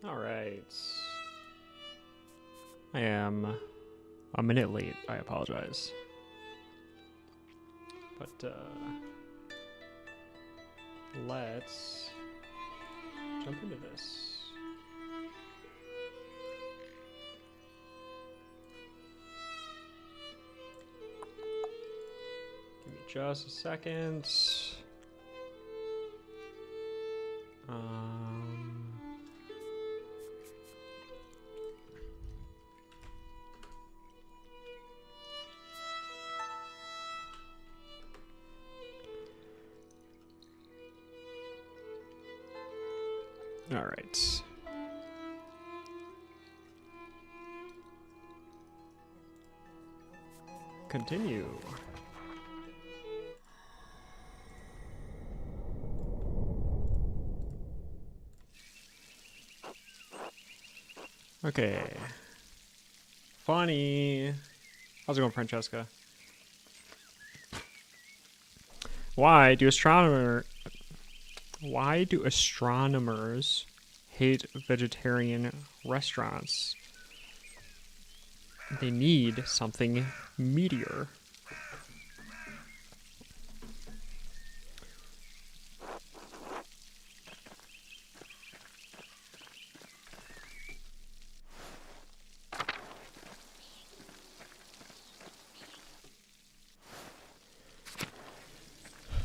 Alright. I am a minute late. I apologize. But, let's jump into this. Give me just a second. All right. Continue. Okay. Funny. How's it going, Francesca? Why do astronomers hate vegetarian restaurants? They need something meatier.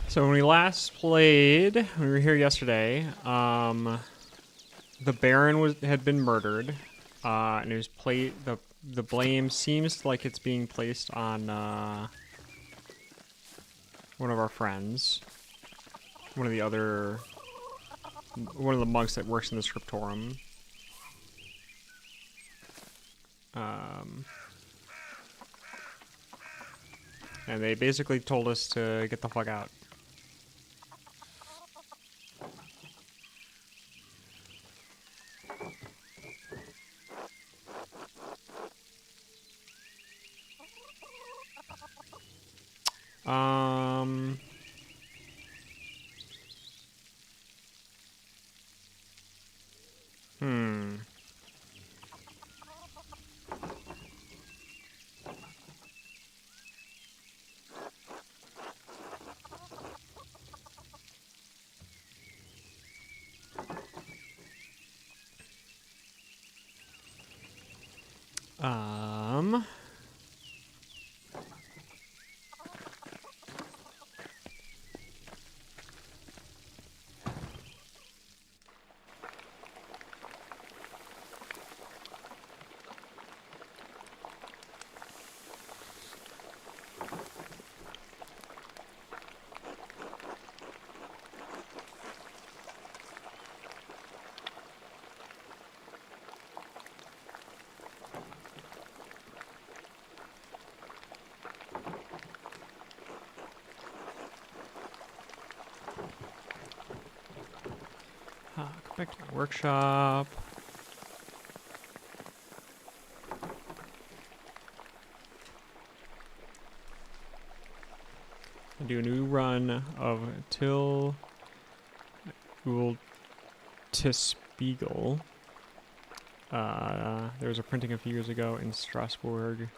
So when we last played, when we were here yesterday, the Baron had been murdered, and it was the blame seems like it's being placed on one of our friends, one of the monks that works in the scriptorium. And they basically told us to get the fuck out. Go back to the workshop. And do a new run of Till Tispiegel. There was a printing a few years ago in Strasbourg,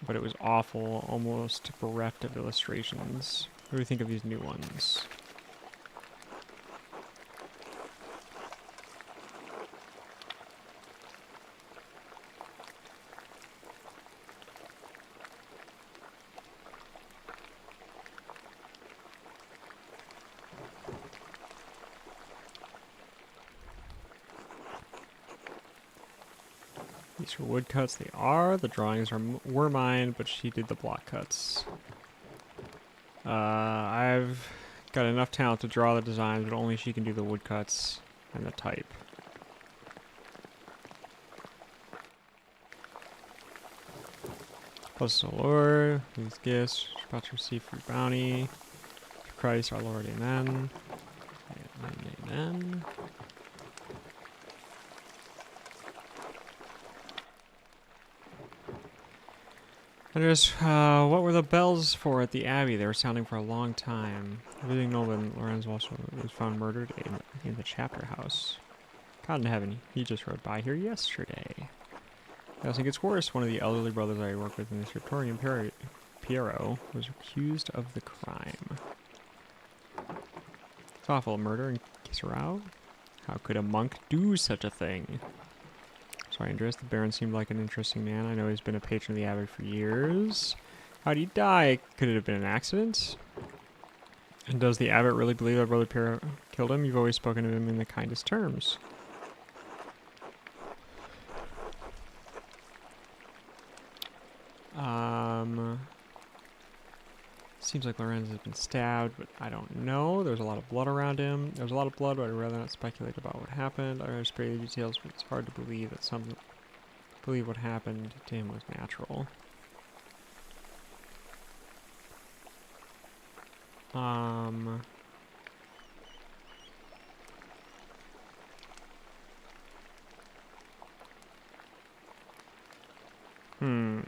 but it was awful, almost bereft of illustrations. What do you think of these new ones? These are woodcuts. They are. The drawings were mine, but she did the block cuts. I've got enough talent to draw the designs, but only she can do the woodcuts and the type. Plus the Lord, these gifts, about to receive free bounty. Christ our Lord, amen. Amen, amen. And there's, what were the bells for at the Abbey? They were sounding for a long time. Everything Nolan Lorenz also was found murdered in the chapter house. God in heaven, he just rode by here yesterday. I also think it's worse. One of the elderly brothers I work with in the scriptorium, Piero, was accused of the crime. It's awful. Murder and Kisarao? How could a monk do such a thing? Sorry, Andreas. The Baron seemed like an interesting man. I know he's been a patron of the Abbey for years. How'd he die? Could it have been an accident? And does the Abbot really believe that Brother Piero killed him? You've always spoken of him in the kindest terms. Seems like Lorenz has been stabbed, but I don't know. There's a lot of blood around him. There's a lot of blood, but I'd rather not speculate about what happened. I don't spare the details, but it's hard to believe that believe what happened to him was natural.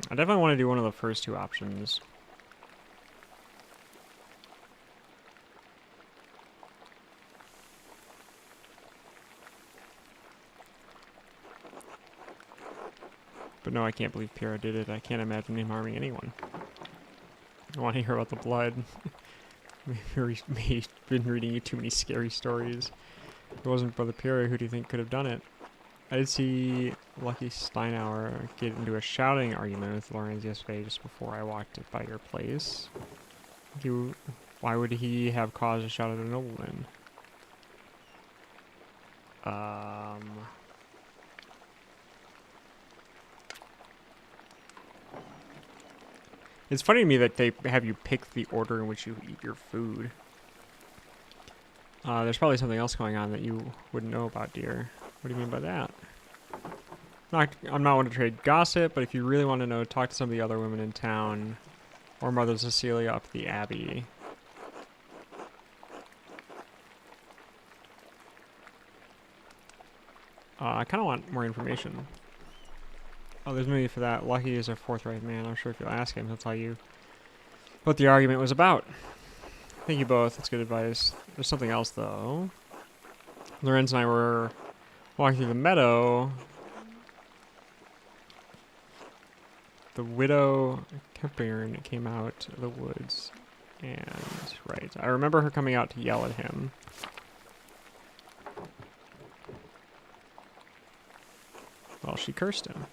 I definitely want to do one of the first two options. But no, I can't believe Piero did it. I can't imagine him harming anyone. I want to hear about the blood. Maybe been reading you too many scary stories. If it wasn't Brother Piero, who do you think could have done it? I did see Lucky Steinauer get into a shouting argument with Lorenz yesterday just before I walked by your place. Why would he have caused a shout at a nobleman? It's funny to me that they have you pick the order in which you eat your food. There's probably something else going on that you wouldn't know about, dear. What do you mean by that? I'm not one to trade gossip, but if you really want to know, talk to some of the other women in town. Or Mother Cecilia up at the Abbey. I kind of want more information. Oh, there's no need for that. Lucky is a forthright man. I'm sure if you'll ask him, he'll tell you what the argument was about. Thank you both. That's good advice. There's something else, though. Lorenz and I were walking through the meadow. The widow Kempern came out of the woods. And, right, I remember her coming out to yell at him. Well, she cursed him.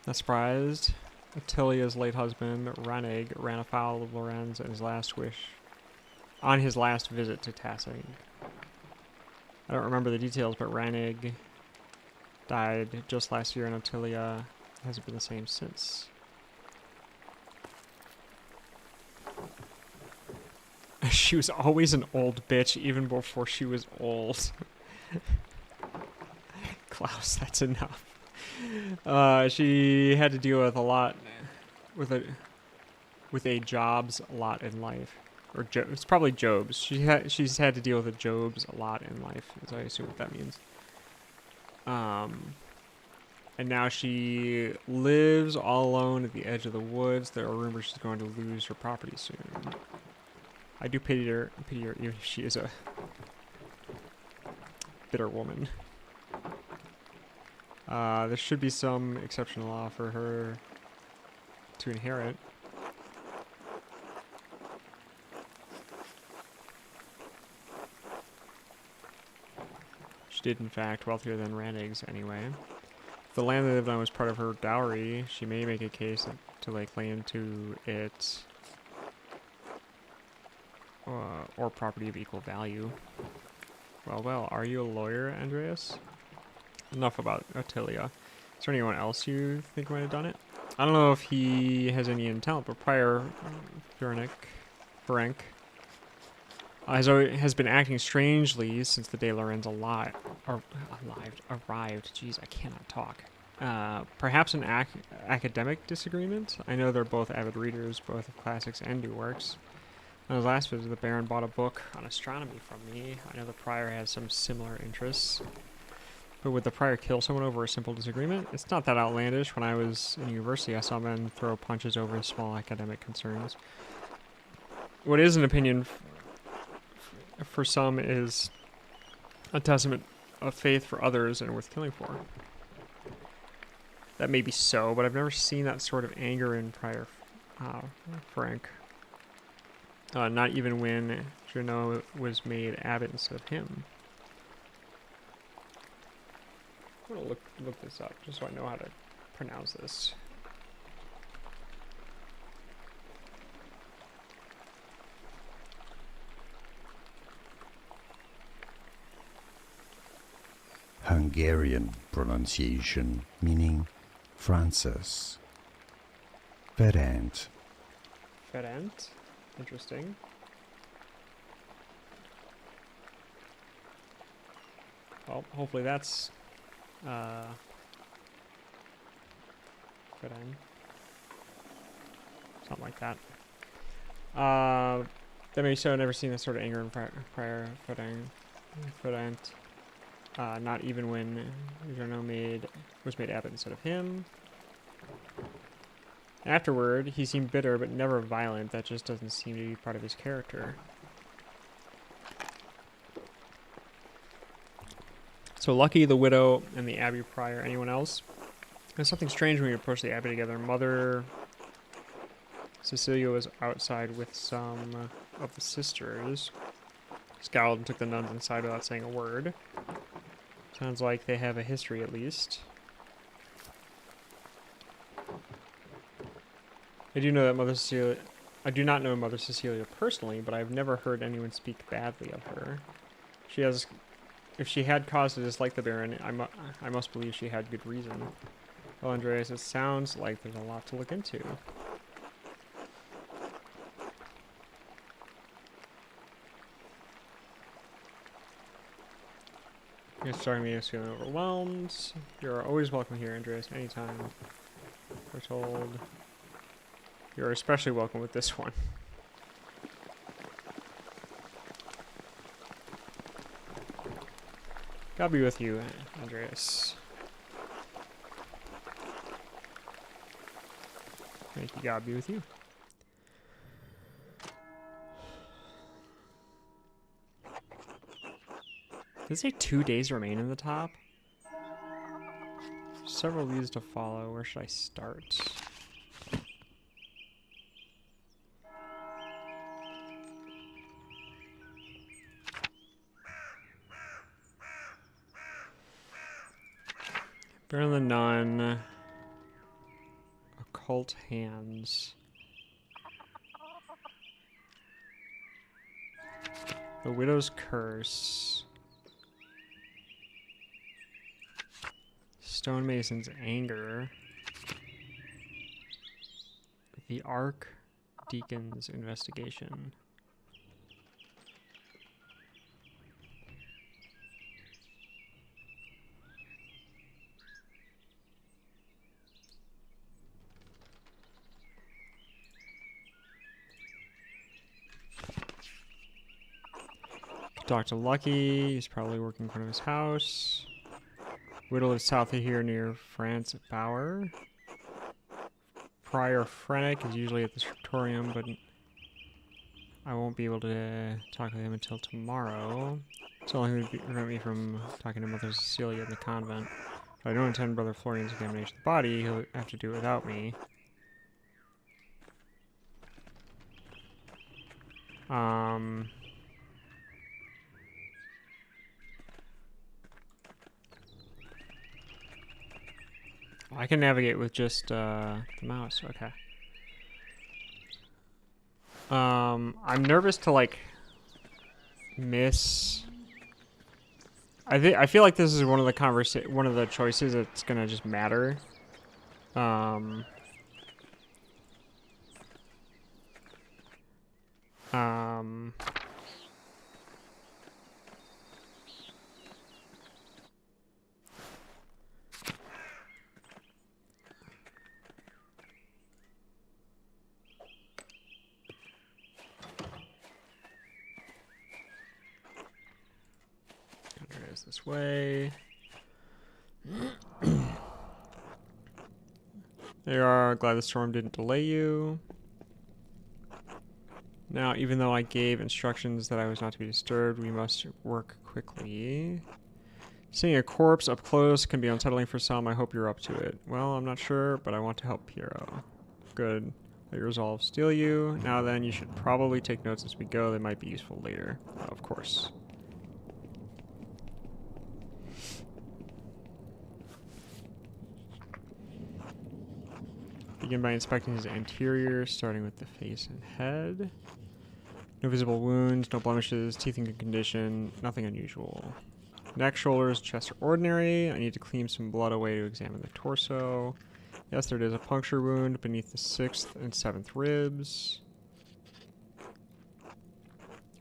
Not surprised. Attilia's late husband, Ranig, ran afoul of Lorenz on his last visit to Tassing. I don't remember the details, but Ranig died just last year, and Attilia hasn't been the same since. She was always an old bitch, even before she was old. Klaus, that's enough. She had to deal with a lot, with a Job's a lot in life, or it's probably Job's. She's had to deal with a Job's a lot in life, as I assume what that means. And now she lives all alone at the edge of the woods. There are rumors she's going to lose her property soon. I do pity her, even if she is a bitter woman. There should be some exceptional law for her to inherit. She did, in fact, wealthier than Ranig's anyway. If the land they lived on was part of her dowry, she may make a case to lay claim to it, or property of equal value. Well, are you a lawyer, Andreas? Enough about Attilia. Is there anyone else you think might have done it? I don't know if he has any intel, but Prior Ferenc has been acting strangely since the day Lorenz arrived. Jeez, I cannot talk. Perhaps an academic disagreement? I know they're both avid readers, both of classics and new works. On his last visit, the Baron bought a book on astronomy from me. I know the Prior has some similar interests. But would the Prior kill someone over a simple disagreement? It's not that outlandish. When I was in university, I saw men throw punches over small academic concerns. What is an opinion for some is a testament of faith for others and worth killing for. That may be so, but I've never seen that sort of anger in prior Frank. Not even when Juno was made abbot instead of him. I'm gonna look this up just so I know how to pronounce this. Hungarian pronunciation, meaning Francis. Ferenc. Ferenc? Interesting. Well, hopefully that's Ferenc. Something like that. That may show I've never seen this sort of anger in prior Ferenc. Not even when Juno was made abbot instead of him. Afterward, he seemed bitter but never violent. That just doesn't seem to be part of his character. So Lucky, the widow, and the abbey prior. Anyone else? There's something strange when we approach the abbey together. Mother Cecilia was outside with some of the sisters. Scowled and took the nuns inside without saying a word. Sounds like they have a history at least. I do not know Mother Cecilia personally, but I've never heard anyone speak badly of her. If she had cause to dislike the Baron, I must believe she had good reason. Well, Andreas, it sounds like there's a lot to look into. You're starting me as feeling overwhelmed. You're always welcome here, Andreas, anytime. We're told. You're especially welcome with this one. God be with you, Andreas. Thank you, God be with you. Does it say 2 days remain in the top? Several leads to follow. Where should I start? Burn the Nun. Occult Hands. The Widow's Curse. Stonemason's Anger. The Archdeacon's Investigation. Talk to Lucky. He's probably working in front of his house. Widow lives south of here near France Bower. Prior Frenick is usually at the scriptorium, but I won't be able to talk to him until tomorrow. It's only going to prevent me from talking to Mother Cecilia in the convent. If I don't attend Brother Florian's examination of the body, he'll have to do it without me. I can navigate with just the mouse. Okay. I'm nervous to like miss. I feel like this is one of the choices that's gonna just matter. This way. There you are. Glad the storm didn't delay you. Now, even though I gave instructions that I was not to be disturbed, we must work quickly. Seeing a corpse up close can be unsettling for some. I hope you're up to it. Well, I'm not sure, but I want to help Piero. Good. Let your resolve steal you. Now then, you should probably take notes as we go. They might be useful later. Oh, of course. Begin by inspecting his interior, starting with the face and head. No visible wounds, no blemishes, teeth in good condition, nothing unusual. Neck, shoulders, chest are ordinary. I need to clean some blood away to examine the torso. Yes, there is a puncture wound beneath the 6th and 7th ribs.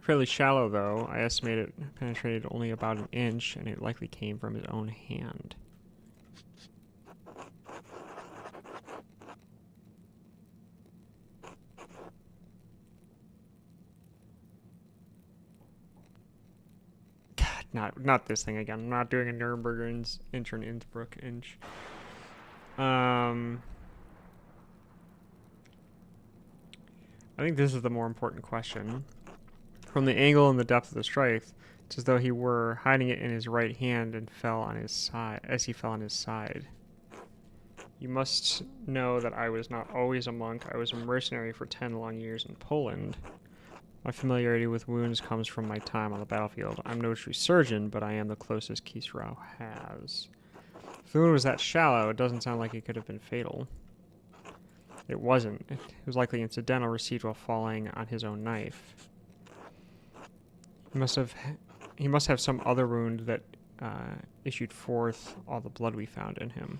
Fairly shallow, though. I estimate it penetrated only about an inch, and it likely came from his own hand. Not this thing again. I'm not doing a Nuremberg inch or an Innsbruck inch. I think this is the more important question. From the angle and the depth of the strike, it's as though he were hiding it in his right hand and fell on his side as he fell on his side. You must know that I was not always a monk. I was a mercenary for 10 long years in Poland. My familiarity with wounds comes from my time on the battlefield. I'm no true surgeon, but I am the closest Kisrau has. If the wound was that shallow, it doesn't sound like it could have been fatal. It wasn't. It was likely incidental, received while falling on his own knife. He must have some other wound that issued forth all the blood we found in him.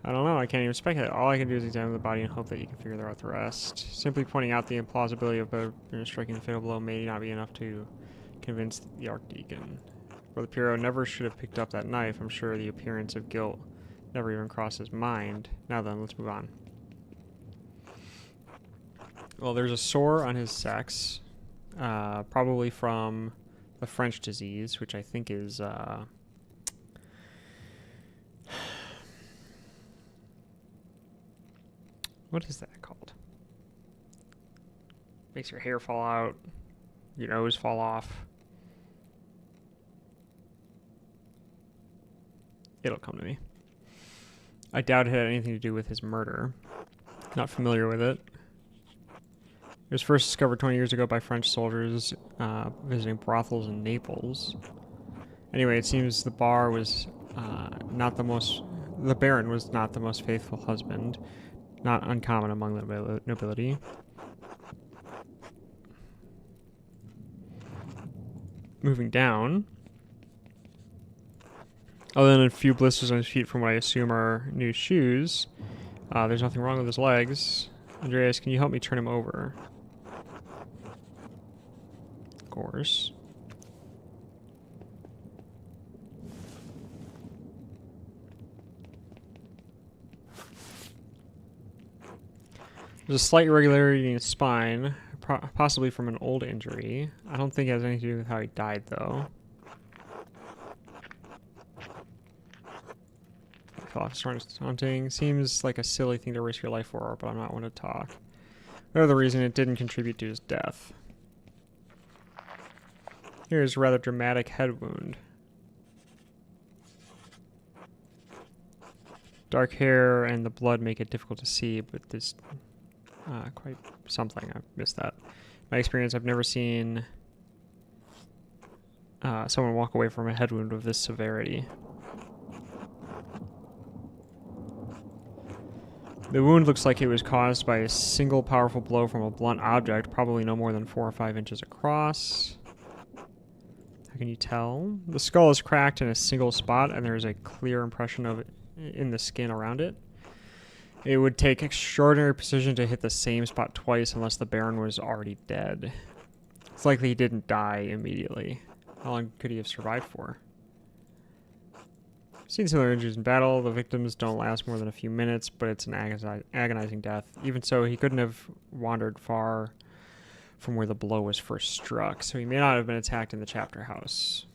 I don't know, I can't even speculate. All I can do is examine the body and hope that you can figure out the rest. Simply pointing out the implausibility of striking the fatal blow may not be enough to convince the Archdeacon. Brother Piero never should have picked up that knife. I'm sure the appearance of guilt never even crossed his mind. Now then, let's move on. Well, there's a sore on his sex, probably from the French disease, which I think is... what is that called? Makes your hair fall out, your nose fall off. It'll come to me. I doubt it had anything to do with his murder. Not familiar with it. It was first discovered 20 years ago by French soldiers visiting brothels in Naples. Anyway, it seems the Baron was not the most faithful husband. Not uncommon among the nobility. Moving down. Other than a few blisters on his feet from what I assume are new shoes, there's nothing wrong with his legs. Andreas, can you help me turn him over? Of course. There's a slight irregularity in his spine, possibly from an old injury. I don't think it has anything to do with how he died, though. Hunting seems like a silly thing to risk your life for, but I'm not one to talk. Whatever the reason, it didn't contribute to his death. Here's a rather dramatic head wound. Dark hair and the blood make it difficult to see, but this... quite something. I missed that. In my experience, I've never seen someone walk away from a head wound of this severity. The wound looks like it was caused by a single powerful blow from a blunt object, probably no more than 4 or 5 inches across. How can you tell? The skull is cracked in a single spot, and there is a clear impression of it in the skin around it. It would take extraordinary precision to hit the same spot twice unless the Baron was already dead. It's likely he didn't die immediately. How long could he have survived for? I've seen similar injuries in battle. The victims don't last more than a few minutes, but it's an agonizing death. Even so, he couldn't have wandered far from where the blow was first struck, so he may not have been attacked in the chapter house.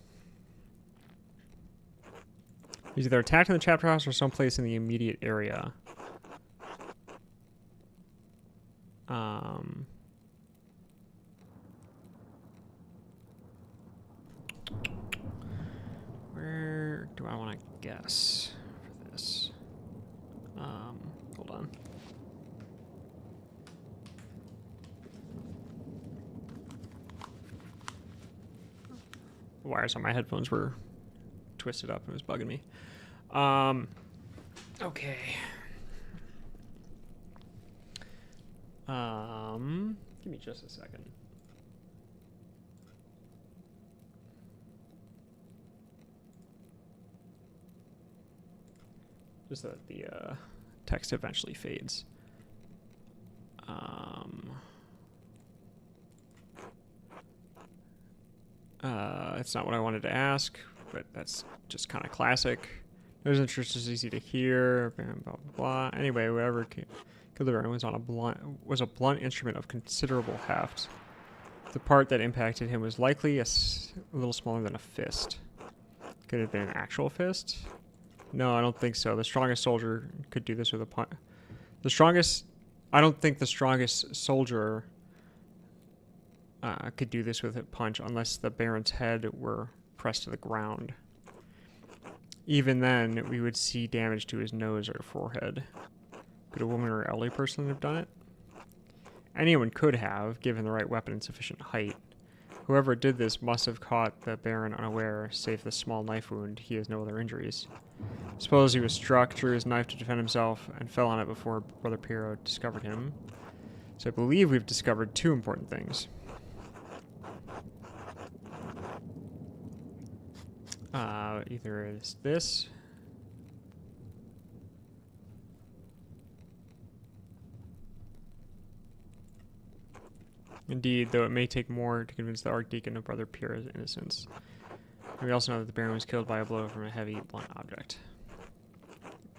He's either attacked in the chapter house or someplace in the immediate area. Where do I want to guess for this? Hold on. The wires on my headphones were twisted up and it was bugging me. Okay. Give me just a second. Just so that the text eventually fades. It's not what I wanted to ask, but that's just kind of classic. Those interests is easy to hear. Blah blah blah. Anyway, whatever killed the Baron was a blunt instrument of considerable heft. The part that impacted him was likely a little smaller than a fist. Could it have been an actual fist? No, I don't think so. The strongest soldier could do this with a punch. I don't think the strongest soldier could do this with a punch unless the Baron's head were pressed to the ground. Even then, we would see damage to his nose or forehead. Could a woman or elderly person have done it? Anyone could have, given the right weapon and sufficient height. Whoever did this must have caught the Baron unaware. Save the small knife wound, he has no other injuries. Suppose he was struck, drew his knife to defend himself, and fell on it before Brother Piero discovered him. So I believe we've discovered two important things. Either is this. Indeed, though it may take more to convince the Archdeacon of Brother Pierre's innocence. And we also know that the Baron was killed by a blow from a heavy, blunt object.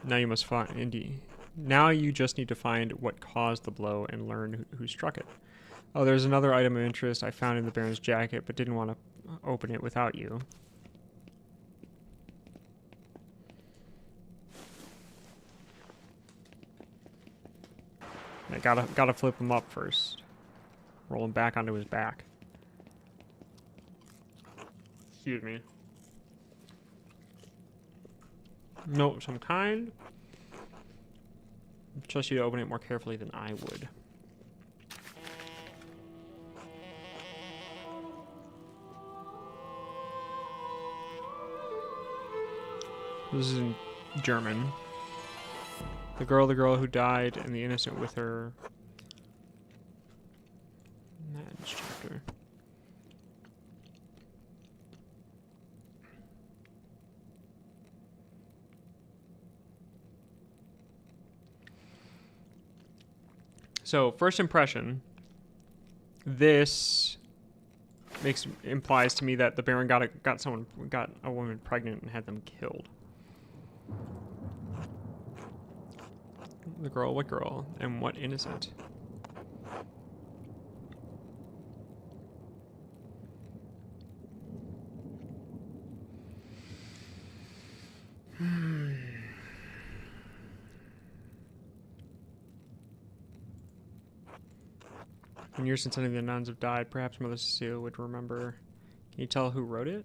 Now you must find... Indeed. Now you just need to find what caused the blow and learn who struck it. Oh, there's another item of interest I found in the Baron's jacket, but didn't want to open it without you. I gotta flip him up first. Roll him back onto his back. Excuse me. Note of some kind. Trust you to open it more carefully than I would. This is in German. The girl who died, and the innocent with her. Mad's chapter. So, first impression. This implies to me that the Baron got a woman pregnant and had them killed. The girl, what girl? And what innocent? In years since any of the nuns have died, perhaps Mother Cecilia would remember. Can you tell who wrote it?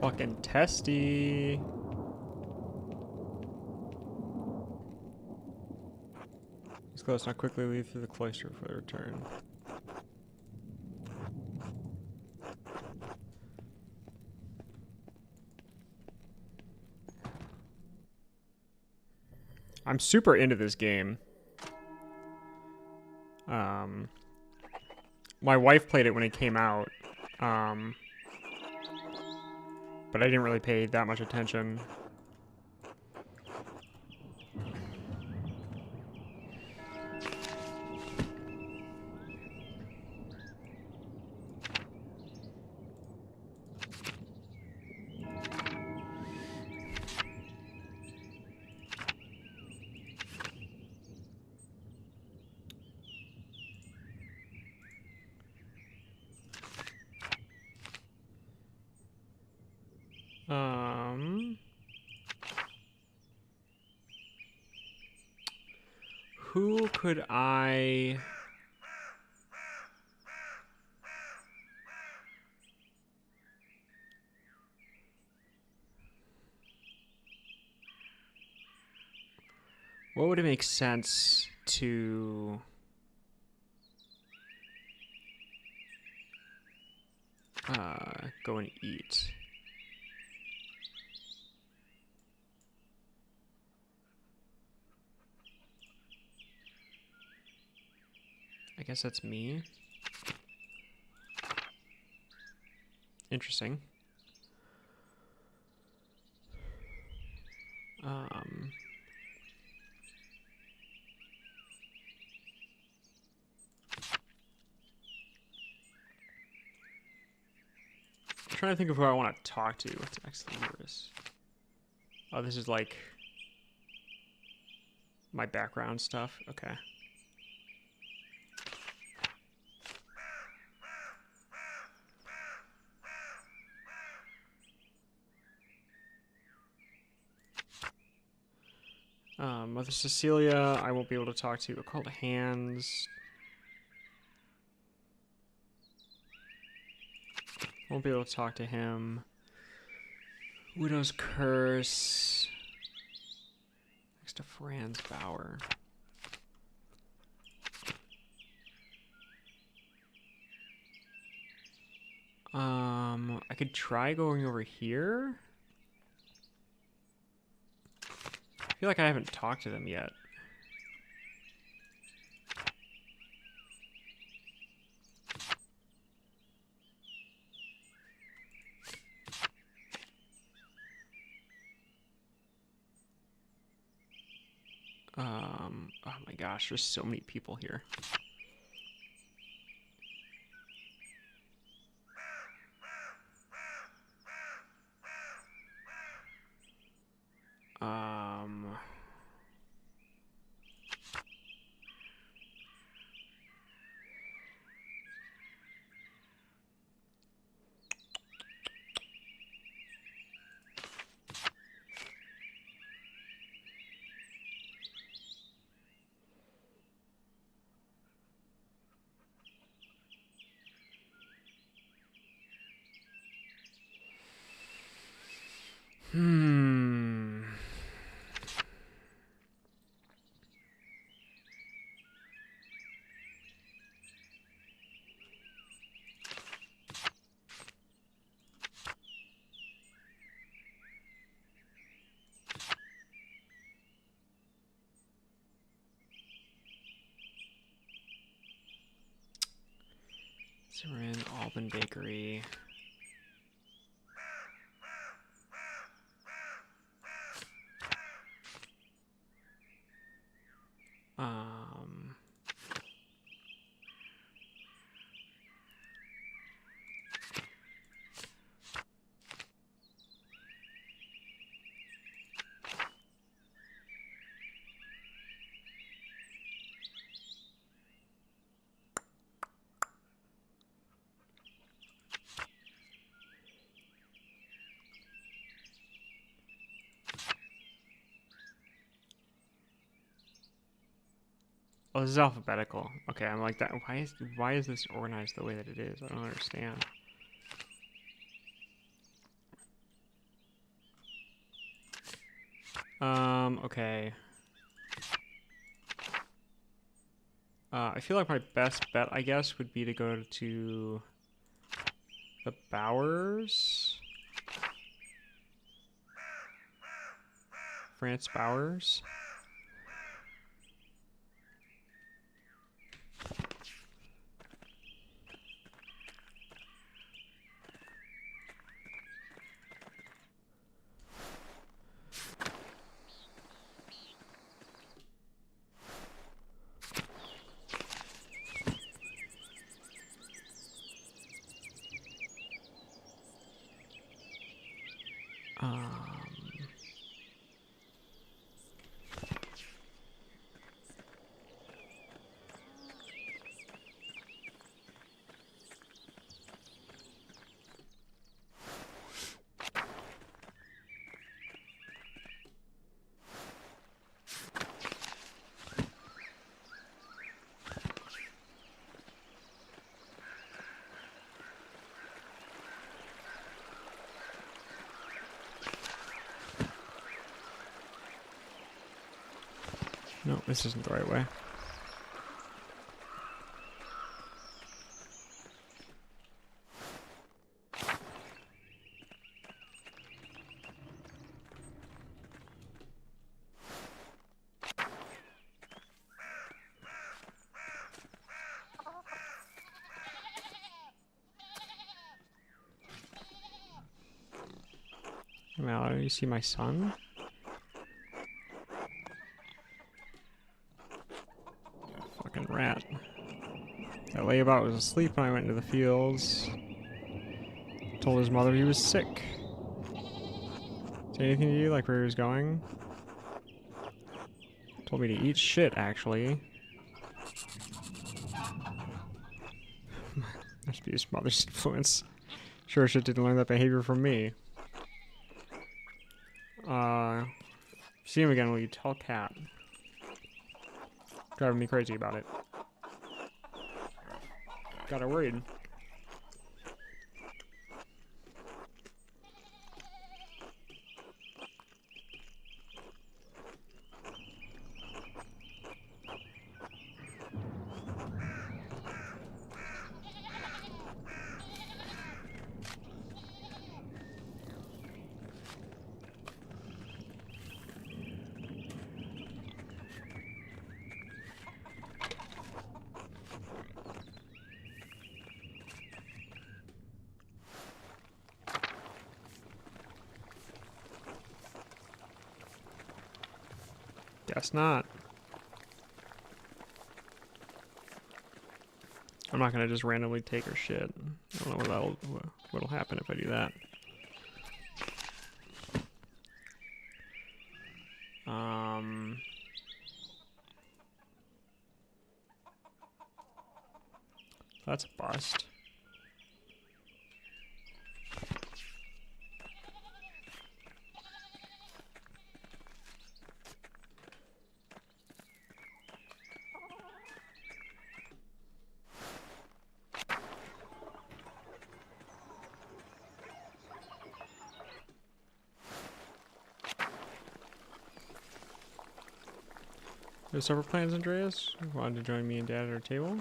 Fucking testy. It's close. Now quickly leave through the cloister for the return. I'm super into this game. My wife played it when it came out. But I didn't really pay that much attention. Who could I... What would it make sense to... go and eat? I guess that's me. Interesting. I'm trying to think of who I want to talk to. What's next to Eurus? Oh, this is like my background stuff. Okay. Mother Cecilia, I won't be able to talk to. A call to hands. Won't be able to talk to him. Widow's Curse. Next to Franz Bauer. I could try going over here. I feel like I haven't talked to them yet. Oh my gosh, there's so many people here. So we're in Alban Bakery. Oh, this is alphabetical. Okay, I'm like that. Why is this organized the way that it is? I don't understand. Okay. I feel like my best bet, I guess, would be to go to the Bowers. France Bowers. No, this isn't the right way. Now, you see my son? Fucking rat. That layabout was asleep when I went into the fields. Told his mother he was sick. Say anything to you, like where he was going? Told me to eat shit, actually. Must be his mother's influence. Sure shit didn't learn that behavior from me. See him again, will you tell Cat? Driving me crazy about it. Got her worried. Guess not. I'm not gonna just randomly take her shit. I don't know what'll happen if I do that. That's a bust. There's several plans, Andreas. You wanted to join me and Dad at our table?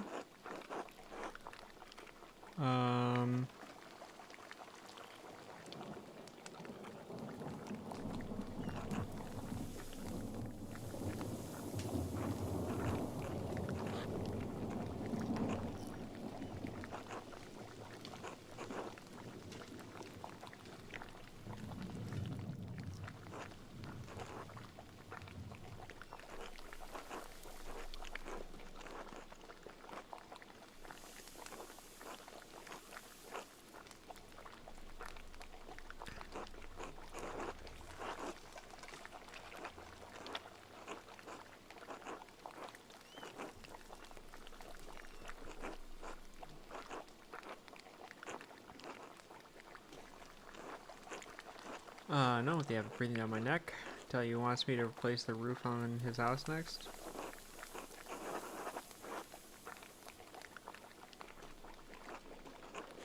No, they have it breathing down my neck. Tell you he wants me to replace the roof on his house next.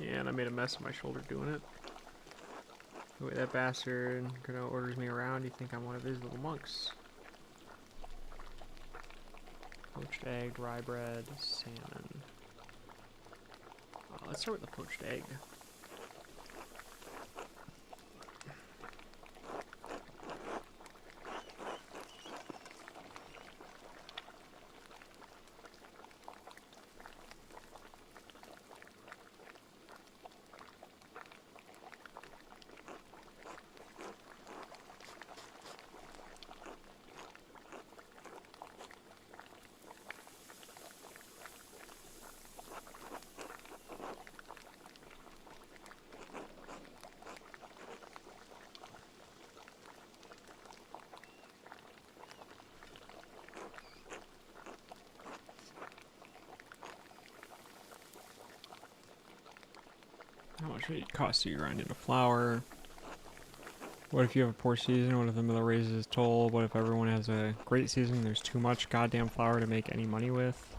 And I made a mess of my shoulder doing it. The way that bastard gonna orders me around, you think I'm one of his little monks. Poached egg, rye bread, salmon. Let's start with the poached egg. How much would it cost you to grind into flour? What if you have a poor season? What if the miller raises his toll? What if everyone has a great season and there's too much goddamn flour to make any money with?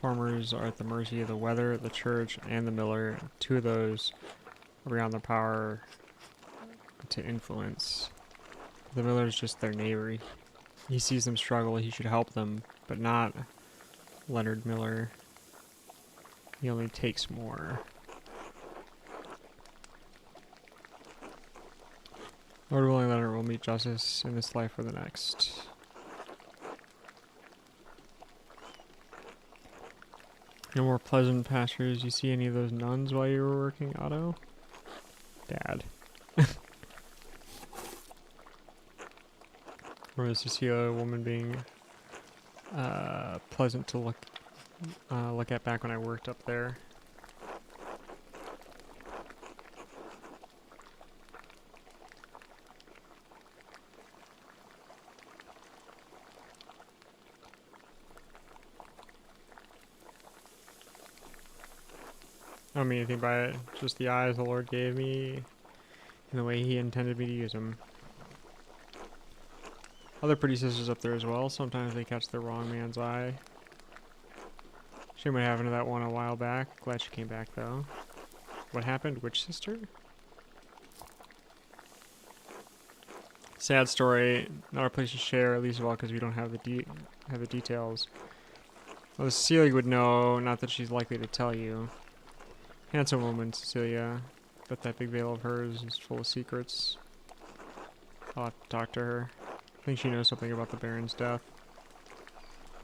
Farmers are at the mercy of the weather, the church, and the miller. Two of those are beyond their power to influence. The miller's just their neighbor. He sees them struggle, he should help them, but not Leonard Miller. He only takes more. Lord willing, Leonard will meet justice in this life or the next. No more pleasant pastures. You see any of those nuns while you were working, Otto? Dad. Or is Cecilia a woman being pleasant to look at back when I worked up there? I don't mean anything by it, just the eyes the Lord gave me and the way he intended me to use them. Other pretty sisters up there as well. Sometimes they catch the wrong man's eye. Shame what happened to that one a while back. Glad she came back though. What happened? Which sister? Sad story. Not a place to share, at least of all because we don't have the details. Well, Cecilia would know, not that she's likely to tell you. Handsome woman, Cecilia. But that big veil of hers is full of secrets. I'll have to talk to her. I think she knows something about the Baron's death.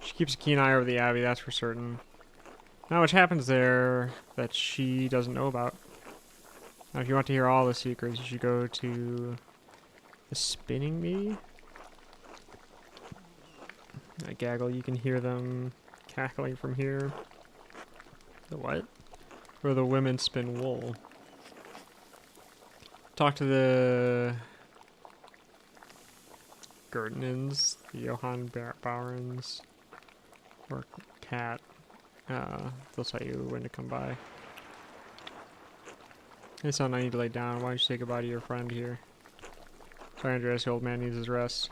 She keeps a keen eye over the Abbey, that's for certain. Not much happens there that she doesn't know about. Now, if you want to hear all the secrets, you should go to the spinning bee. I gaggle, you can hear them cackling from here. The what? Where the women spin wool. Talk to the Gertnans, the Johann Baurens, or Cat. They'll tell you when to come by. Hey son, I need to lay down. Why don't you say goodbye to your friend here? Sorry, Andreas, the old man needs his rest.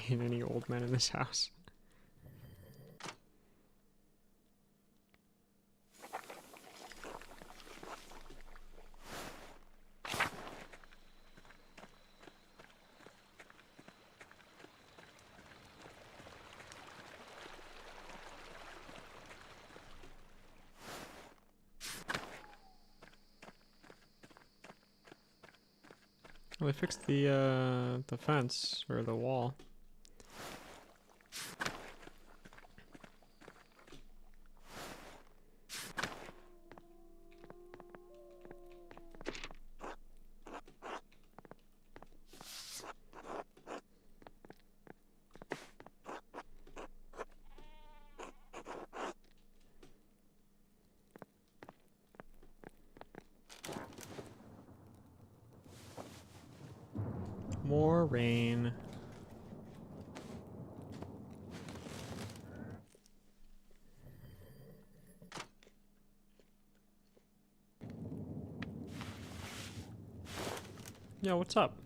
Ain't any old men in this house. Well, they fixed the fence, or the wall. More rain. Yeah, what's up?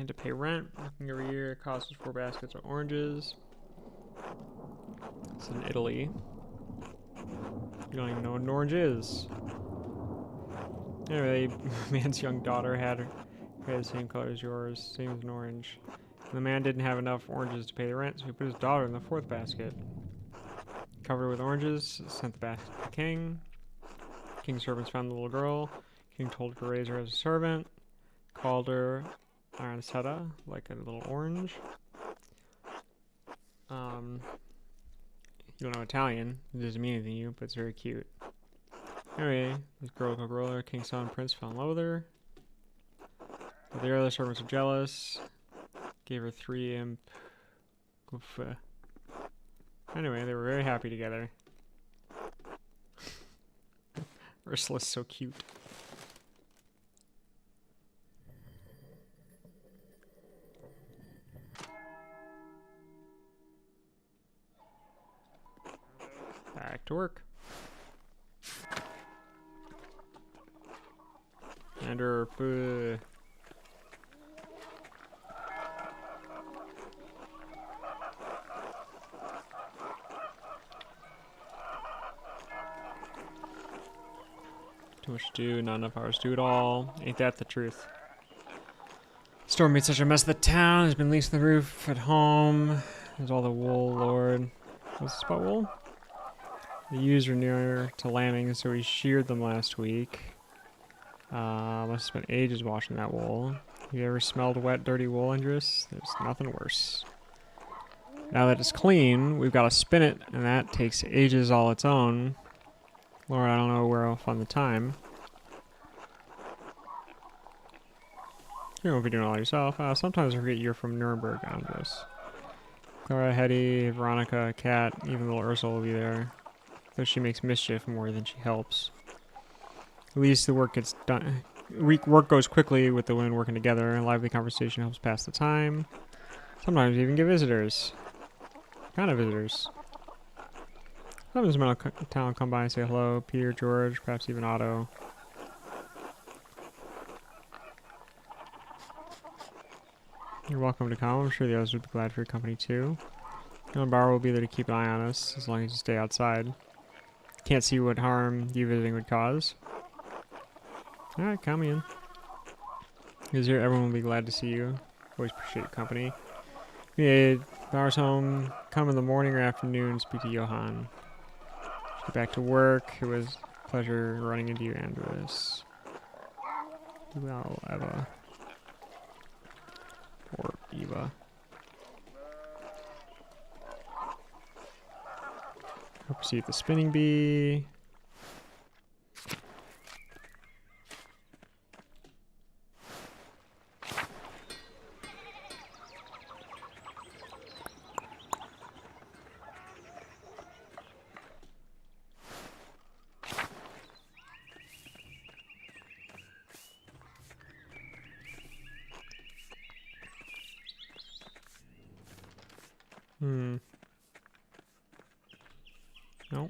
and to pay rent. Working every year, it costs us 4 baskets of oranges. It's in Italy. You don't even know what an orange is. Anyway, man's young daughter had the same color as yours, same as an orange. And the man didn't have enough oranges to pay the rent, so he put his daughter in the 4th basket. Covered with oranges, sent the basket to the king. King's servants found the little girl. King told her to raise her as a servant. Called her Arancetta, like a little orange. You don't know Italian. It doesn't mean anything to you, but it's very cute. Anyway, this girl got older. King's son, prince, fell in love with her. But the other servants were jealous. Gave her 3 imp. Oof. Anyway, they were very happy together. Ursula's so cute. Back to work. And her too much to do, not enough hours to do it all. Ain't that the truth? Storm made such a mess of the town. There's been leaks in the roof at home. There's all the wool, Lord. What's this about wool? The ewes are near to lambing, so we sheared them last week. Must have spent ages washing that wool. Have you ever smelled wet, dirty wool, Andrews? There's nothing worse. Now that it's clean, we've got to spin it, and that takes ages all its own. Lord, I don't know where I'll find the time. You won't be doing it all yourself. Sometimes I forget you're from Nuremberg, Andres. Clara, Hetty, Veronica, Kat, even little Ursula will be there. Though she makes mischief more than she helps. At least the work gets done. Work goes quickly with the women working together. Lively conversation helps pass the time. Sometimes we even get visitors. What kind of visitors? Sometimes men of town come by and say hello. Peter, George, perhaps even Otto. You're welcome to come. I'm sure the others would be glad for your company too. Bar will be there to keep an eye on us as long as you stay outside. Can't see what harm you visiting would cause. Alright, come in. Because here everyone will be glad to see you. Always appreciate your company. Yeah, Bauer's home. Come in the morning or afternoon, speak to Johann. Get back to work. It was a pleasure running into you, Andres. Well, Eva. Or Eva. Hope to see you at the spinning bee. Nope.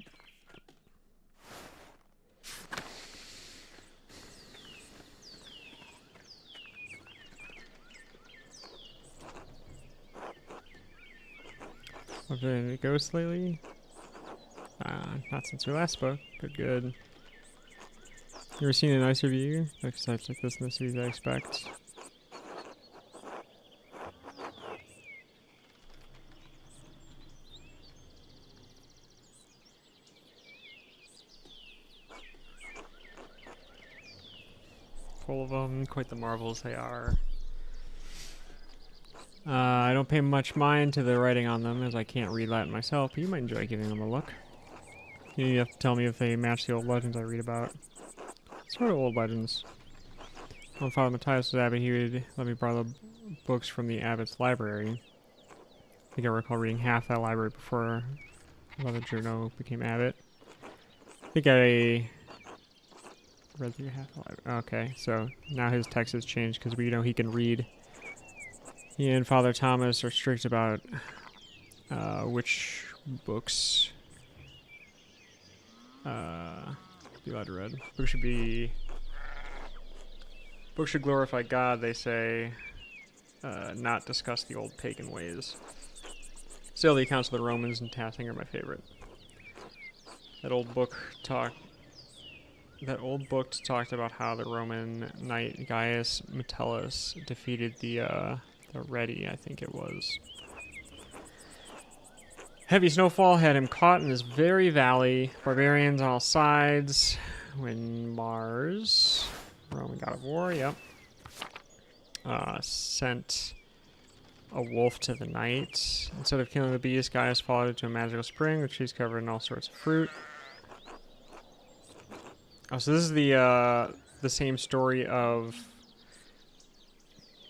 Have there been any ghosts lately? Not since we last spoke, but good. You ever seen a nicer view? Like sights like this in the cities I expect. Full of them, quite the marvels they are. I don't pay much mind to the writing on them, as I can't read Latin myself, but you might enjoy giving them a look. You have to tell me if they match the old legends I read about. Sort of old legends. When Father Matthias was abbot, he would let me borrow the books from the abbot's library. I think I recall reading half that library before Mother Juno became abbot. I think I read through half the library. Okay, so now his text has changed because we know he can read. He and Father Thomas are strict about which books be allowed to read. Books should glorify God, they say. not discuss the old pagan ways. Still, the accounts of the Romans and tasking are my favorite. That old book talked about how the Roman knight Gaius Metellus defeated the Redi, I think it was. Heavy snowfall had him caught in this very valley. Barbarians on all sides. When Mars, Roman god of war, yep, sent a wolf to the knight. Instead of killing the beast, Gaius followed it to a magical spring, which he's covered in all sorts of fruit. Oh, so this is the same story of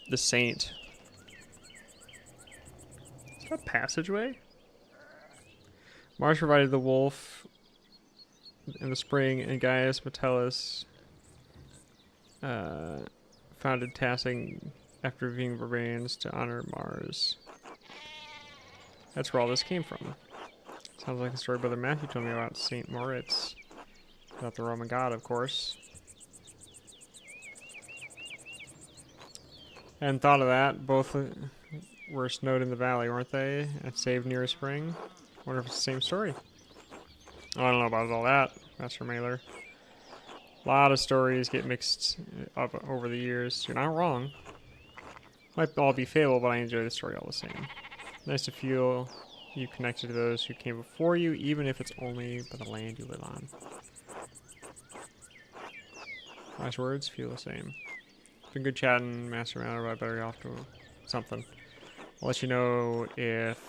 the saint. Is that a passageway? Mars provided the wolf in the spring, and Gaius Metellus founded tasking after defeating barbarians to honor Mars. That's where all this came from. Sounds like the story Brother Matthew told me about Saint Moritz. About the Roman god, of course. Hadn't thought of that. Both were snowed in the valley, weren't they? And saved near a spring. Wonder if it's the same story. Oh, I don't know about all that, Master Mailer. A lot of stories get mixed up over the years. You're not wrong. Might all be fable, but I enjoy the story all the same. Nice to feel you connected to those who came before you, even if it's only by the land you live on. Last words feel the same. Been good chatting, Master Mailer, but I better get off to something. I'll let you know if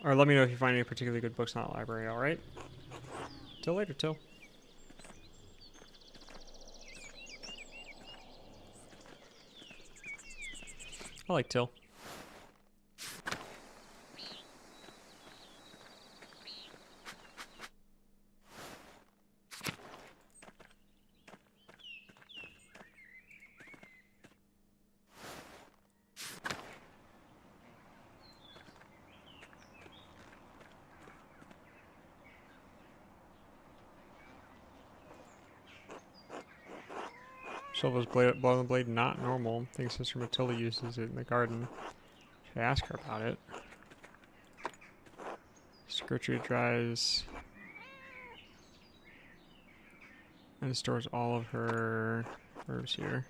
or let me know if you find any particularly good books in that library, alright? Till later, Till. I like Till. Silva's blowing blade not normal. I think Sister Matilda uses it in the garden. Should ask her about it. Gertrude dries and stores all of her herbs here.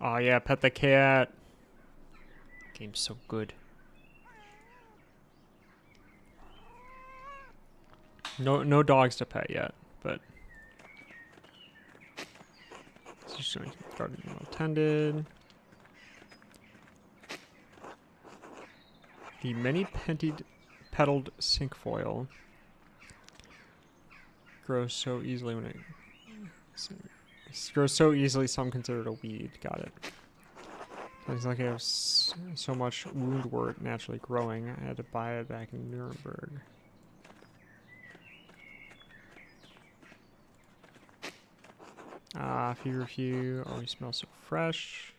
Oh yeah, pet the cat. Game's so good. No dogs to pet yet, but just showing garden well tended. The petaled cinquefoil grows so easily when it grows so easily. Some consider it a weed. Got it. It's like I have so much woundwort naturally growing. I had to buy it back in Nuremberg. Feverfew always smells so fresh.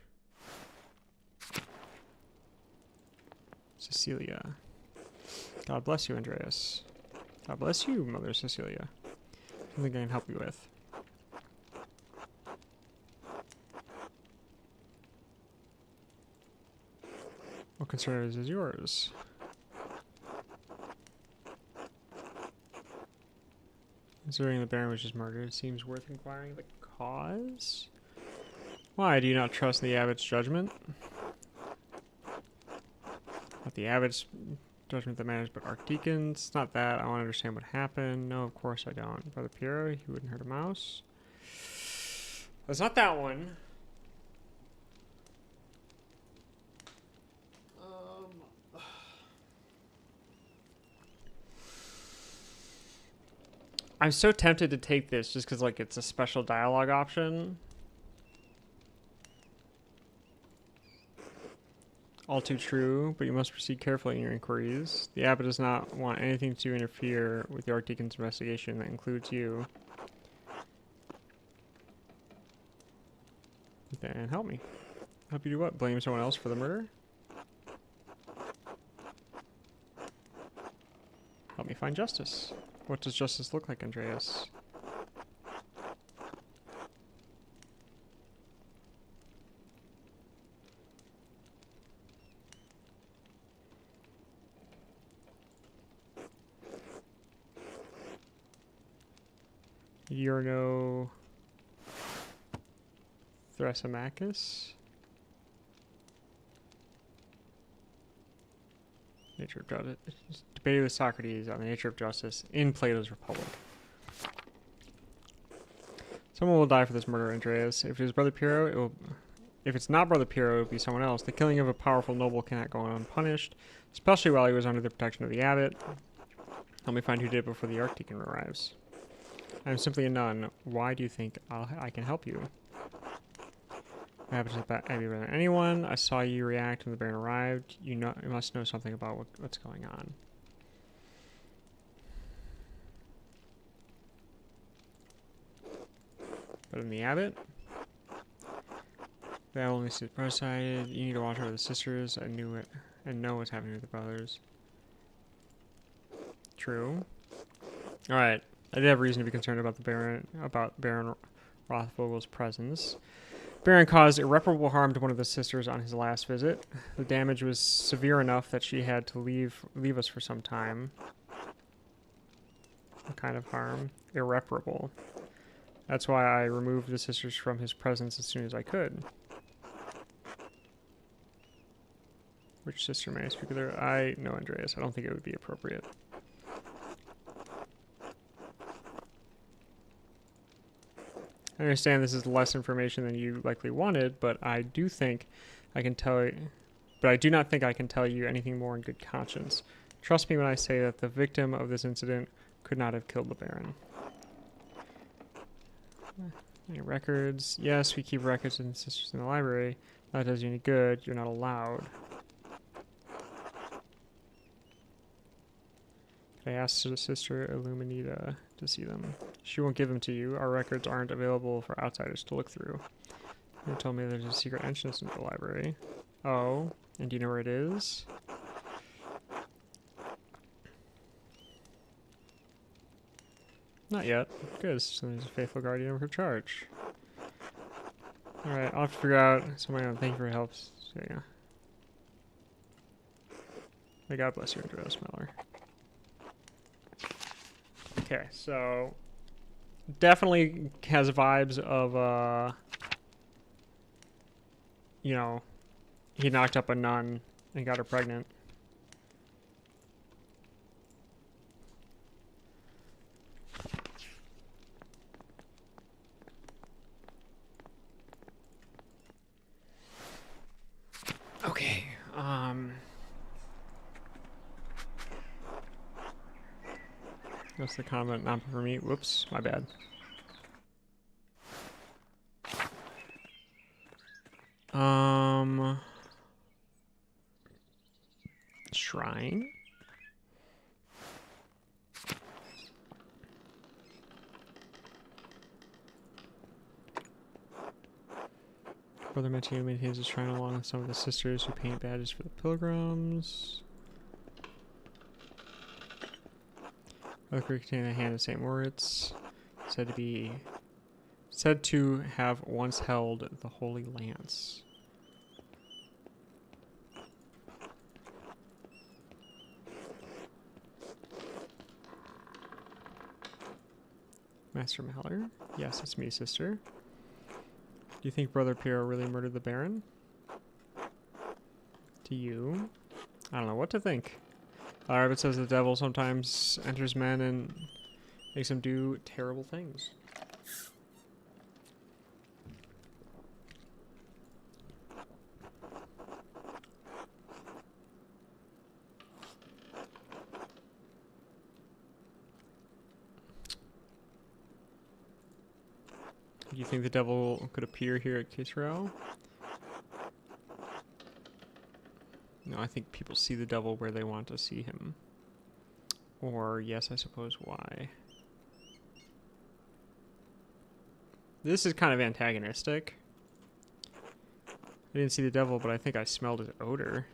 Cecilia. God bless you, Andreas. God bless you, Mother Cecilia. Something I can help you with. What concern is yours? Considering the Baron was just murdered, it seems worth inquiring the cause? Why, do you not trust the Abbot's judgment? Not the Abbot's judgment that matters, but Archdeacon's. It's not that. I want to understand what happened. No, of course I don't. Brother Piero, he wouldn't hurt a mouse. It's not that one. I'm so tempted to take this just because, like, it's a special dialogue option. All too true, but you must proceed carefully in your inquiries. The Abbot does not want anything to interfere with the Archdeacon's investigation. That includes you. Then help me. Help you do what? Blame someone else for the murder? Help me find justice. What does justice look like, Andreas? Urno Thrasymachus. Nature of justice. Debated with Socrates on the nature of justice in Plato's Republic. Someone will die for this murder, Andreas. If it is Brother Piero, it will. If it's not Brother Piero, it will be someone else. The killing of a powerful noble cannot go unpunished, especially while he was under the protection of the abbot. Help me find who did it before the Archdeacon arrives. I am simply a nun. Why do you think I can help you? What happened to the Abbey better than anyone? I saw you react when the Baron arrived. You must know something about what's going on. But in the abbot, that only sees broadside. You need to watch over the sisters. I knew it, and know what's happening with the brothers. True. All right. I did have reason to be concerned about Baron Rothvogel's presence. Baron caused irreparable harm to one of the sisters on his last visit. The damage was severe enough that she had to leave us for some time. What kind of harm? Irreparable. That's why I removed the sisters from his presence as soon as I could. Which sister may I speak with her? I know Andreas. I don't think it would be appropriate. I understand this is less information than you likely wanted, but I do think I can tell you. But I do not think I can tell you anything more in good conscience. Trust me when I say that the victim of this incident could not have killed the Baron. Any records? Yes, we keep records and sisters in the library. That does you any good. You're not allowed. I asked the sister Illuminita to see them. She won't give them to you. Our records aren't available for outsiders to look through. You told me there's a secret entrance into the library. Oh, and do you know where it is? Not yet. Good. So there's a faithful guardian of her charge. Alright, I'll have to figure out somebody. Thank you for your help. So, yeah. May God bless you, Andreas Miller. Okay, so definitely has vibes of you know, he knocked up a nun and got her pregnant. Okay, that's the comment, not for me. Whoops, my bad. Shrine? Brother Matthew maintains a shrine along with some of the sisters who paint badges for the pilgrims. Other containing the hand of St. Moritz, said to have once held the Holy Lance. Master Mallory? Yes, it's me, sister. Do you think Brother Piero really murdered the Baron? Do you? I don't know what to think. It says the devil sometimes enters men and makes them do terrible things. Do you think the devil could appear here at Kisrael? No, I think people see the devil where they want to see him. Or, yes, I suppose, why? This is kind of antagonistic. I didn't see the devil, but I think I smelled his odor.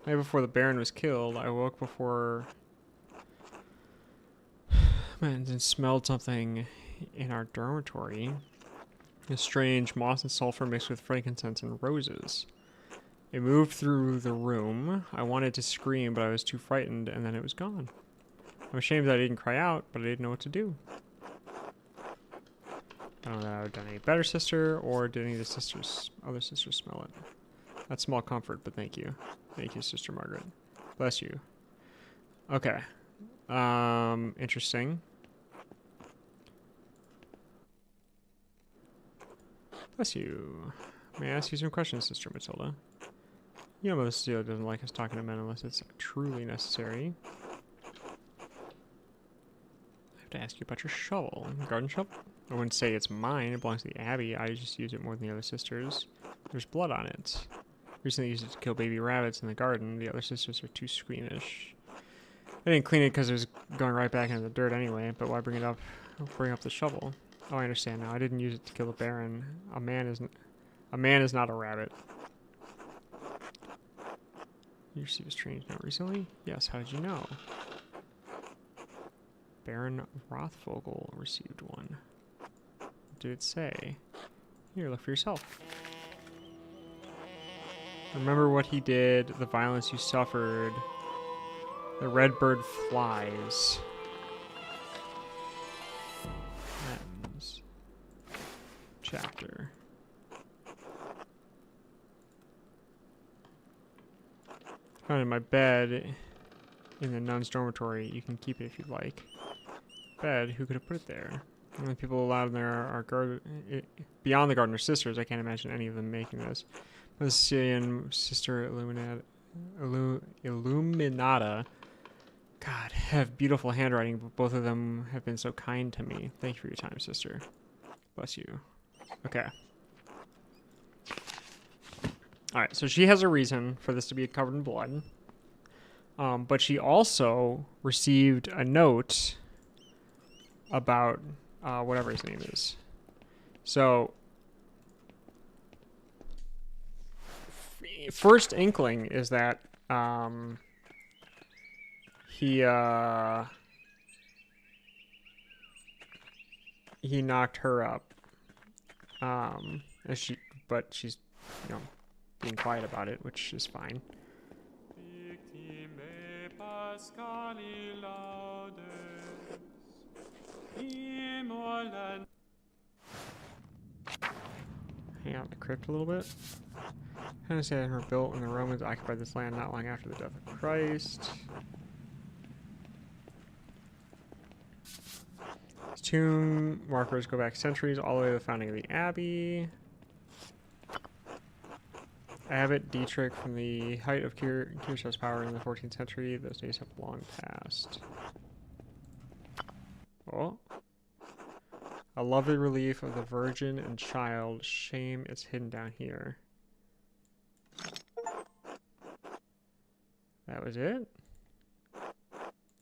Night before the Baron was killed, I woke before... and smelled something in our dormitory. A strange moss and sulfur mixed with frankincense and roses. It moved through the room. I wanted to scream, but I was too frightened, and then it was gone. I'm ashamed that I didn't cry out, but I didn't know what to do. I don't know that I would have done any better, sister, or did any of the other sisters smell it? That's small comfort, but thank you. Thank you, Sister Margaret. Bless you. Okay. Interesting. Bless you. May I ask you some questions, Sister Matilda? You know Mother Cecilia doesn't like us talking to men unless it's truly necessary. I have to ask you about your shovel. Garden shovel? I wouldn't say it's mine. It belongs to the Abbey. I just use it more than the other sisters. There's blood on it. Recently used it to kill baby rabbits in the garden. The other sisters are too squeamish. I didn't clean it because it was going right back into the dirt anyway, but why bring it up? Bring up the shovel. Oh, I understand now. I didn't use it to kill the Baron. A man is not a rabbit. You received a strange note recently? Yes, how did you know? Baron Rothvogel received one. What did it say? Here, look for yourself. Remember what he did, the violence you suffered. The red bird flies. Ends. Chapter. Found in my bed in the nun's dormitory. You can keep it if you'd like. Bed? Who could have put it there? The only people allowed in there are beyond the gardener's sisters. I can't imagine any of them making this. But the Sicilian sister Illuminata. God, have beautiful handwriting, but both of them have been so kind to me. Thank you for your time, sister. Bless you. Okay. Alright, so she has a reason for this to be covered in blood. But she also received a note about whatever his name is. So, first inkling is that he knocked her up. But she's, you know, being quiet about it, which is fine. Hang out in the crypt a little bit. Kind of say that were built when the Romans occupied this land not long after the death of Christ. His tomb markers go back centuries, all the way to the founding of the Abbey. Abbot Dietrich from the height of Kirchhoff's power in the 14th century. Those days have long passed. Oh. A lovely relief of the Virgin and Child. Shame it's hidden down here. That was it?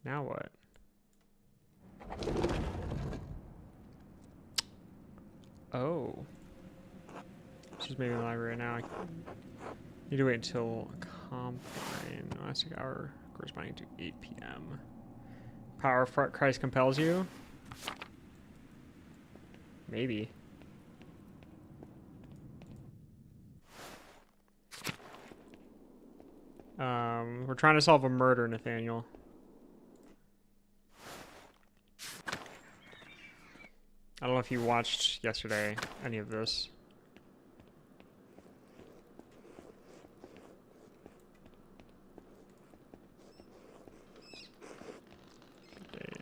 Now what? Oh. She's maybe in the library now. I need to wait until Compline. Last hour corresponding to 8 p.m. Power of Christ compels you? Maybe. We're trying to solve a murder, Nathaniel. I don't know if you watched yesterday any of this.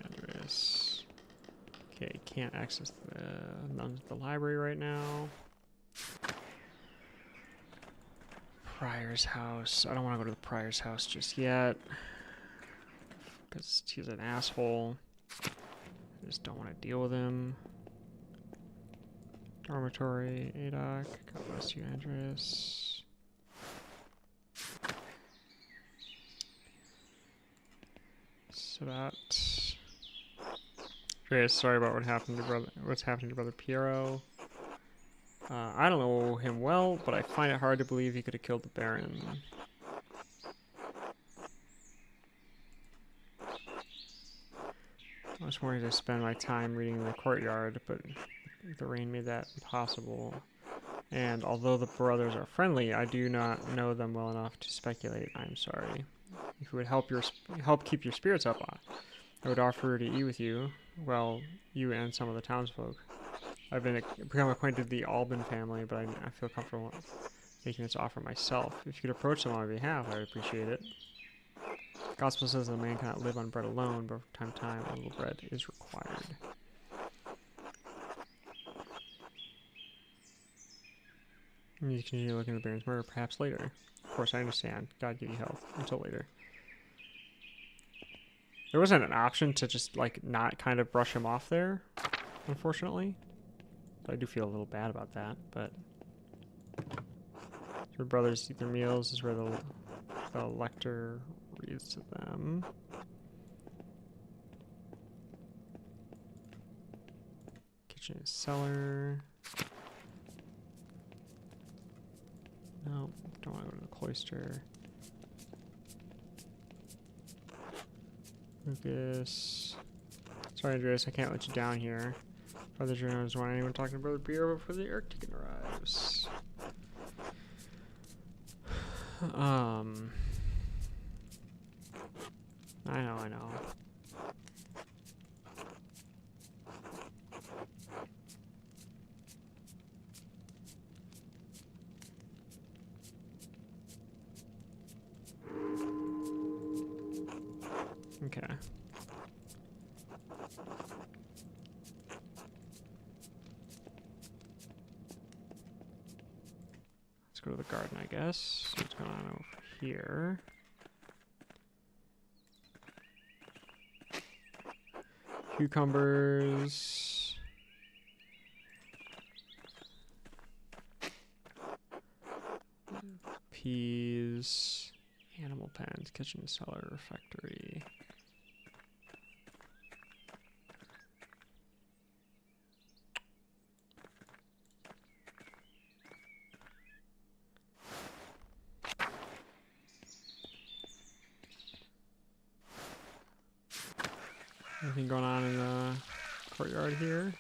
Andreas. Okay, can't access the library right now. Prior's house. I don't want to go to the Prior's house just yet. Because he's an asshole. I just don't want to deal with him. Dormitory, Adoc. God bless you, Andreas. Sabat. Andreas, sorry about what's happening to Brother Piero. I don't know him well, but I find it hard to believe he could have killed the Baron. I was wanting to spend my time reading in the courtyard, but the rain made that impossible. And although the brothers are friendly, I do not know them well enough to speculate. I'm sorry. If it would help keep your spirits up, I would offer to eat with you. Well, you and some of the townsfolk. I've become acquainted with the Albin family, but I feel comfortable making this offer myself. If you could approach them on my behalf, I would appreciate it. The Gospel says that a man cannot live on bread alone, but from time to time, a little bread is required. You can continue looking at the Baron's murder, perhaps later. Of course, I understand. God give you health. Until later. There wasn't an option to just, like, not kind of brush him off there, unfortunately. So I do feel a little bad about that, but... Your brothers eat their meals is where the lector reads to them. Kitchen and cellar. No, don't want to go to the cloister. Lucas. Sorry, Andreas, I can't let you down here. Brother Juno doesn't want anyone talking about the beer before the air ticket arrives. I know. Okay. Let's go to the garden, I guess. See what's going on over here. Cucumbers. Peas. Animal pens, kitchen, cellar, refectory. Anything going on in the courtyard here?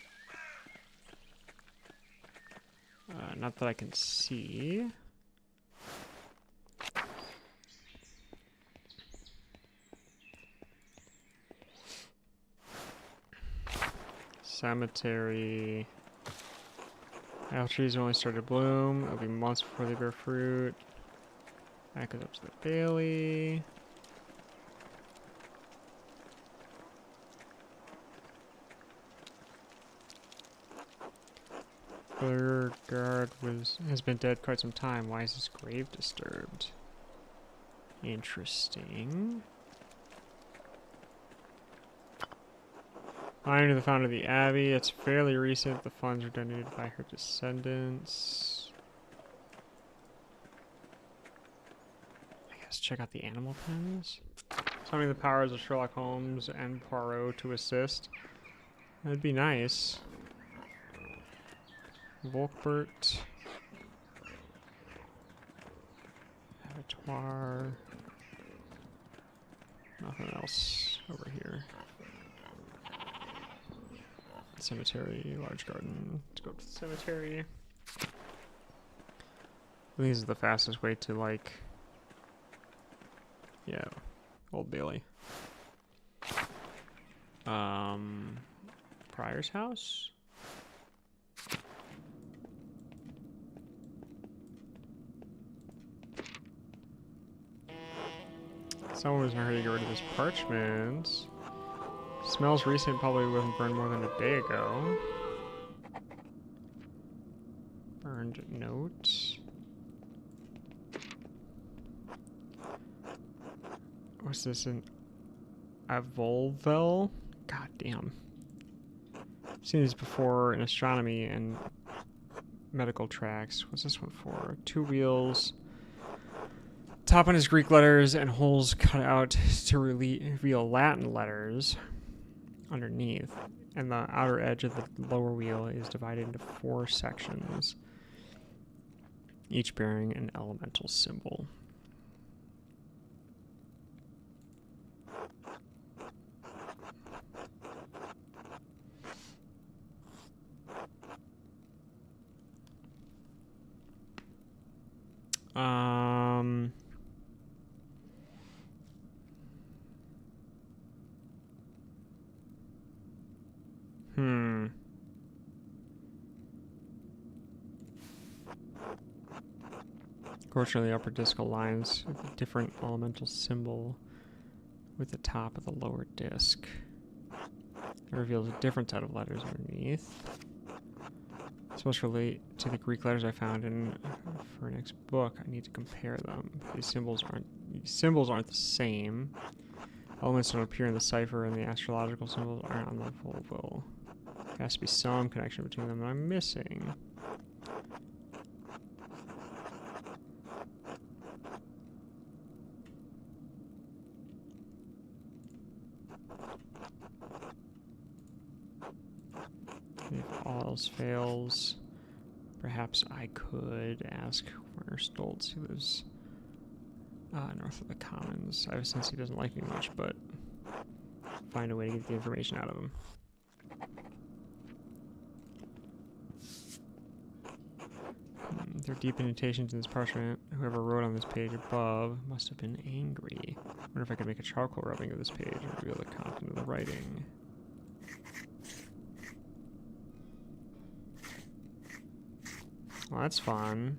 Not that I can see. Cemetery. Apple trees only started to bloom. It'll be months before they bear fruit. That goes up to the Bailey. Beauregard has been dead quite some time. Why is his grave disturbed? Interesting. Honor to the founder of the Abbey. It's fairly recent. The funds were donated by her descendants. I guess check out the animal pens. Summoning the powers of Sherlock Holmes and Poirot to assist. That'd be nice. Volkbert. Abattoir. Nothing else over here. Cemetery, large garden. Let's go to the cemetery. I think this is the fastest way to, like... Yeah, Old Bailey. Prior's house? Someone was in a hurry to get rid of his parchments. Smells recent, probably wasn't burned more than a day ago. Burned note. What's this, an Avolvel? God damn. I've seen these before in astronomy and medical tracks. What's this one for? 2 wheels. Top one is Greek letters and holes cut out to reveal Latin letters underneath. And the outer edge of the lower wheel is divided into 4 sections, each bearing an elemental symbol. Fortunately, the upper discal lines with a different elemental symbol with the top of the lower disc. It reveals a different set of letters underneath. This must relate to the Greek letters I found in for next book. I need to compare them. These symbols aren't the same. Elements don't appear in the cipher, and the astrological symbols aren't on the Volvo. There has to be some connection between them that I'm missing. If all else fails, perhaps I could ask Werner Stoltz, who lives north of the Commons. I have a sense he doesn't like me much, but find a way to get the information out of him. There are deep indentations in this parchment. Whoever wrote on this page above must have been angry. I wonder if I could make a charcoal rubbing of this page and reveal the content of the writing. Well, that's fun.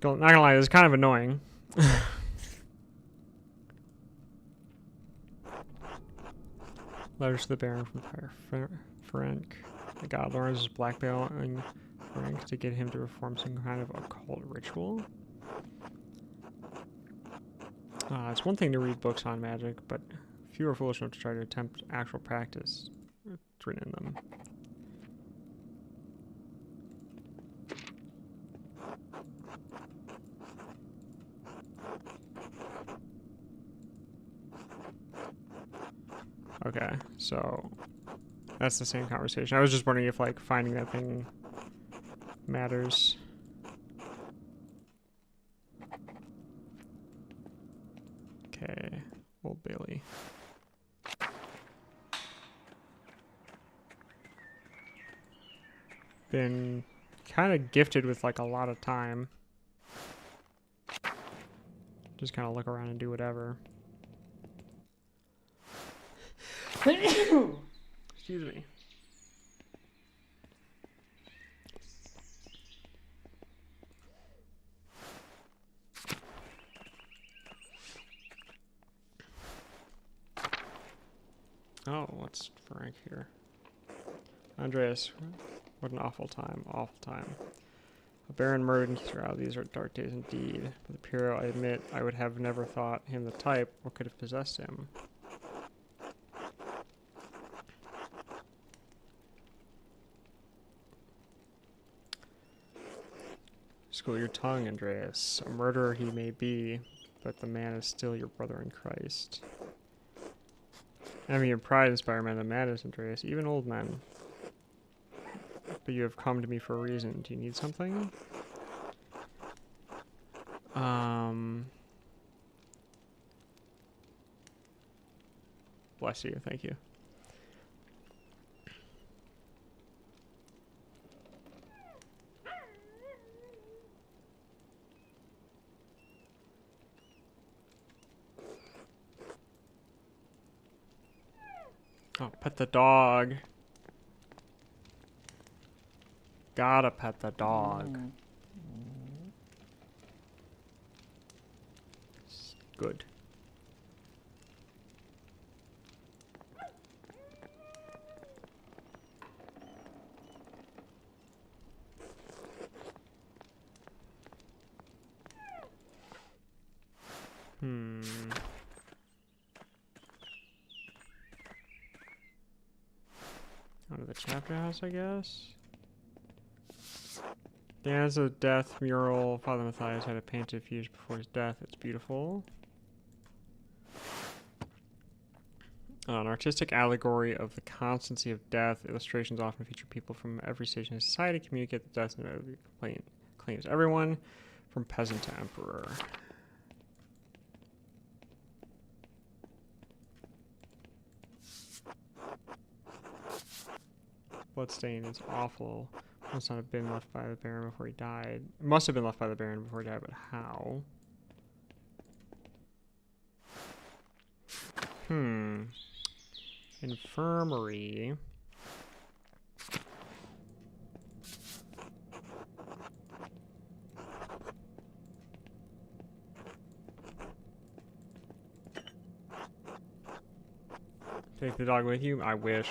Not gonna lie, this is kind of annoying. Letters to the Baron from Frank. The god Lawrence is blackmailing Frank to get him to perform some kind of occult ritual. It's one thing to read books on magic, but few are foolish enough to try to attempt actual practice. It's written in them. Okay, so that's the same conversation. I was just wondering if, like, finding that thing matters. Okay, Old Bailey. Been kind of gifted with, like, a lot of time. Just kind of look around and do whatever. Excuse me. Oh, what's Frank here? Andreas, what an awful time, awful time. A baron murdered and throughout these are dark days indeed. But the Puro, I admit, I would have never thought him the type. What could have possessed him? School your tongue, Andreas. A murderer he may be, but the man is still your brother in Christ. Envy and pride inspire men to madness, Andreas, even old men. But you have come to me for a reason. Do you need something? Bless you, thank you. Oh, pet the dog. Gotta pet the dog. Good. Out of the chapter house, I guess. There's a death mural. Father Matthias had it painted a few years before his death. It's beautiful. An artistic allegory of the constancy of death. Illustrations often feature people from every station of society communicate the death and claims everyone from peasant to emperor. Bloodstain is awful. Must not have been left by the Baron before he died. It must have been left by the Baron before he died, but how? Infirmary. Take the dog with you? I wish.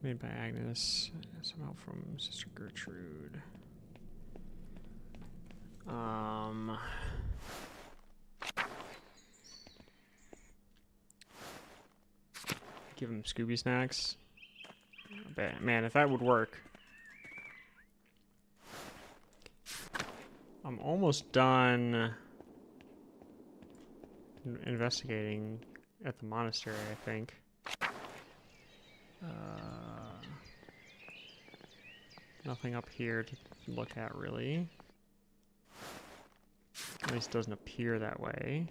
Made by Agnes. Some help from Sister Gertrude. Give him Scooby snacks. I bet. Man, if that would work. I'm almost done investigating at the monastery, I think. Nothing up here to look at, really. At least it doesn't appear that way.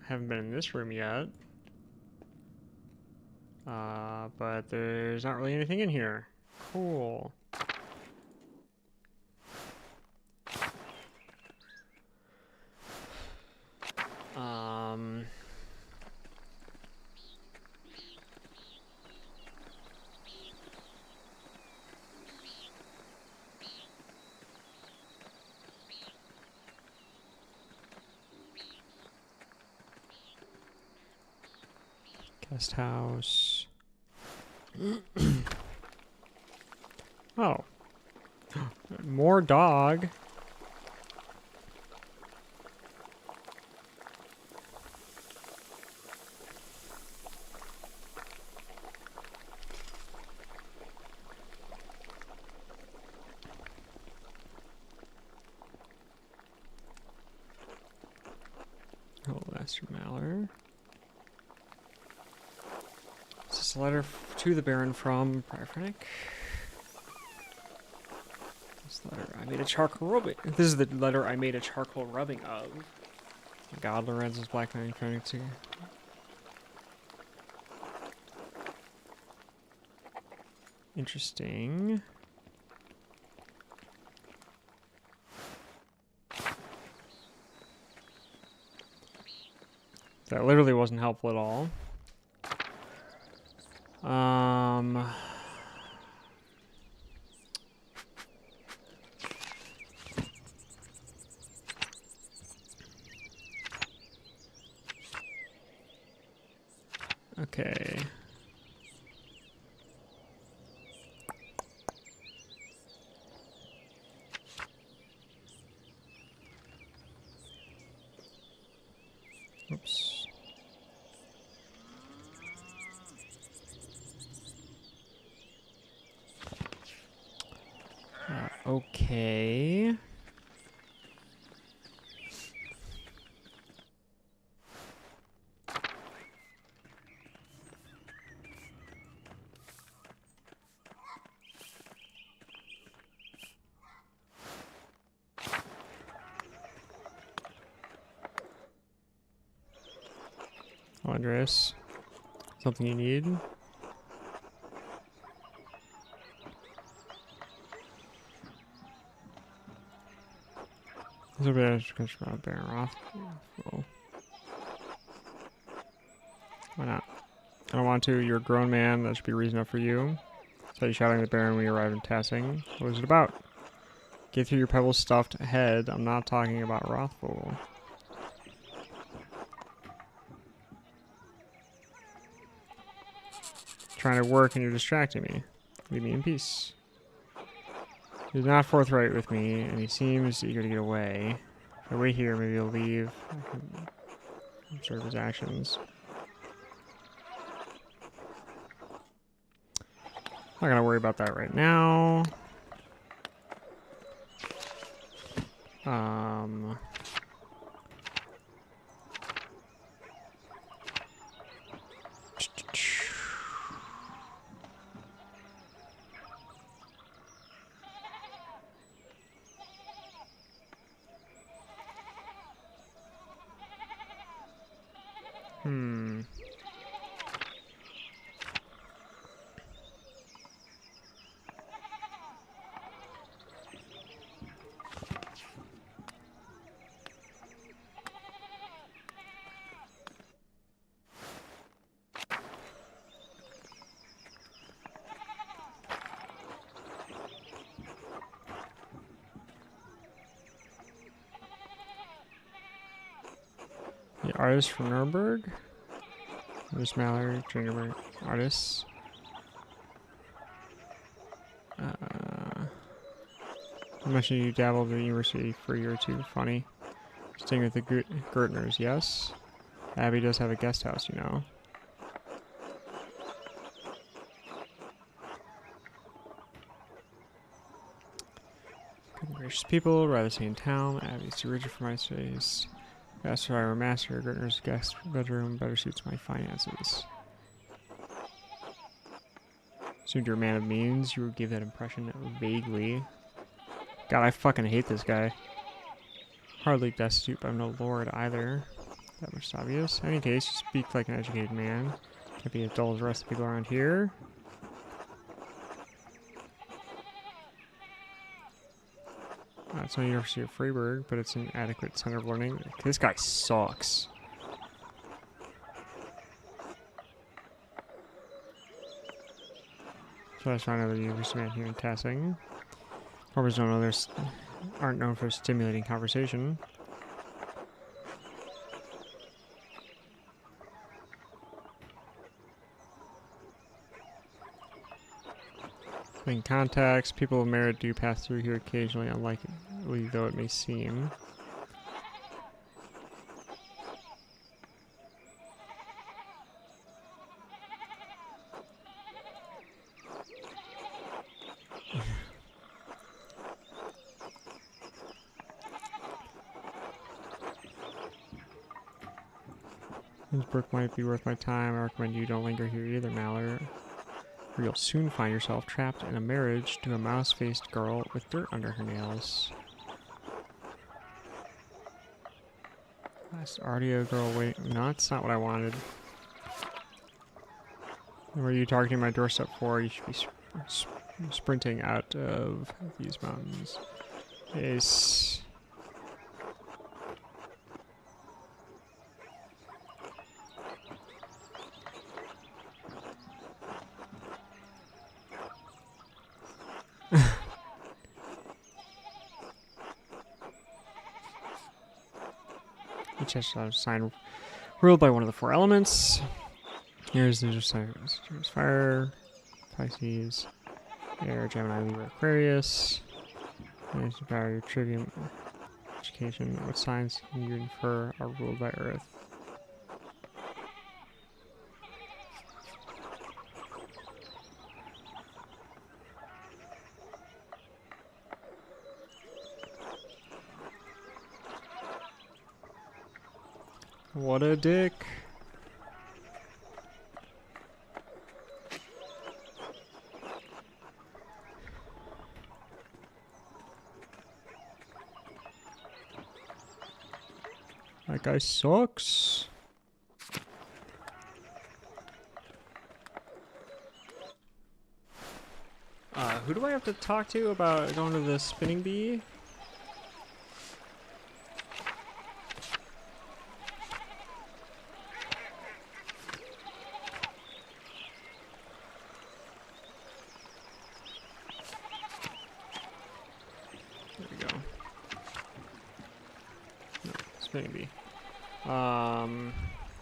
Haven't been in this room yet. But there's not really anything in here. Cool. Guest house. Oh. More dog. Oh, that's from Malor. Is this a letter to the Baron from Prior Frennick? This letter I made a charcoal rubbing. This is the letter I made a charcoal rubbing of. God, Lorenz's Black Knight Frennick too. Interesting. That literally wasn't helpful at all. Okay. Oops. Okay. Oh, Andreas, something you need? This will be a question about Baron Roth. Well, why not? I don't want to. You're a grown man. That should be reason enough for you. Saw you shouting at the Baron when you arrived in Tassing. What was it about? Get through your pebble stuffed head. I'm not talking about Rothful. Trying to work and you're distracting me. Leave me in peace. He's not forthright with me, and he seems eager to get away. If I wait here, maybe he'll leave. I can observe his actions. Not gonna worry about that right now. The artist from Nuremberg. Miss Mallory, Drinkerberg, artists. I mentioned you dabbled at the university for a year or two. Funny. Staying with the Gertners, yes. Abby does have a guest house, you know. Good gracious people, rather stay in town. Abby's too rigid for my space. Master, I were master. Gertner's guest bedroom better suits my finances. Assumed you're a man of means. You would give that impression vaguely. God, I fucking hate this guy. Hardly destitute, but I'm no lord either. That much is obvious. In any case, you speak like an educated man. Can't be as dull as the rest of the people around here. It's not University of Freiburg, but it's an adequate center of learning. This guy sucks. So I just found out the university man here in Tassing. Farmers don't know aren't known for stimulating conversation. In context, people of merit do pass through here occasionally, unlikely though it may seem. This book might be worth my time. I recommend you don't linger here either, Mallard. Or you'll soon find yourself trapped in a marriage to a mouse-faced girl with dirt under her nails. Last audio girl wait. No, that's not what I wanted. What are you targeting my doorstep for? You should be sprinting out of these mountains. Yes. Each has a sign ruled by one of the four elements. Here's the signs: fire, Pisces, air, Gemini, Libra, Aquarius. Here's the power, your trivium, education. What signs can you infer are ruled by Earth? What a dick. That guy sucks. Who do I have to talk to about going to the spinning bee? There we go. No, spinning bee.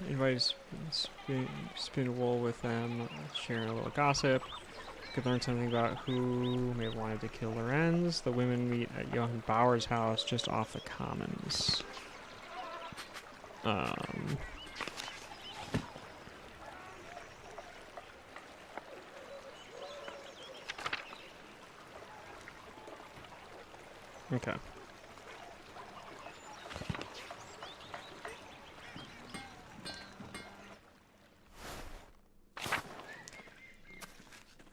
Anybody's spin wool with them, sharing a little gossip. Could learn something about who may have wanted to kill Lorenz. The women meet at Johann Bauer's house just off the commons. Okay.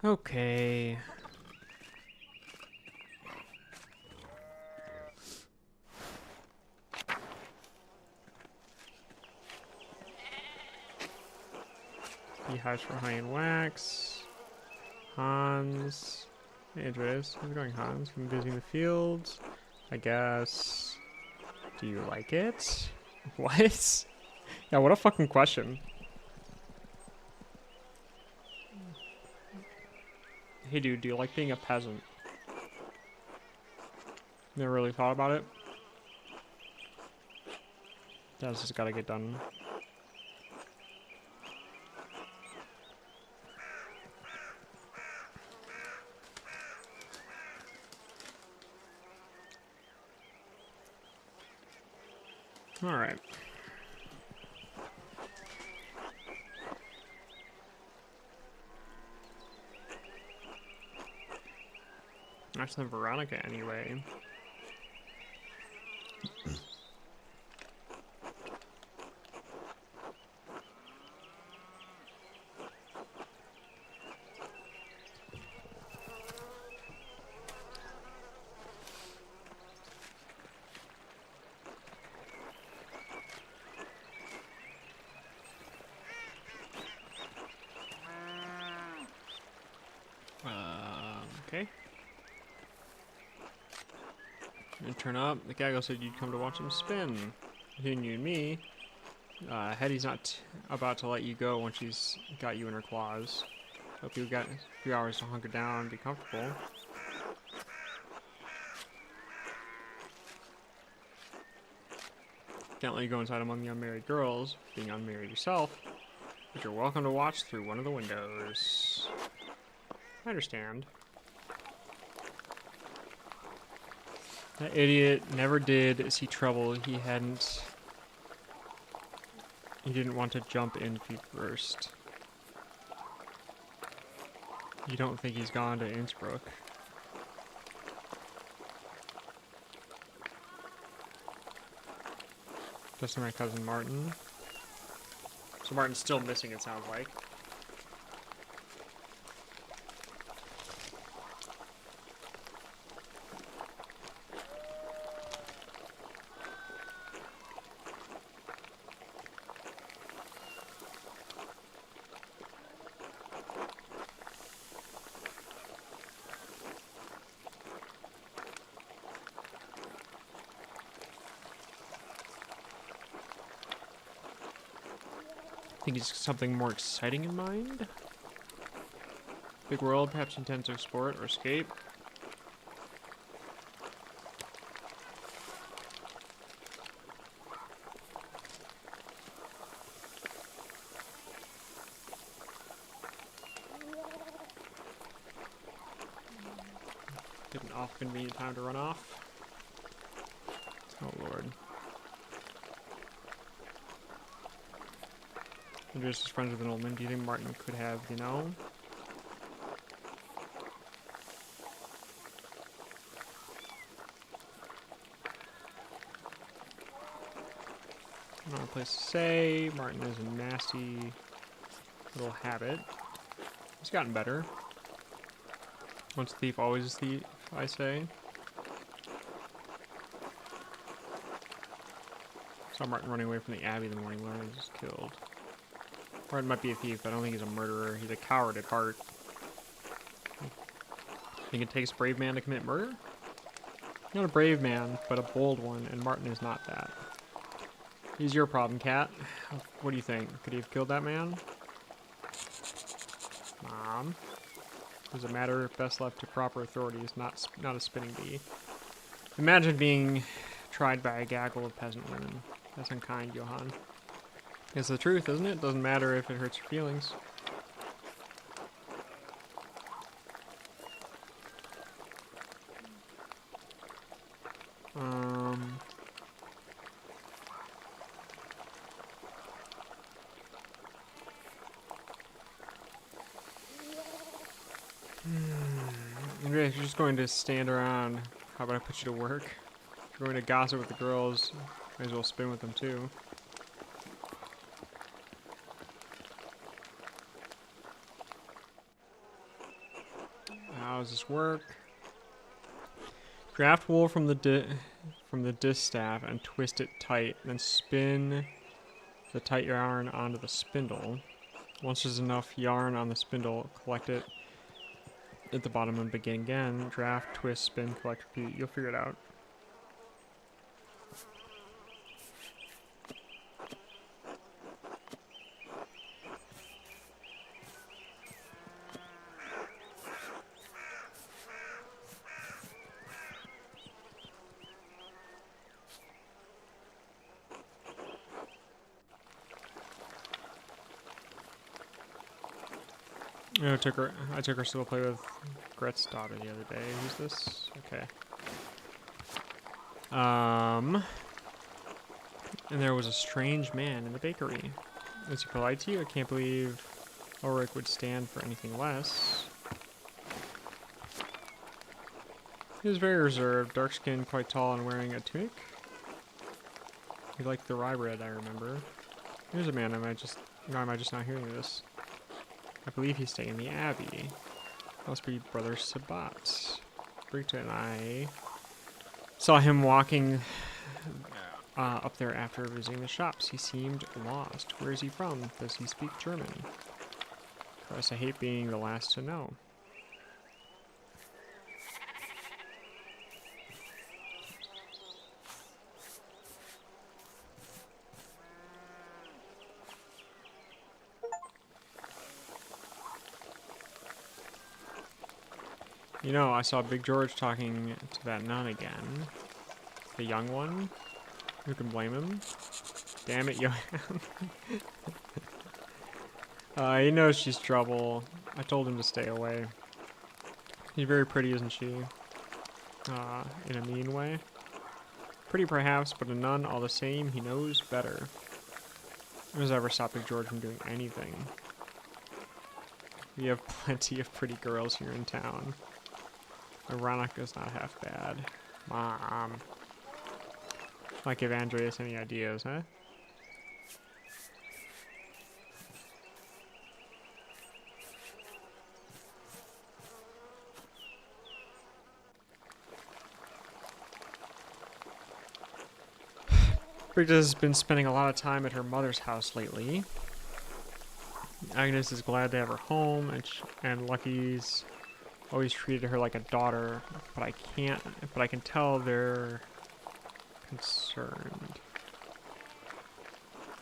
Okay. Beehives for honey and wax. Hans. Hey, Andreas. How's it going, Hans? Been busy in the fields, I guess. Do you like it? What? Yeah, what a fucking question. Hey dude, do you like being a peasant? Never really thought about it. That's just gotta get done. Alright. That's not Veronica anyway. Okay. And turn up. The gaggle said you'd come to watch him spin. Between you and me, Hetty's not about to let you go when she's got you in her claws. Hope you got a few hours to hunker down and be comfortable. Can't let you go inside among the unmarried girls, being unmarried yourself, but you're welcome to watch through one of the windows. I understand. That idiot never did see trouble. He didn't want to jump in feet first. You don't think he's gone to Innsbruck? Just my cousin Martin. So Martin's still missing, it sounds like. Think he's something more exciting in mind? Big world, perhaps he intends to explore it or escape. Get an off convenient time to run off. Oh lord. Andreas is friends with an old man. Do you think Martin could have, you know? Not a place to say. Martin is a nasty little habit. He's gotten better. Once a thief, always a thief, I say. Saw Martin running away from the Abbey the morning Lawrence was killed. Martin might be a thief, but I don't think he's a murderer. He's a coward at heart. Think it takes a brave man to commit murder? Not a brave man, but a bold one, and Martin is not that. He's your problem, Cat. What do you think? Could he have killed that man? Mom? It was a matter best left to proper authorities, not a spinning bee. Imagine being tried by a gaggle of peasant women. That's unkind, Johann. It's the truth, isn't it? Doesn't matter if it hurts your feelings. Andrea, if you're just going to stand around, how about I put you to work? If you're going to gossip with the girls, might as well spin with them too. How does this work? Graft wool from the distaff and twist it tight, then spin the tight yarn onto the spindle. Once there's enough yarn on the spindle, collect it at the bottom and begin again. Draft, twist, spin, collect, repeat. You'll figure it out. I took her to play with Gret's daughter the other day. Who's this? Okay. And there was a strange man in the bakery. Is he polite to you? I can't believe Ulrich would stand for anything less. He was very reserved, dark-skinned, quite tall, and wearing a tunic. He liked the rye bread, I remember. Here's a man, am I just not hearing this? I believe he's staying in the Abbey. Must be Brother Sabat. Brigitte and I saw him walking up there after visiting the shops. He seemed lost. Where is he from? Does he speak German? Christ, I hate being the last to know. You know, I saw Big George talking to that nun again. The young one. Who can blame him? Damn it, Johan. He knows she's trouble. I told him to stay away. She's very pretty, isn't she? In a mean way. Pretty perhaps, but a nun all the same. He knows better. Who has ever stopped Big George from doing anything? We have plenty of pretty girls here in town. Veronica's not half bad. Mom. Might give Andreas any ideas, huh? Brigitte has been spending a lot of time at her mother's house lately. Agnes is glad to have her home, and Lucky's always treated her like a daughter, but I can tell they're concerned.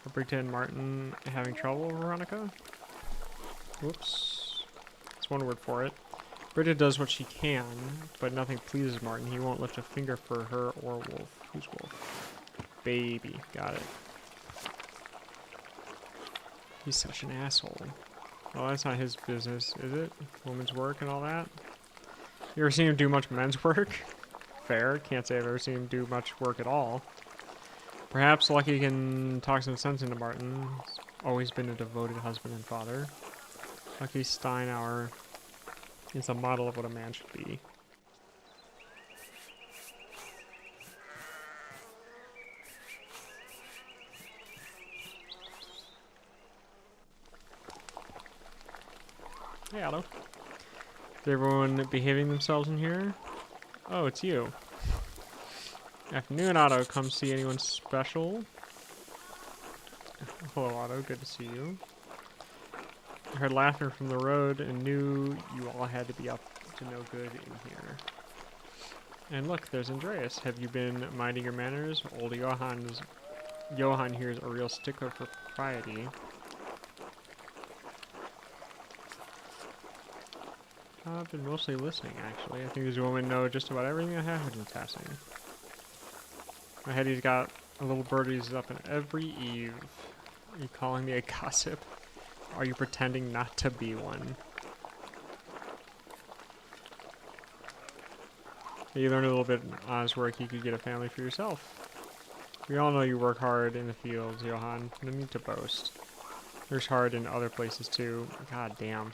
Are Brigitte and Martin having trouble, Veronica? Whoops. That's one word for it. Brigitte does what she can, but nothing pleases Martin. He won't lift a finger for her or Wolf. Who's Wolf? Baby. Got it. He's such an asshole. Well, that's not his business, is it? Woman's work and all that? You ever seen him do much men's work? Fair. Can't say I've ever seen him do much work at all. Perhaps Lucky can talk some sense into Martin. He's always been a devoted husband and father. Lucky Steinauer is a model of what a man should be. Hey, Otto. Is everyone behaving themselves in here? Oh, it's you. Afternoon, Otto. Come see anyone special? Hello, Otto. Good to see you. I heard laughter from the road and knew you all had to be up to no good in here. And look, there's Andreas. Have you been minding your manners? Old Johan here is a real stickler for propriety. I've been mostly listening, actually. I think this woman knows just about everything that happened in Tassing. My head, he's got a little birdies up in every eve. Are you calling me a gossip? Are you pretending not to be one? You learned a little bit honest work, you could get a family for yourself. We all know you work hard in the fields, Johan. No need to boast. There's hard in other places too. God damn.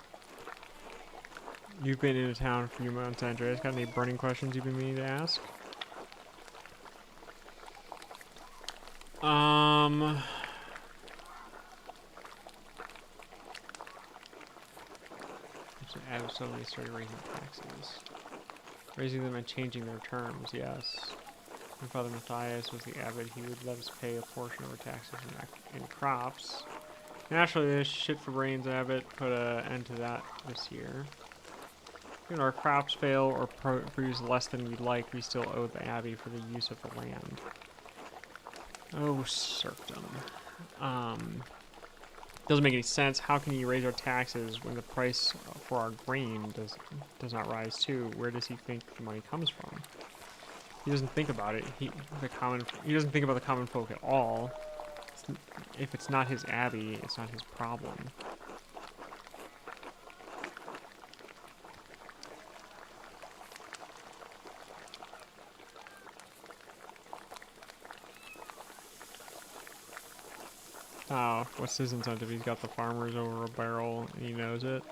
You've been in a town for a few months, Andreas. Got any burning questions you've been meaning to ask? I absolutely started raising taxes. Raising them and changing their terms, yes. My father Matthias was the abbot. He would let us pay a portion of our taxes in crops. Naturally, this shit for brains abbot put an end to that this year. When our crops fail or produce less than we'd like, we still owe the abbey for the use of the land. Oh, serfdom. Doesn't make any sense. How can you raise our taxes when the price for our grain does not rise too? Where does he think the money comes from? He doesn't think about it. He doesn't think about the common folk at all. If it's not his abbey, it's not his problem. What's his incentive? He's got the farmers over a barrel, and he knows it.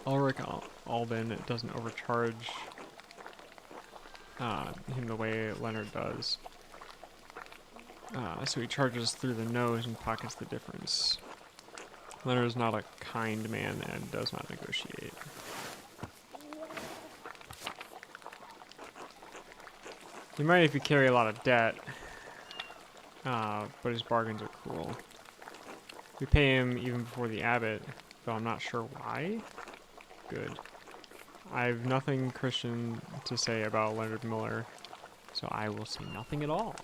Ulrich Alban doesn't overcharge him the way Leonard does. So he charges through the nose and pockets the difference. Leonard is not a kind man and does not negotiate. He might if you carry a lot of debt, but his bargains are cruel. We pay him even before the abbot, though I'm not sure why. Good. I have nothing Christian to say about Leonard Miller, so I will say nothing at all.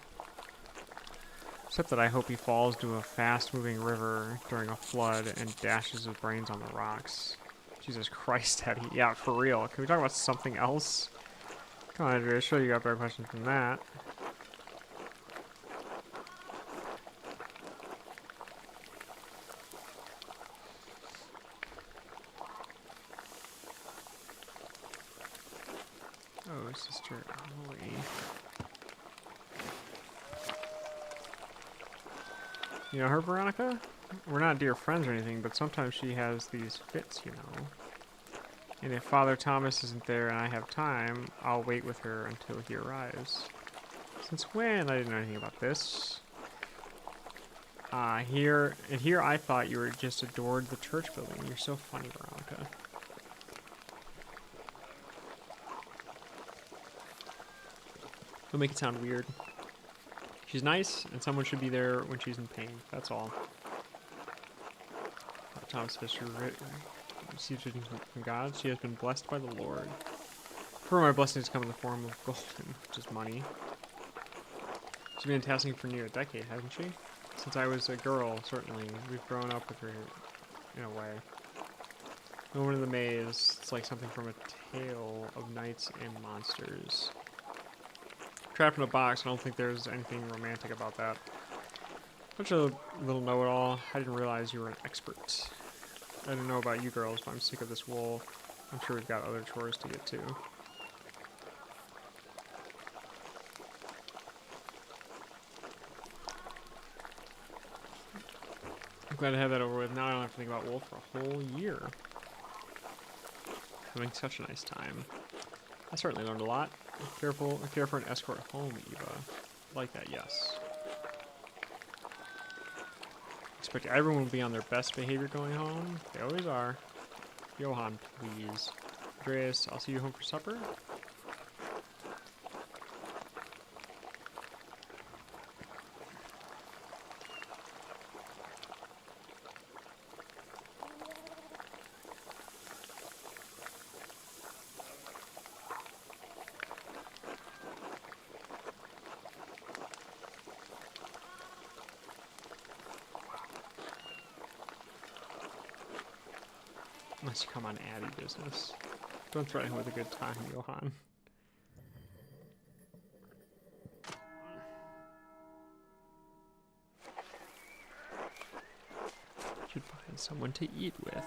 Except that I hope he falls to a fast-moving river during a flood and dashes his brains on the rocks. Jesus Christ, Teddy. Yeah, for real. Can we talk about something else? Come on, Andrea. Sure you got better questions than that. Oh, Sister Emily. You know her, Veronica? We're not dear friends or anything, but sometimes she has these fits, you know. And if Father Thomas isn't there and I have time, I'll wait with her until he arrives. Since when? I didn't know anything about this. Here I thought you were just adored the church building. You're so funny, Veronica. Don't make it sound weird. She's nice, and someone should be there when she's in pain. That's all. Thomas Fisher receives it from God. She has been blessed by the Lord. For my blessings come in the form of golden, which is money. She's been tasking for near a decade, hasn't she? Since I was a girl, certainly. We've grown up with her in a way. The woman in the maze, it's like something from a tale of knights and monsters. Trapped in a box, I don't think there's anything romantic about that. Such a little know-it-all. I didn't realize you were an expert. I don't know about you girls, but I'm sick of this wool. I'm sure we've got other chores to get to. I'm glad to have that over with. Now I don't have to think about wool for a whole year. Having such a nice time. I certainly learned a lot. Care for an escort home, Eva. Like that, yes. Expect everyone will be on their best behavior going home. They always are. Johann, please. Andreas, I'll see you home for supper. Unless you come on Addy business. Don't threaten him with a good time, Johann. Should find someone to eat with.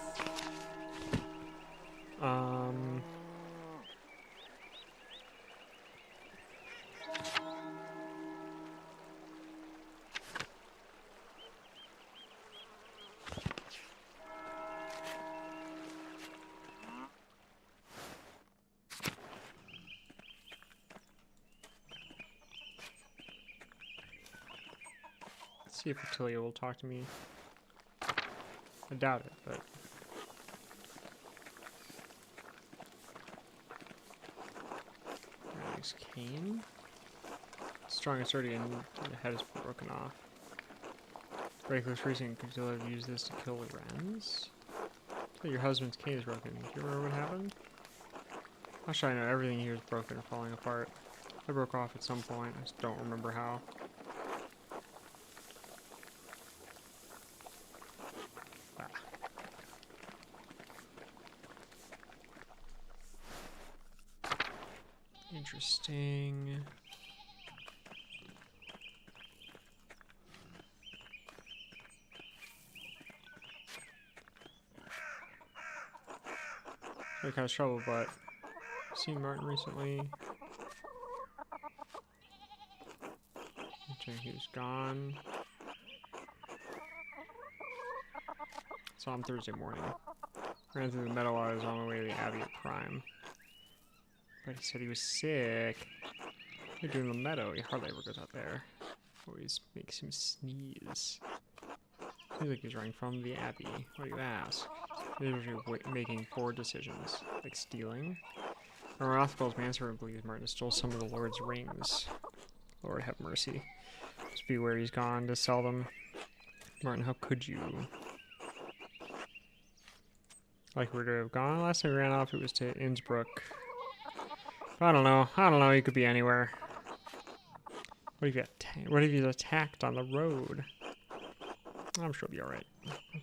See if Attilia will talk to me. I doubt it, but... Nice cane. Strong and sturdy, and the head is broken off. Breakless reason could Attilia have used this to kill the wrens? So your husband's cane is broken. Do you remember what happened? How should I know? Everything here is broken or falling apart. I broke off at some point. I just don't remember how. Interesting. Really kind of trouble, but I've seen Martin recently. He was gone. Saw him Thursday morning. Ran through the meadow while I was on my way to the Abbey at Prime. But he said he was sick. What are you doing in the meadow? He hardly ever goes out there. Always makes him sneeze. Seems like he's running from the Abbey. What do you ask? He's making poor decisions, like stealing. Rothbell's manservant believes Martin stole some of the Lord's rings. Lord have mercy. Just be where he's gone to sell them. Martin, how could you? Like we were to have gone. Last time we ran off, it was to Innsbruck. I don't know. He could be anywhere. What if he's attacked on the road? I'm sure he'll be alright.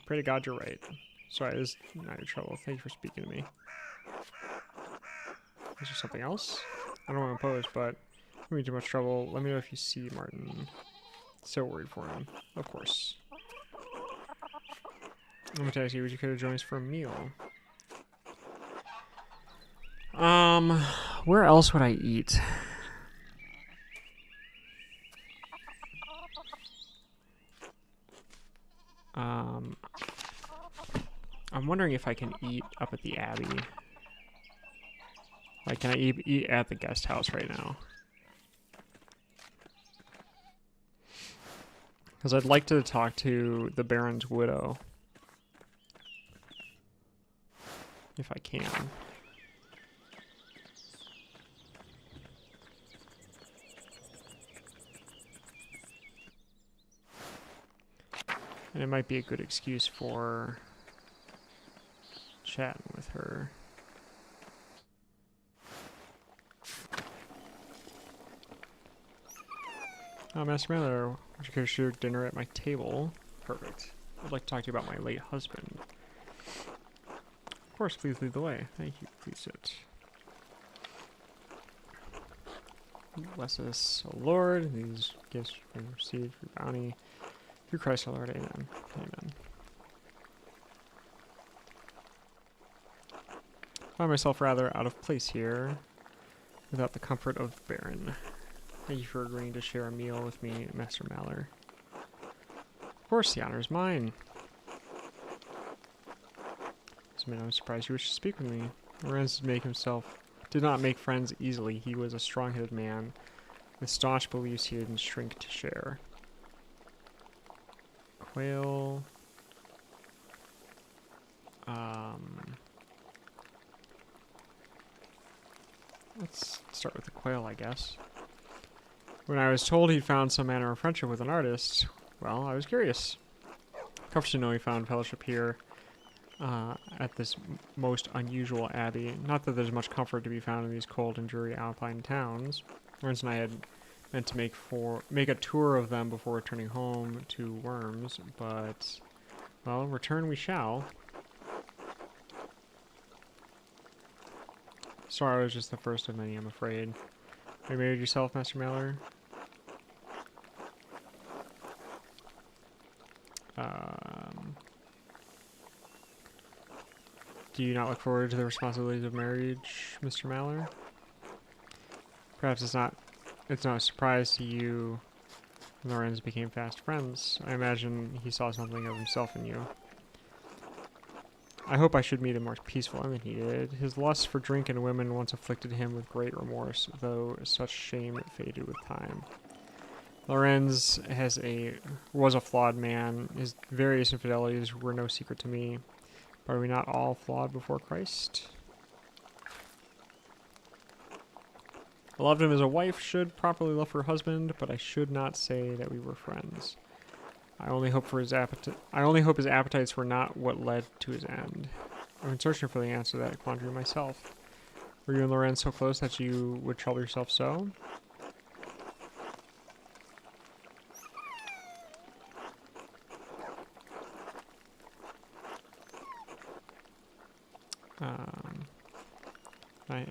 Pray to God you're right. Sorry, this is not your trouble. Thank you for speaking to me. Is there something else? I don't want to impose, but if you're in too much trouble, let me know if you see Martin. So worried for him. Of course. I'm gonna text you, would you care to join us for a meal? Where else would I eat? I'm wondering if I can eat up at the Abbey. Like, can I eat at the guest house right now? Because I'd like to talk to the Baron's widow. If I can. And it might be a good excuse for chatting with her. Oh, Master Miller, would you care to share dinner at my table? Perfect. I'd like to talk to you about my late husband. Of course, please lead the way. Thank you. Please sit. Bless us, O Lord. These gifts we received for bounty. Through Christ our Lord. Amen. Amen. I find myself rather out of place here without the comfort of the Baron. Thank you for agreeing to share a meal with me, Master Mallory. Of course, the honor is mine. I'm surprised you wish to speak with me. Lorenz did not make friends easily. He was a strong-headed man with staunch beliefs he didn't shrink to share. Quail. Let's start with the quail, I guess. When I was told he'd found some manner of friendship with an artist, well, I was curious. Comforted to know he found fellowship here at this most unusual abbey. Not that there's much comfort to be found in these cold and dreary alpine towns. Lawrence and I had meant to make a tour of them before returning home to Worms, but, well, return we shall. Sorry, was just the first of many, I'm afraid. Are you married yourself, Master Mallor? Do you not look forward to the responsibilities of marriage, Mr. Mallor? Perhaps it's not a surprise to you when Lorenz became fast friends. I imagine he saw something of himself in you. I hope I should meet a more peaceful end than he did. His lust for drink and women once afflicted him with great remorse, though such shame faded with time. Lorenz was a flawed man. His various infidelities were no secret to me. But are we not all flawed before Christ? I loved him as a wife should properly love her husband, but I should not say that we were friends. I only hope his appetites were not what led to his end. I've been searching for the answer to that quandary myself. Were you and Lorenz so close that you would trouble yourself so?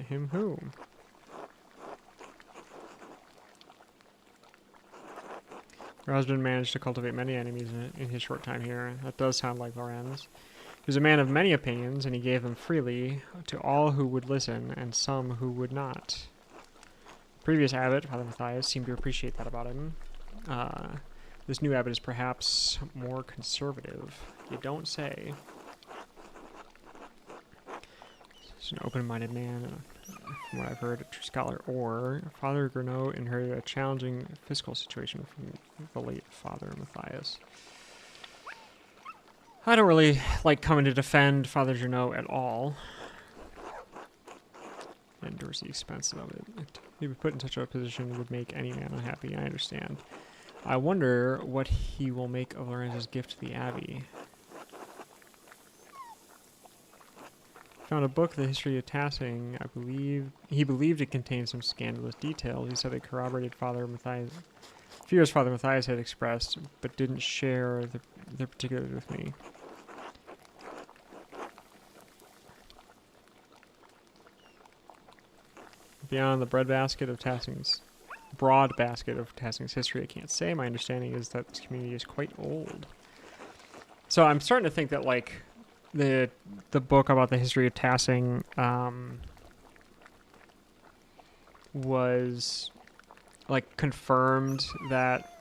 Him who? Your husband managed to cultivate many enemies in his short time here. That does sound like Lorenz. He was a man of many opinions, and he gave them freely to all who would listen, and some who would not. The previous abbot, Father Matthias, seemed to appreciate that about him. This new abbot is perhaps more conservative. You don't say. He's an open-minded man, from what I've heard, a true scholar. Or Father Gernot inherited a challenging fiscal situation from the late Father Matthias. I don't really like coming to defend Father Gernot at all. And endorse the expenses of it. To be put in such a position would make any man unhappy, I understand. I wonder what he will make of Lorenzo's gift to the Abbey. Found a book, The History of Tassing. He believed it contained some scandalous details. He said it corroborated fears Father Matthias had expressed, but didn't share the particulars with me. Beyond the broad basket of Tassing's history, I can't say. My understanding is that this community is quite old. So I'm starting to think that, like, the book about the history of Tassing was, like, confirmed that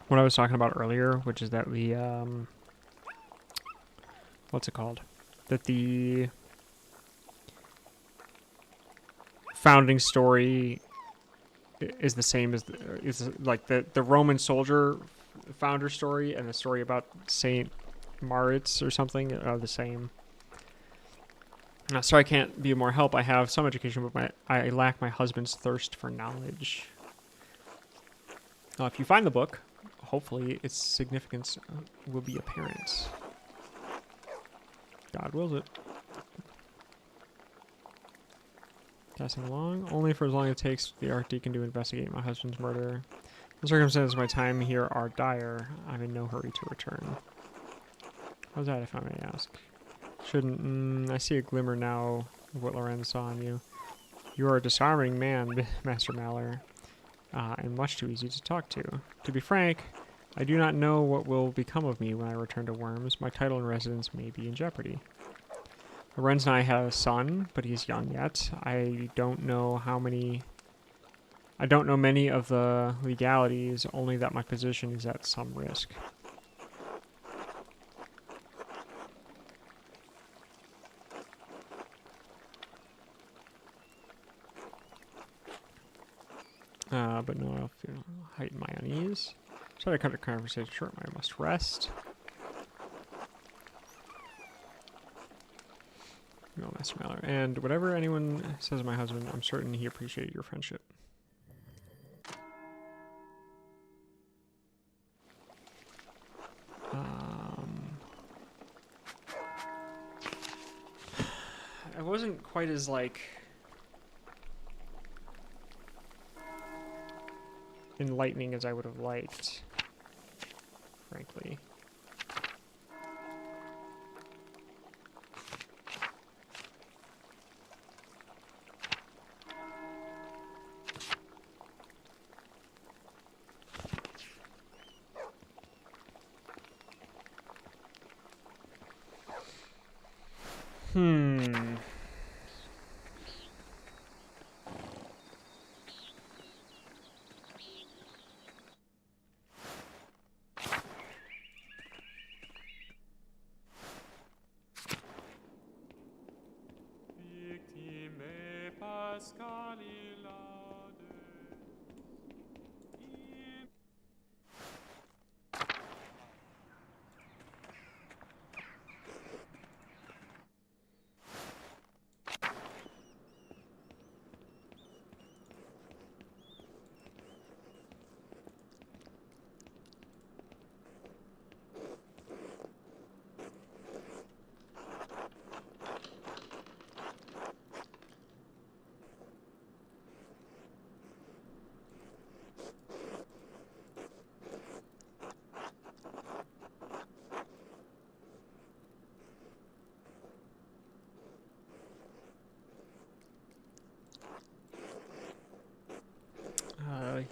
what I was talking about earlier, which is that the what's it called? That the founding story is the same as the Roman soldier founder story and the story about Saint Maritz or something are the same. So I can't be of more help. I have some education, but I lack my husband's thirst for knowledge. If you find the book, hopefully its significance will be apparent. God wills it. Passing along, only for as long as it takes the Archdeacon to investigate my husband's murder. The circumstances of my time here are dire. I'm in no hurry to return. How's that, if I may ask? I see a glimmer now of what Lorenz saw in you. You are a disarming man, Master Mallory, and much too easy to talk to. To be frank, I do not know what will become of me when I return to Worms. My title and residence may be in jeopardy. Lorenz and I have a son, but he's young yet. I don't know many of the legalities, only that my position is at some risk. But no, I'll heighten my unease. So I cut the conversation short. I must rest. No, Master Mallory. And whatever anyone says of my husband, I'm certain he appreciated your friendship. I wasn't quite as, like, enlightening as I would have liked, frankly.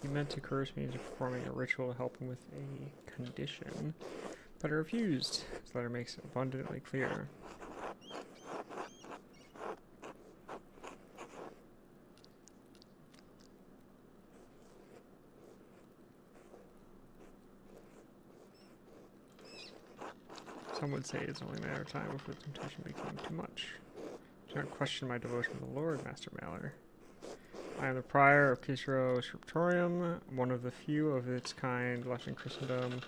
He meant to coerce me into performing a ritual to help him with a condition, but I refused. This letter makes it abundantly clear. Some would say it's only a matter of time before the temptation became too much. Do not question my devotion to the Lord, Master Mailer. I am the prior of Kisro Scriptorium, one of the few of its kind left in Christendom.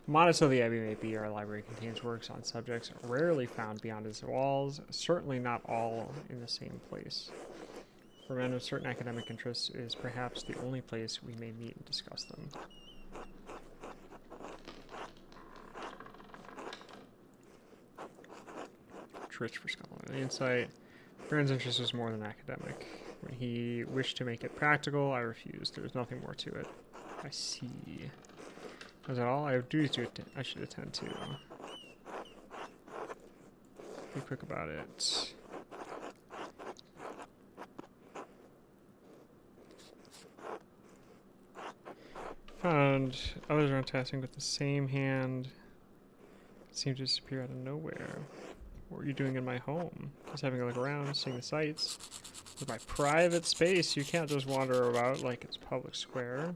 Modest though the abbey may be, our library contains works on subjects rarely found beyond its walls, certainly not all in the same place. For men of certain academic interests, it is perhaps the only place we may meet and discuss them. Rich for scholarly insight. Baron's interest was more than academic. When he wished to make it practical, I refused. There was nothing more to it. I see. Was that all? I have duties to I should attend to. Be quick about it. Found others around tasking with the same hand. Seemed to disappear out of nowhere. What were you doing in my home? Just having a look around, seeing the sights. It's my private space. You can't just wander about like it's public square.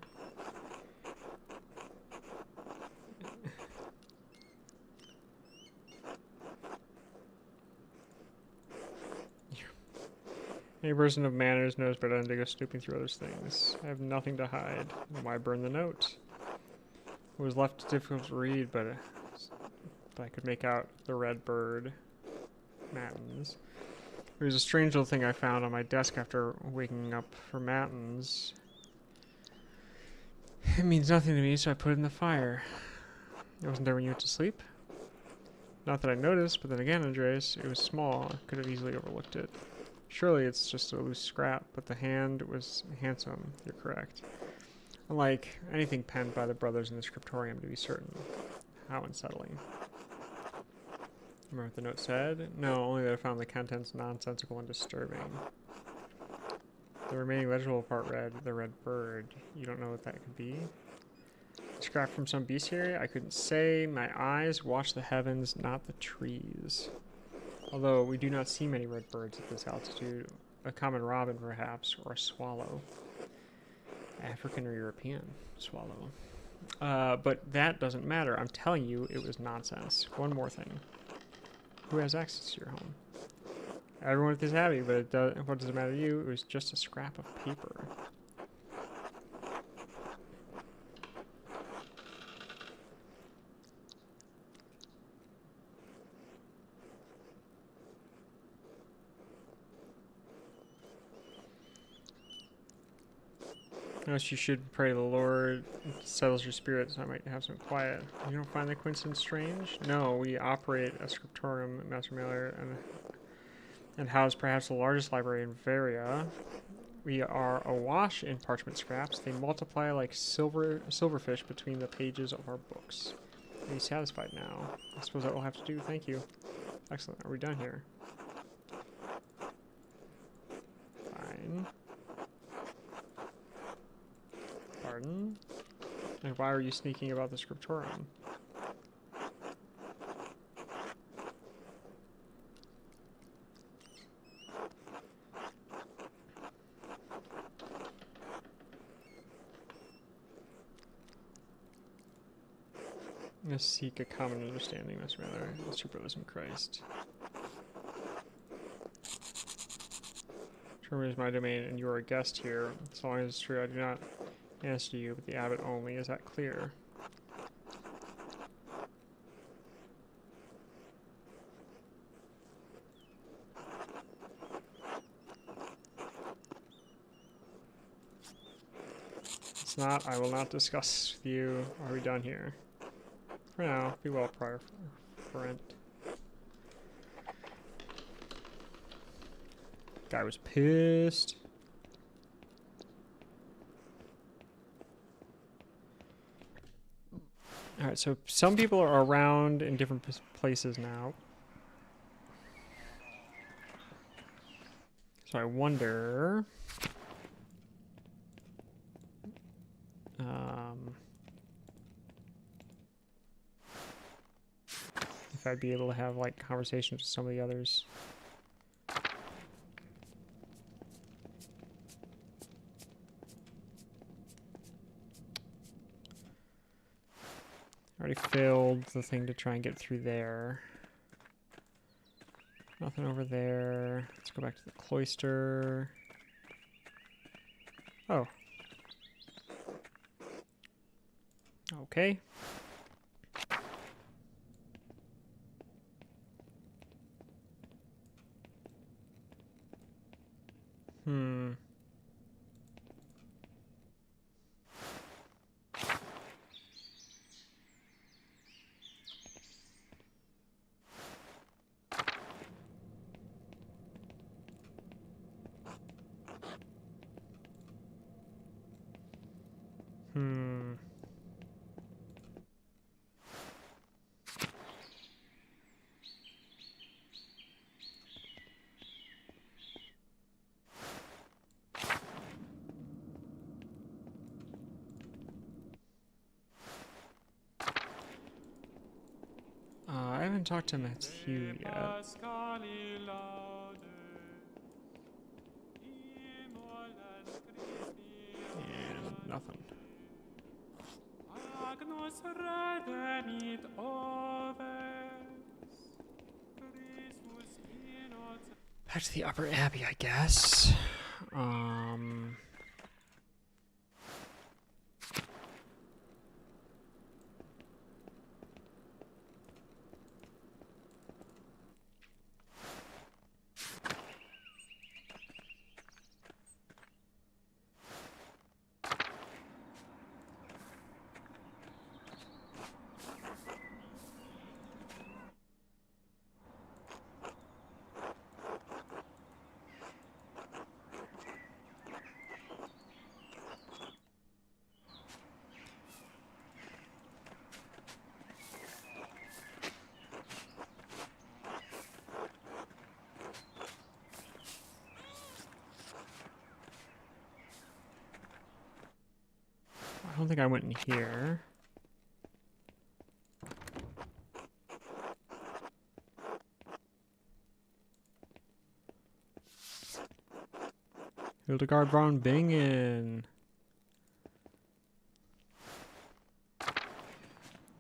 Any person of manners knows better than to go snooping through others' things. I have nothing to hide. Why burn the note? It was left difficult to read, but I could make out the red bird. Matins. It was a strange little thing I found on my desk after waking up for matins. It means nothing to me, so I put it in the fire. It wasn't there when you went to sleep? Not that I noticed, but then again, Andreas, it was small. I could have easily overlooked it. Surely it's just a loose scrap, but the hand was handsome. You're correct. Unlike anything penned by the brothers in the scriptorium, to be certain. How unsettling. Remember what the note said? No, only that I found the contents nonsensical and disturbing. The remaining legible part read, the red bird. You don't know what that could be? Scrap from some bestiary? I couldn't say. My eyes watch the heavens, not the trees. Although we do not see many red birds at this altitude. A common robin, perhaps, or a swallow. African or European swallow. But that doesn't matter. I'm telling you, it was nonsense. One more thing. Who has access to your home? Everyone at this abbey, but what does it matter to you? It was just a scrap of paper. Unless you should pray to the Lord, settles your spirit, so I might have some quiet. You don't find the coincidence strange? No, we operate a scriptorium, Master Mailer, and house perhaps the largest library in Varia. We are awash in parchment scraps. They multiply like silverfish between the pages of our books. Are you satisfied now? I suppose that will have to do. Thank you. Excellent. Are we done here? Fine. Pardon? And why are you sneaking about the scriptorium? I'm gonna seek a common understanding, Miss Mailer. Superlism Christ. Germany is my domain, and you are a guest here. As long as it's true, I do not answer you, but the abbot only. Is that clear? It's not. I will not discuss with you. Are we done here? For now, be well, prior friend. Guy was pissed. Alright, so some people are around in different places now. So I wonder... if I'd be able to have, like, conversations with some of the others. I already filled the thing to try and get through there. Nothing over there. Let's go back to the cloister. Oh. Okay. Hmm. Hmm. I haven't talked to Matthew yet. And nothing. Back to the Upper Abbey, I guess. I don't think I went in here. Hildegard von Bingen.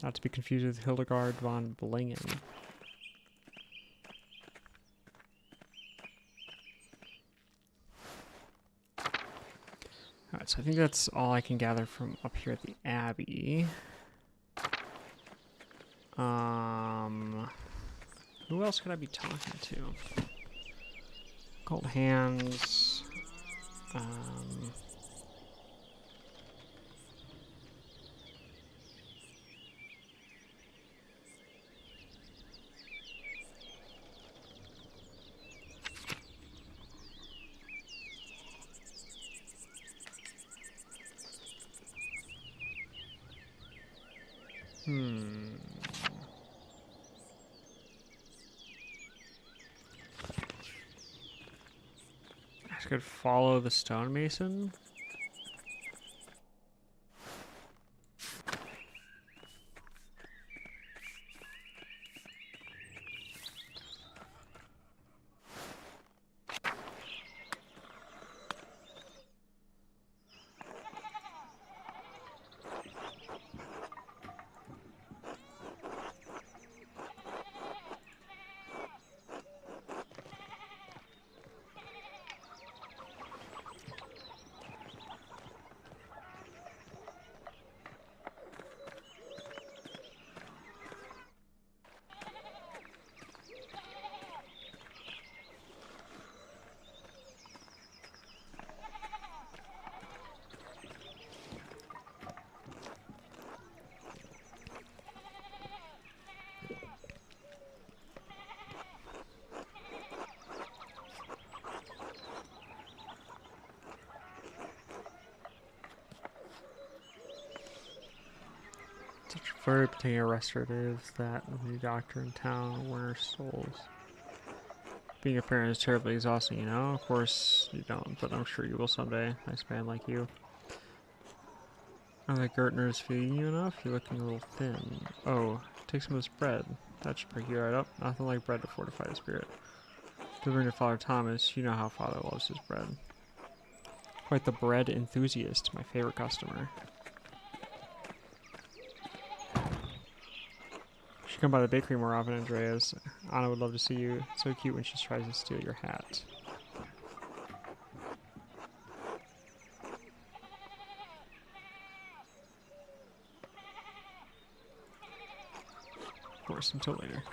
Not to be confused with Hildegard von Blingen. Alright, so I think that's all I can gather from up here at the Abbey. Who else could I be talking to? Cold Hands. I could follow the stonemason. Very particular restorative, that new doctor in town, Warner Souls. Being a parent is terribly exhausting, you know? Of course you don't, but I'm sure you will someday. Nice man like you. I think Gertner's feeding you enough? You're looking a little thin. Oh, take some of this bread. That should perk you right up. Nothing like bread to fortify the spirit. Delivering to Father Thomas, you know how Father loves his bread. Quite the bread enthusiast, my favorite customer. Come by the bakery more often, Andreas. Anna would love to see you. It's so cute when she tries to steal your hat. Of course, until later.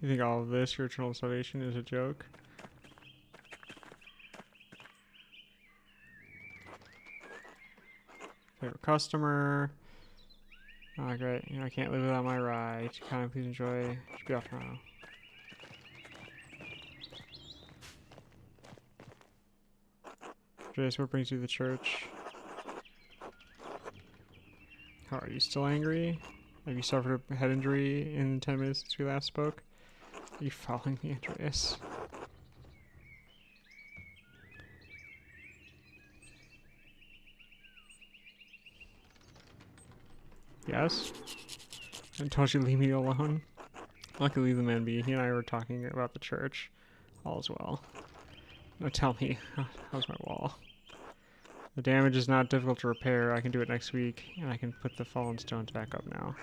You think all of this, your eternal salvation, is a joke? Favorite customer. Oh, great. You know, I can't live without my ride. Kind of please enjoy. Should be off tomorrow. Jace, what brings you to the church? How are you still angry? Have you suffered a head injury in the 10 minutes since we last spoke? Are you following me, Andreas? Yes? And don't you leave me alone? Luckily, the man be. He and I were talking about the church. All's well. Now tell me, how's my wall? The damage is not difficult to repair. I can do it next week, and I can put the fallen stones back up now.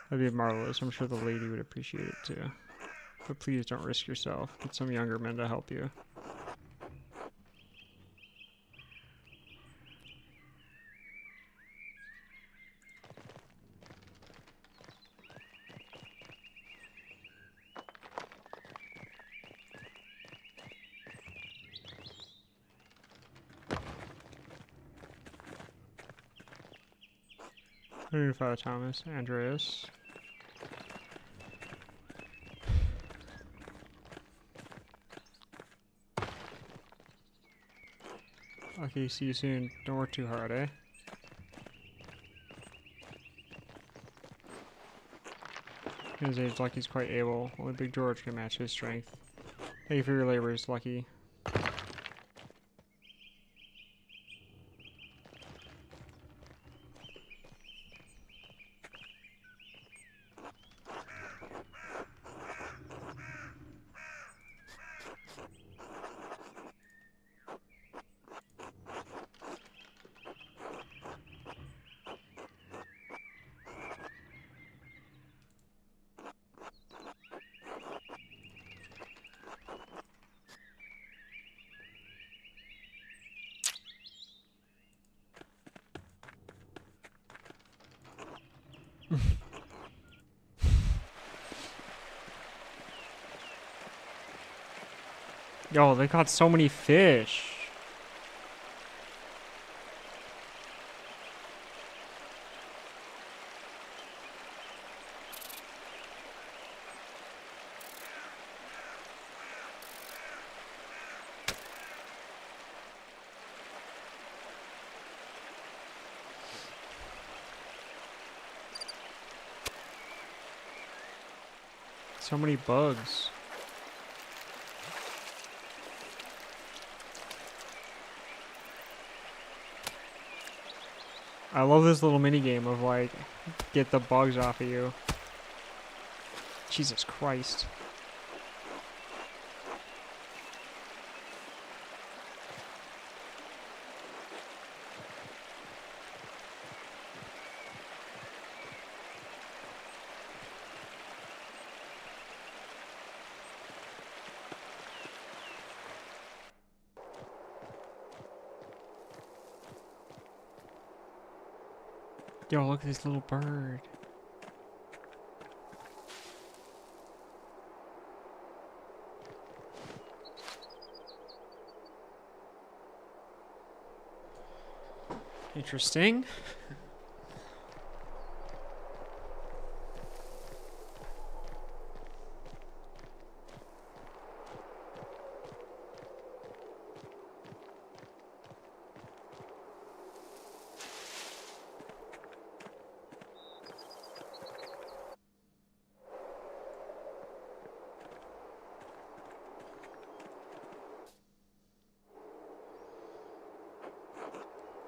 That'd be marvelous. I'm sure the lady would appreciate it too. But please don't risk yourself. Get some younger men to help you. Father Thomas, Andreas. Okay, see you soon. Don't work too hard, eh? In his age, Lucky's quite able. Only Big George can match his strength. Thank you for your labors, Lucky. Yo, they caught so many fish. So many bugs. I love this little mini game of like, get the bugs off of you. Jesus Christ. Yo, look at this little bird. Interesting.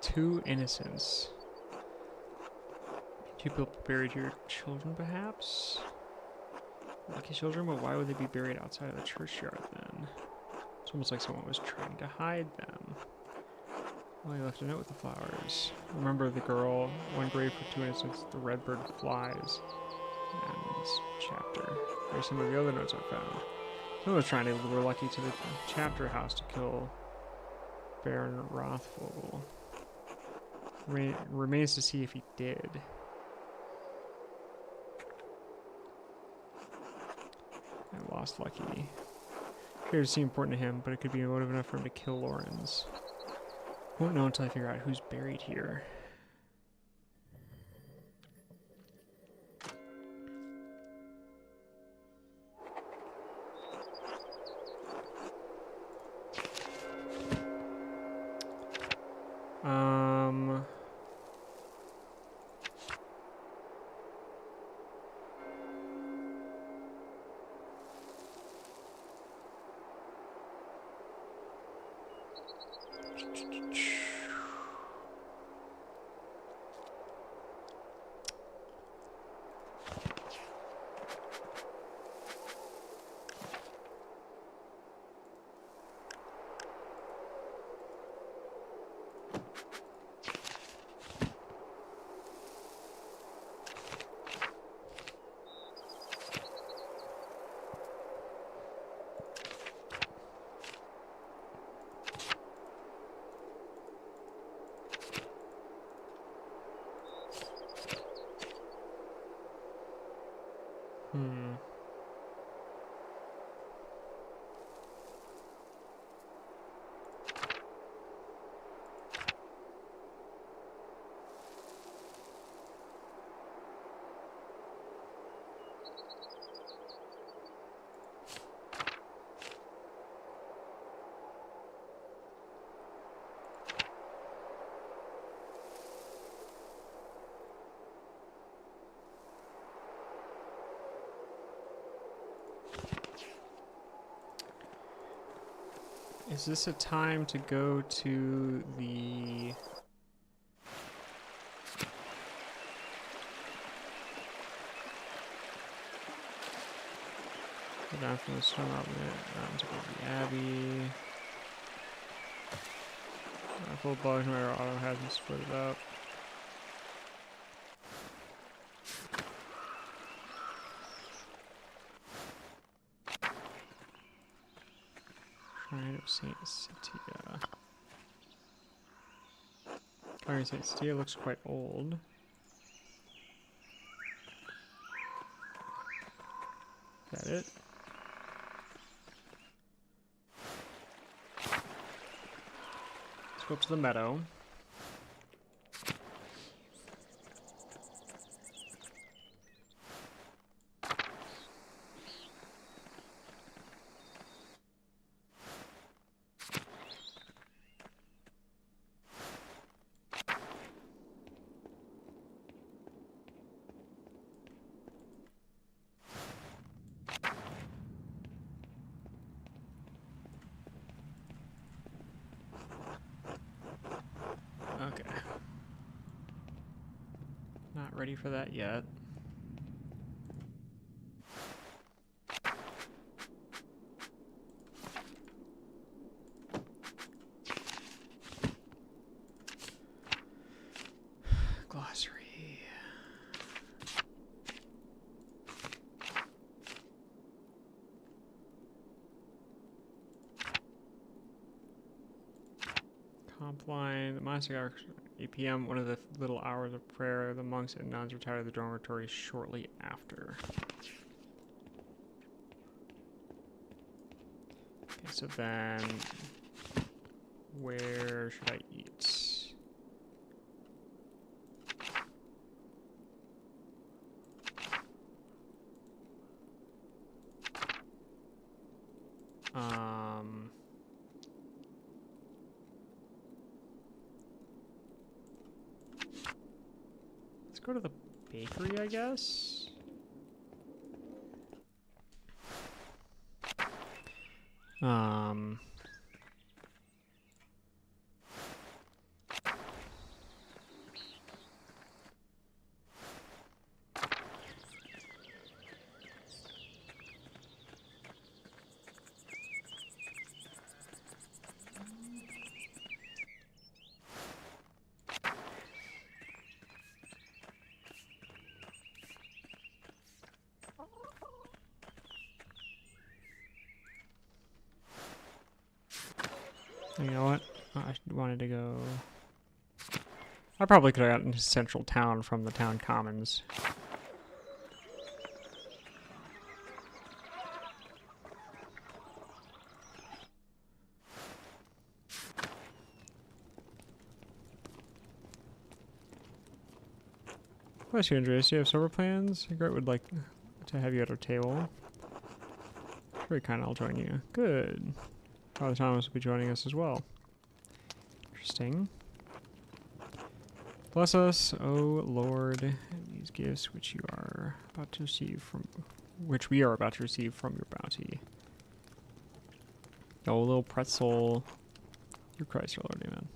Two innocents. Two people buried here, children perhaps? Lucky children, but why would they be buried outside of the churchyard then? It's almost like someone was trying to hide them. Well, he left a note with the flowers. Remember the girl, one grave for 2 innocents, the redbird flies. And this chapter. Very similar to the other notes I found. Someone was trying to lure Lucky to the chapter house to kill Baron Rothvogel. Remains to see if he did. I lost Lucky. Appears to seem important to him, but it could be motive enough for him to kill Lorenz. Won't know until I figure out who's buried here. Is this a time to go to the... Go down from the stone mountains above the abbey. Full bug, no auto hasn't split it up. Shrine of Saint Citia. Shrine of Saint Citia looks quite old. Is that it? Let's go up to the meadow. Okay. Not ready for that yet. Glossary. Comp line, the monastic hour, 8 p.m., one of the little hours of prayer. The monks and nuns retire to the dormitory shortly after. Okay, so then, where should I eat? Let's go to the bakery, I guess. You know what? I wanted to go... I probably could have gotten to Central Town from the town commons. Bless you, Andreas. Do you have supper plans? Gret would like to have you at our table. Very kind. I'll join you. Good. Father Thomas will be joining us as well. Interesting. Bless us, O Lord, and these gifts which we are about to receive from your bounty. Oh, little pretzel. Through Christ our Lord, amen.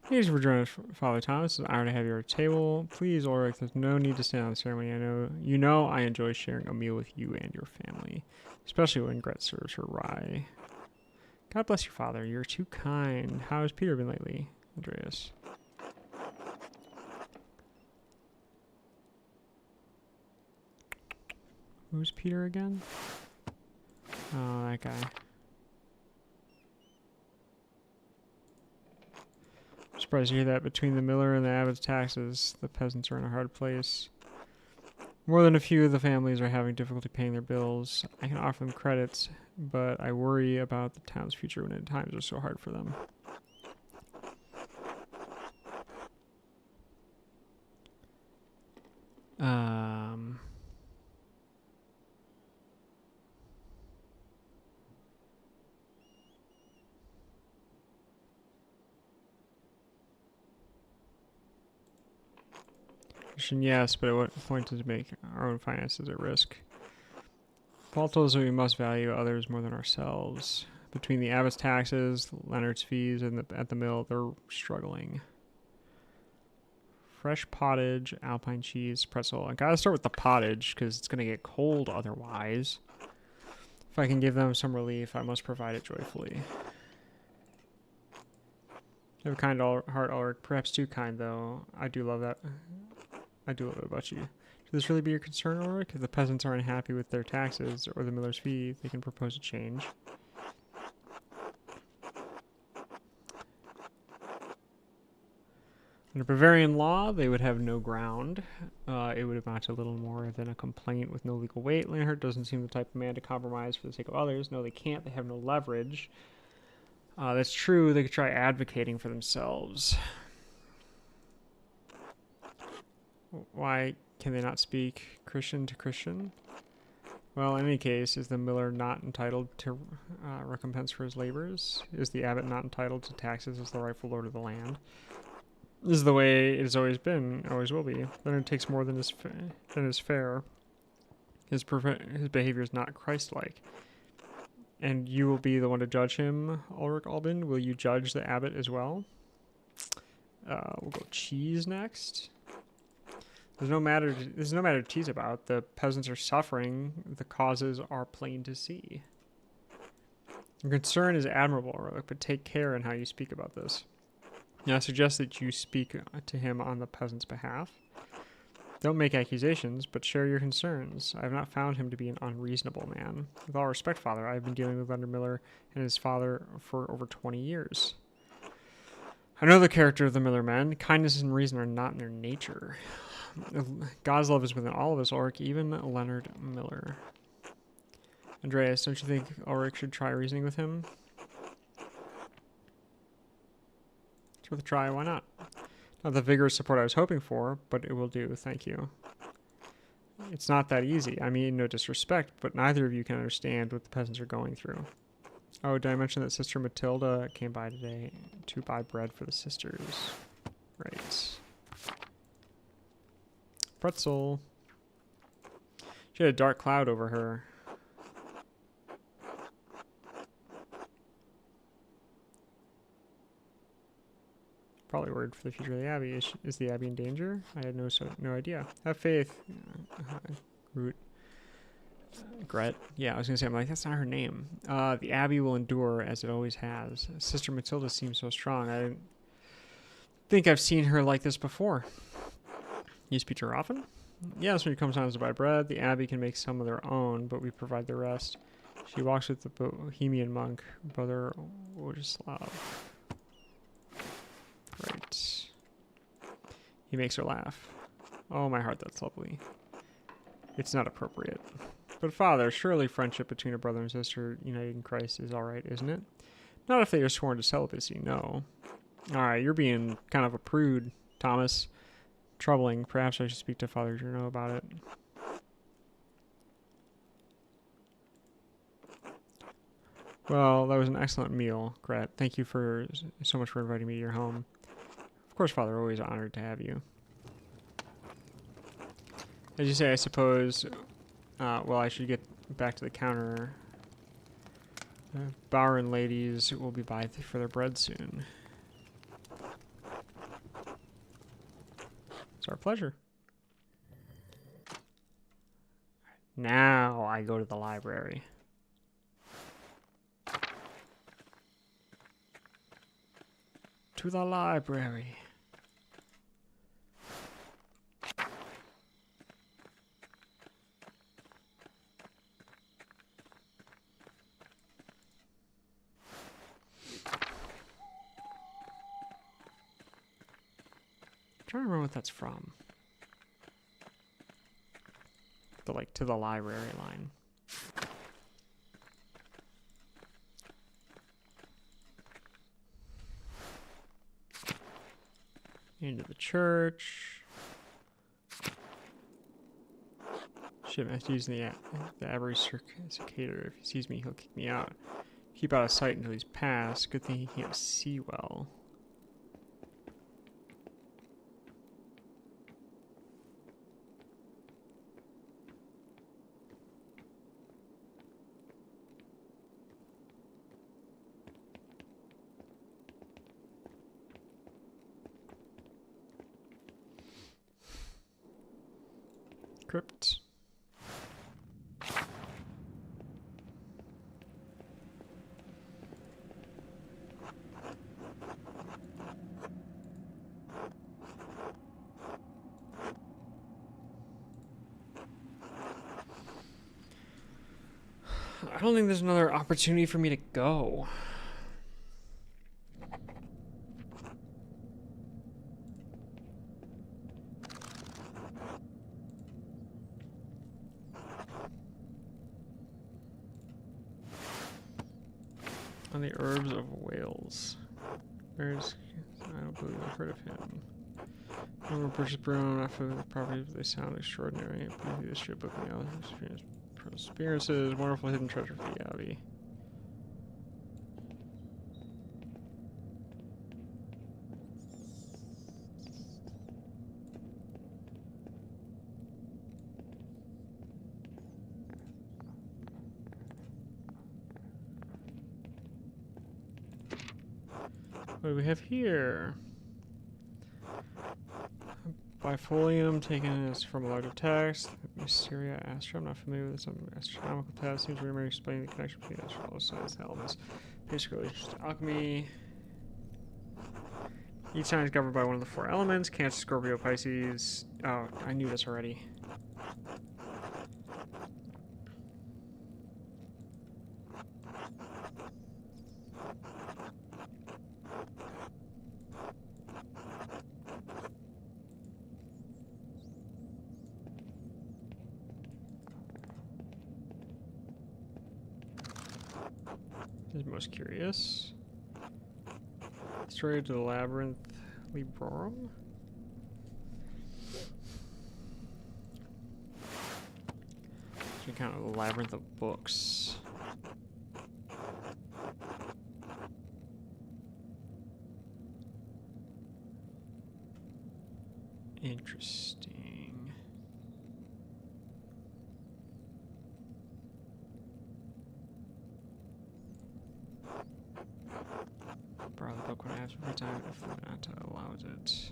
Thank you for joining us, Father Thomas. It's an honor to have you at our table. Please, Ulrich, there's no need to stand on the ceremony. I enjoy sharing a meal with you and your family, especially when Gret serves her rye. God bless you, Father. You're too kind. How has Peter been lately, Andreas? Who's Peter again? Oh, that guy. Surprised to hear that between the miller and the abbot's taxes, the peasants are in a hard place. More than a few of the families are having difficulty paying their bills. I can offer them credits, but I worry about the town's future when times are so hard for them. Yes, but at what point does it make our own finances at risk? Paul told us that we must value others more than ourselves. Between the abbot's taxes, Leonard's fees, and at the mill, they're struggling. Fresh pottage, alpine cheese, pretzel. I gotta start with the pottage because it's gonna get cold otherwise. If I can give them some relief, I must provide it joyfully. You have a kind heart, Ulrich. Perhaps too kind, though. I do love that. I do love it about you. Should this really be your concern, Ulrich? If the peasants are unhappy with their taxes or the miller's fee, they can propose a change. Under Bavarian law, they would have no ground. It would amount to little more than a complaint with no legal weight. Leonhard doesn't seem the type of man to compromise for the sake of others. No, they can't. They have no leverage. That's true. They could try advocating for themselves. Why can they not speak Christian to Christian? Well, in any case, is the miller not entitled to recompense for his labors? Is the abbot not entitled to taxes as the rightful lord of the land? This is the way it has always been, always will be. Then it takes more than is fair. His behavior is not Christ-like. And you will be the one to judge him, Ulrich Albin. Will you judge the abbot as well? We'll go cheese next. There's no matter to tease about. The peasants are suffering. The causes are plain to see. Your concern is admirable, Ulrich, but take care in how you speak about this. Now, I suggest that you speak to him on the peasant's behalf. Don't make accusations, but share your concerns. I have not found him to be an unreasonable man. With all respect, Father, I have been dealing with Leonard Miller and his father for over 20 years. I know the character of the Miller men. Kindness and reason are not in their nature. God's love is within all of us, Ulrich, even Leonard Miller. Andreas, don't you think Ulrich should try reasoning with him? It's worth a try, why not? Not the vigorous support I was hoping for, but it will do, thank you. It's not that easy. I mean, no disrespect, but neither of you can understand what the peasants are going through. Oh, did I mention that Sister Matilda came by today to buy bread for the sisters? Right. Pretzel. She had a dark cloud over her. Probably worried for the future of the Abbey. Is the Abbey in danger? I had no idea. Have faith. Gret. Yeah, I was gonna say, I'm like, that's not her name. The Abbey will endure as it always has. Sister Matilda seems so strong. I didn't think I've seen her like this before. You speak to her often? Yes, when he comes down to buy bread, the abbey can make some of their own, but we provide the rest. She walks with the Bohemian monk, Brother Władysław. Right. He makes her laugh. Oh, my heart, that's lovely. It's not appropriate. But father, surely friendship between a brother and sister united in Christ is alright, isn't it? Not if they are sworn to celibacy, no. Alright, you're being kind of a prude, Thomas. Troubling. Perhaps I should speak to Father Juno about it. Well, that was an excellent meal, Gret. Thank you so much for inviting me to your home. Of course, Father, always honored to have you. As you say, I suppose, well, I should get back to the counter. Bower and ladies will be by for their bread soon. It's our pleasure. Now I go to the library. To the library. I'm trying to remember what that's from. The like to the library line. Into the church. Shit, I have to use the abbey cicator. If he sees me, he'll kick me out. Keep out of sight until he's past. Good thing he can't see well. Crypt. I don't think there's another opportunity for me to go. On the herbs of Wales. There's, I don't believe I've heard of him. Never purchased Bruno, not for the properties, but they sound extraordinary. Briefly, this ship book and the experiences, wonderful hidden treasure for the Abbey. What do we have here? Bifolium taken as from a larger text. Mysteria Astra. I'm not familiar with some astronomical test. Seems to remember explaining the connection between astral science and elements. Basically, just alchemy. Each sign is governed by one of the four elements. Cancer, Scorpio, Pisces. Oh, I knew this already. Is most curious. Story to the Labyrinth Librorum. Should count the Labyrinth of Books. Interesting. Borrow the book when I have some free time if the Nata allows it.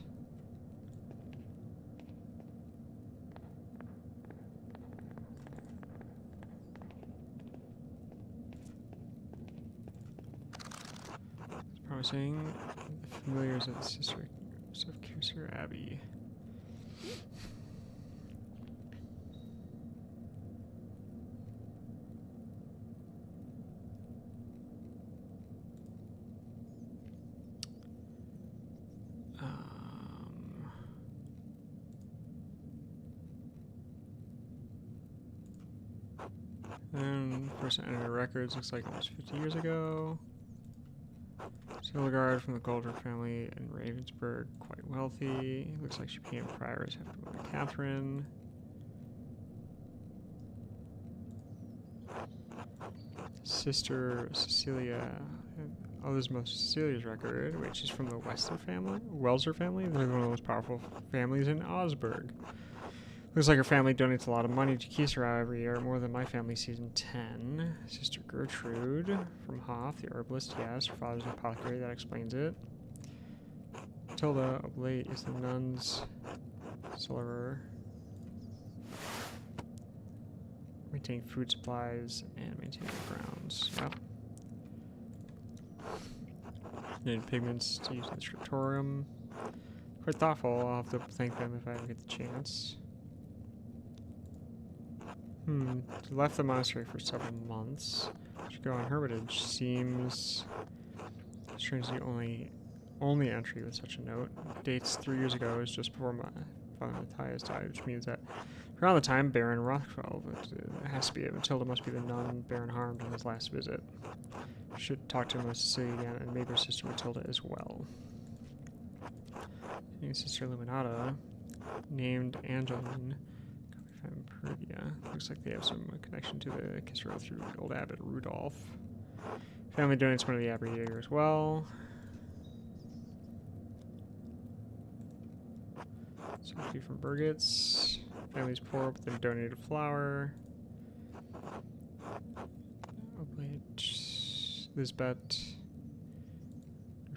It's promising. The familiars of the sister of Cursor Abbey. And first entered records looks like almost 50 years ago. Silverguard from the Golder family in Ravensburg, quite wealthy. Looks like she became prioress after Mother Catherine. Sister Cecilia. Oh, this is most Cecilia's record. Wait, she's from the Welser family? They're one of the most powerful families in Augsburg. Looks like her family donates a lot of money to Kisra every year, more than my family season 10. Sister Gertrude from Hoff, the herbalist, yes. Her father's an apothecary, that explains it. Matilda Oblate is the nun's cellarer. Maintaining food supplies and maintaining the grounds. Yep. Needed pigments to use in the scriptorium. Quite thoughtful. I'll have to thank them if I ever get the chance. She left the monastery for several months. Should go on hermitage. Seems strange, the only entry with such a note. Dates 3 years ago is just before my father Matthias died, which means that around the time Baron Rothfeld, it has to be it. Matilda must be the nun Baron harmed on his last visit. Should talk to him with Cecilia again, and maybe her sister Matilda as well. And Sister Illuminata, named Angeline, from Pervia. Looks like they have some connection to the Kisra through old Abbot Rudolph. Family donates money every year as well. Sophie from Burgitz. Family's poor, but they donated flour. Oblate, Lisbeth.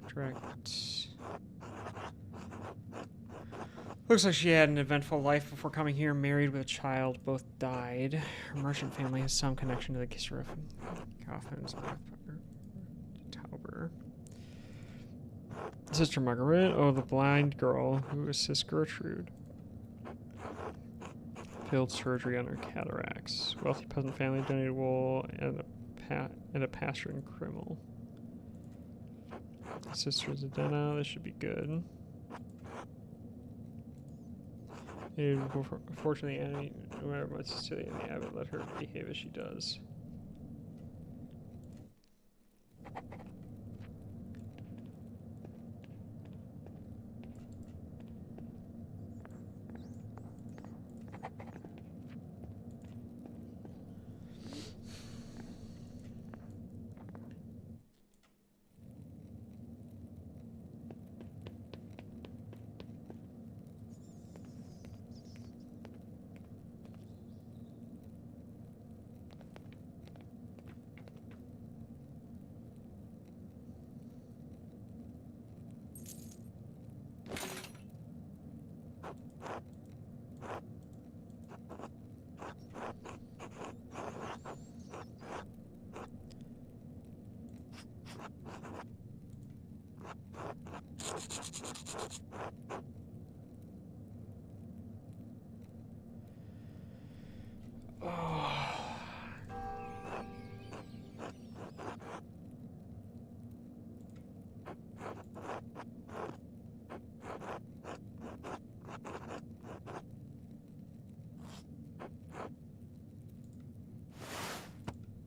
Utrecht. Looks like she had an eventful life before coming here, married with a child. Both died. Her merchant family has some connection to the Kisra Coffins, Tauber. Sister Margaret, oh, the blind girl who assists Gertrude. Failed surgery on her cataracts. Wealthy peasant family donated wool and a pasture in Krimmel. Sister Zdena, this should be good. Unfortunately, Annie, no matter what Cecilia and the abbot, let her behave as she does.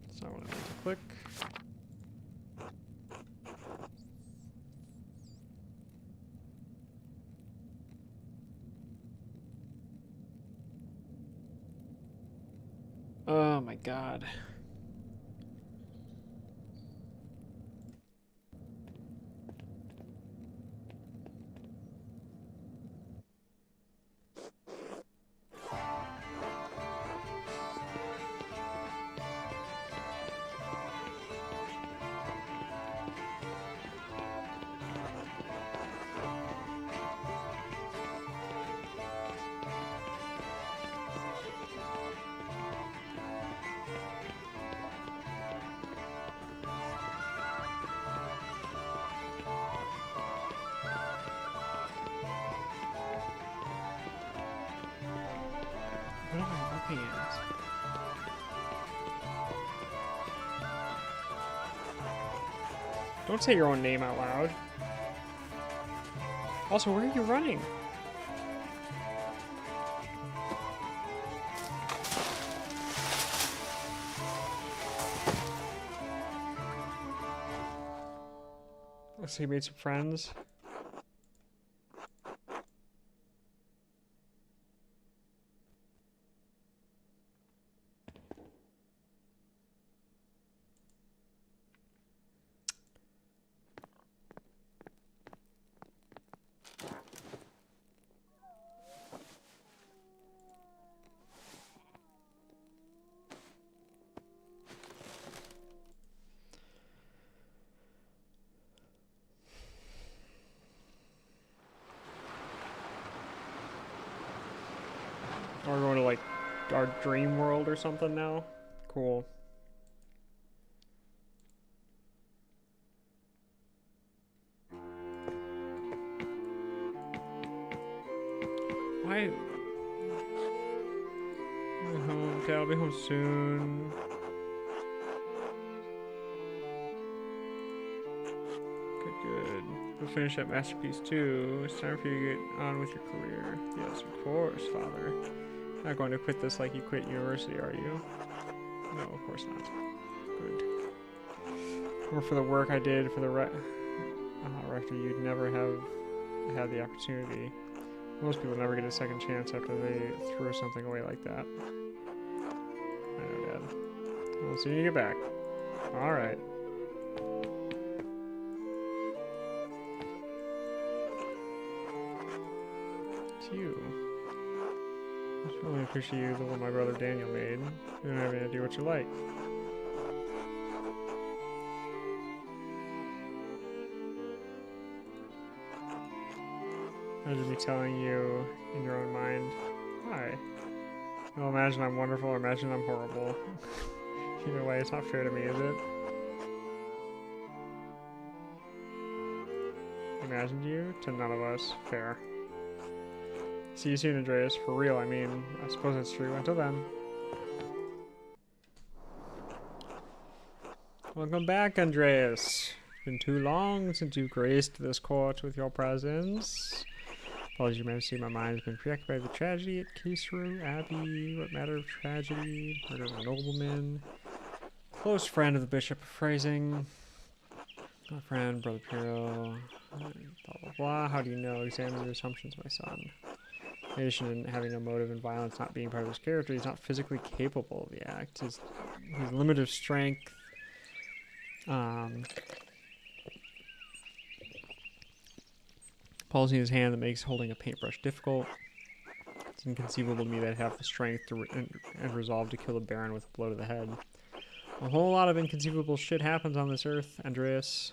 That's not what I meant to click. Oh my god. What am I looking at? Don't say your own name out loud. Also, where are you running? So he made some friends. We're going to like our dream world or something now. Cool. Why? Okay, I'll be home soon. Good. We'll finish that masterpiece too. It's time for you to get on with your career. Yes, of course, father. Not going to quit this like you quit university, are you? No, of course not. Good. Or for the work I did for the rector, you'd never have had the opportunity. Most people never get a second chance after they throw something away like that. I know, Dad. I'll see you get back. Alright. It's you. I just really appreciate you the one my brother Daniel made. You don't have any idea what you like. Imagine me telling you in your own mind, hi. Well, imagine I'm wonderful or imagine I'm horrible. Either way, it's not fair to me, is it? Imagined you? To none of us. Fair. See you soon, Andreas. For real, I mean. I suppose that's true. Until then. Welcome back, Andreas. It's been too long since you graced this court with your presence. Apologies, you may have seen my mind has been preoccupied with the tragedy at Caserow Abbey. What matter of tragedy? Murder of a nobleman. Close friend of the Bishop of Phrasing. My friend, Brother Piero. Blah, blah, blah. How do you know? Examine your assumptions, my son. In addition to having no motive and violence not being part of his character, he's not physically capable of the act. His limited strength. Palsy in his hand that makes holding a paintbrush difficult. It's inconceivable to me that I'd have the strength to and resolve to kill a baron with a blow to the head. A whole lot of inconceivable shit happens on this earth, Andreas.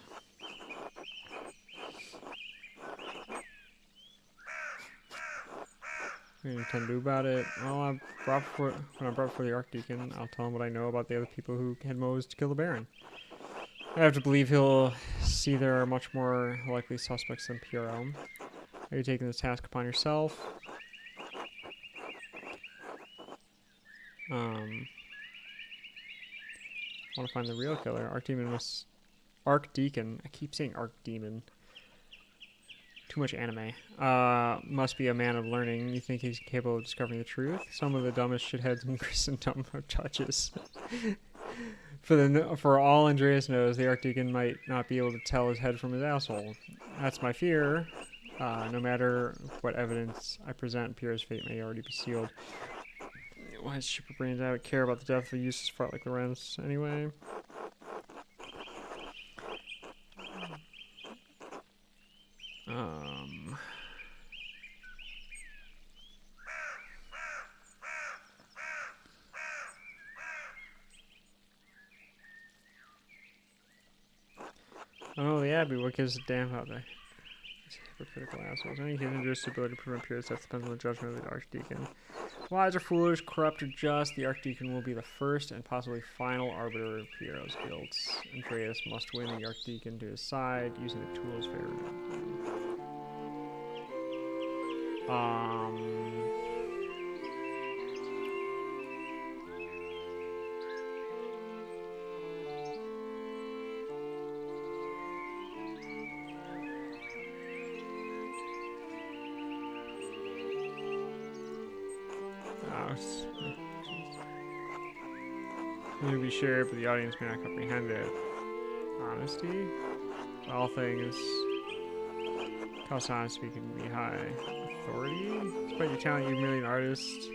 What do you intend to do about it? Well, when I'm brought before the Archdeacon, I'll tell him what I know about the other people who had motives to kill the baron. I have to believe he'll see there are much more likely suspects than Piero. Are you taking this task upon yourself? I want to find the real killer. Archdeacon. I keep saying Archdemon. Too much anime. Must be a man of learning. You think he's capable of discovering the truth? Some of the dumbest shitheads in Christendom are judges. For all Andreas knows, the Archdeacon might not be able to tell his head from his asshole. That's my fear. No matter what evidence I present, Pierre's fate may already be sealed. Why does Shipper Brains I would care about the death of a useless fart like Lorenz anyway? Oh, the Abbey, what gives a damn about that? Hypocritical assholes. Any hidden just ability to prevent Pierre's death depends on the judgment of the Archdeacon. Wise or foolish, corrupt or just, the Archdeacon will be the first and possibly final arbiter of Piero's guilt. Andreas must win the Archdeacon to his side using the tools favored. It may be shared, but the audience may not comprehend it. Honesty? all things. Cost honesty can be high. Authority? Despite your talent, you're merely an artist.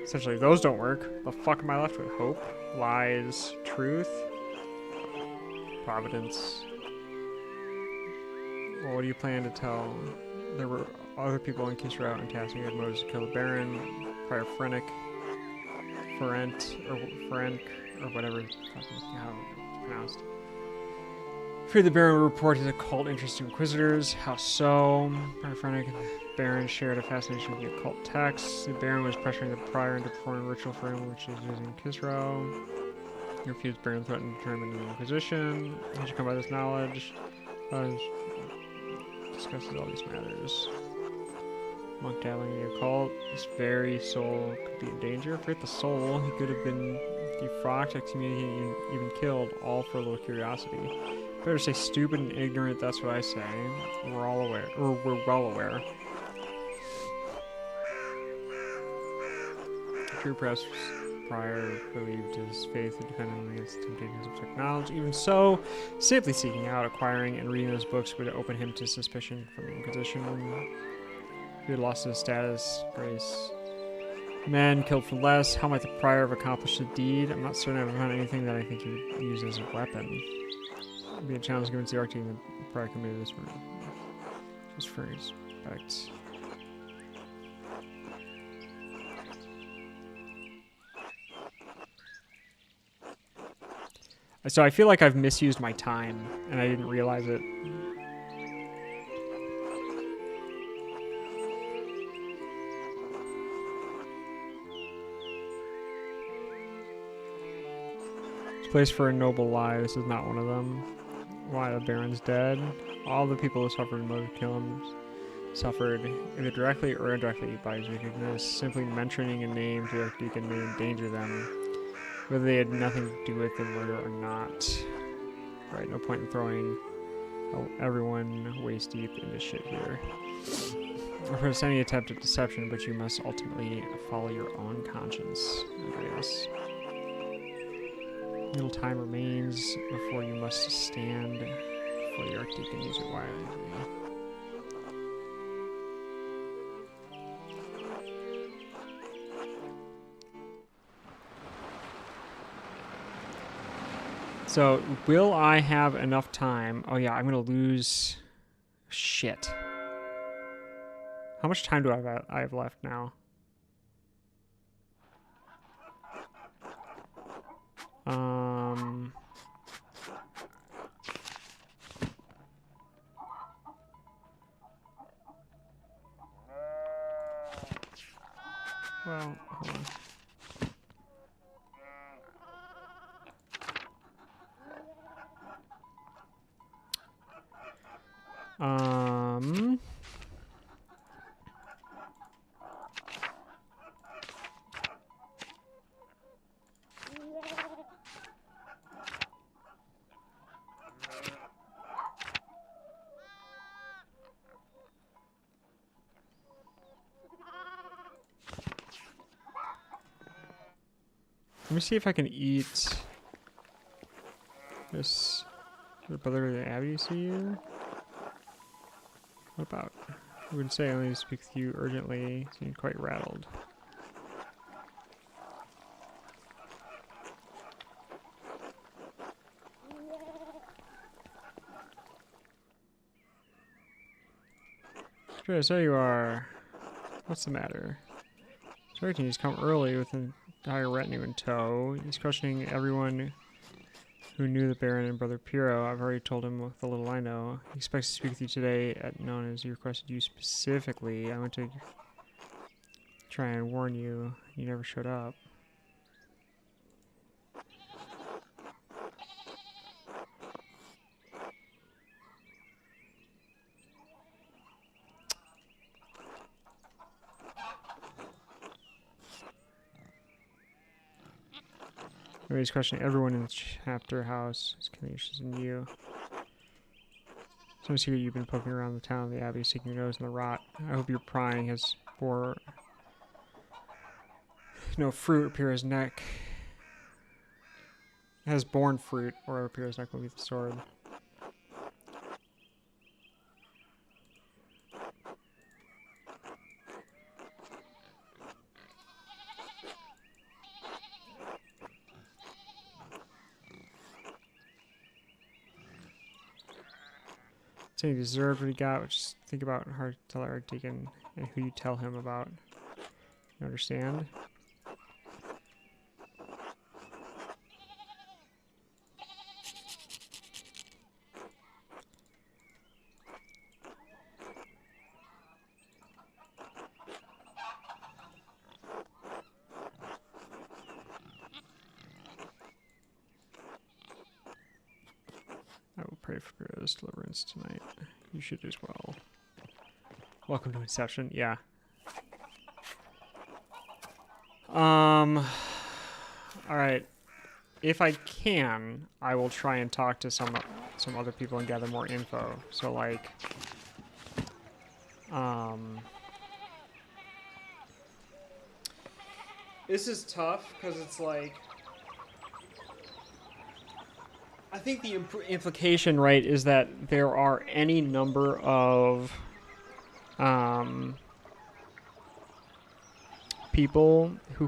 Essentially, those don't work. The fuck am I left with? Hope? Lies? Truth? Providence? Well, what do you plan to tell? There were other people in Kisra and tasking had motives to kill the Baron, prior Ferent, or whatever how it's pronounced. Fear the Baron would report his occult interest to Inquisitors. How so? Prior Ferent and the Baron shared a fascination with the occult texts. The Baron was pressuring the prior into performing a ritual for him, which is using Kisra. He refused Baron threatened to turn him into the Inquisition. He should come by this knowledge. Discusses all these matters. Monk dabbling in the occult. His very soul could be in danger. Forget the soul. He could have been defrocked, excommunicated, even killed, all for a little curiosity. Better say stupid and ignorant, that's what I say. We're all aware. Or we're well aware. True press prior believed his faith independently against the temptations of technology. Even so, simply seeking out, acquiring, and reading those books would open him to suspicion from the Inquisition. He had lost his status, grace. Men killed for less. How might the prior have accomplished the deed? I'm not certain I've found anything that I think he would use as a weapon. It would be a challenge given to the Arctic and the prior committed this murder. Just for respect. So I feel like I've misused my time, and I didn't realize it. It's a place for a noble lie. This is not one of them. Why the Baron's dead? All the people who suffered in motive to kill him suffered, either directly or indirectly, by his wickedness. Simply mentioning a name to the Archdeacon may endanger them, whether they had nothing to do with the murder or not. Right, no point in throwing everyone waist deep into shit here. Or for any attempt at deception, but you must ultimately follow your own conscience, I guess. Little time remains before you must stand before the Archdeacon. Use it wisely. So, will I have enough time? Oh yeah, I'm gonna lose... Shit. How much time do I have left now? Well, hold on. Let me see if I can eat this. The brother of the Abbey see you? What about? I would say I only speak with you urgently. Seemed quite rattled. Sure, so you are. What's the matter? Sorry, he's come early with an entire retinue in tow. He's questioning everyone who knew the Baron and Brother Piero. I've already told him the little I know. He expects to speak with you today at noon as he requested you specifically. I went to try and warn you. You never showed up. He's questioning everyone in the chapter house. His conditions and you. Some secret you've been poking around the town of the Abbey, sticking your nose in the rot. I hope your prying has bore no fruit appear his neck. has borne fruit, or it appears not going to be the sword. So he deserved what he got, which is think about how to tell our deacon and who you tell him about. You understand? I will pray for Pierre's deliverance tonight. You should as well. Welcome to Inception. Yeah. Alright. If I can, I will try and talk to some other people and gather more info. So, like... This is tough, because it's like... I think the implication, right, is that there are any number of people who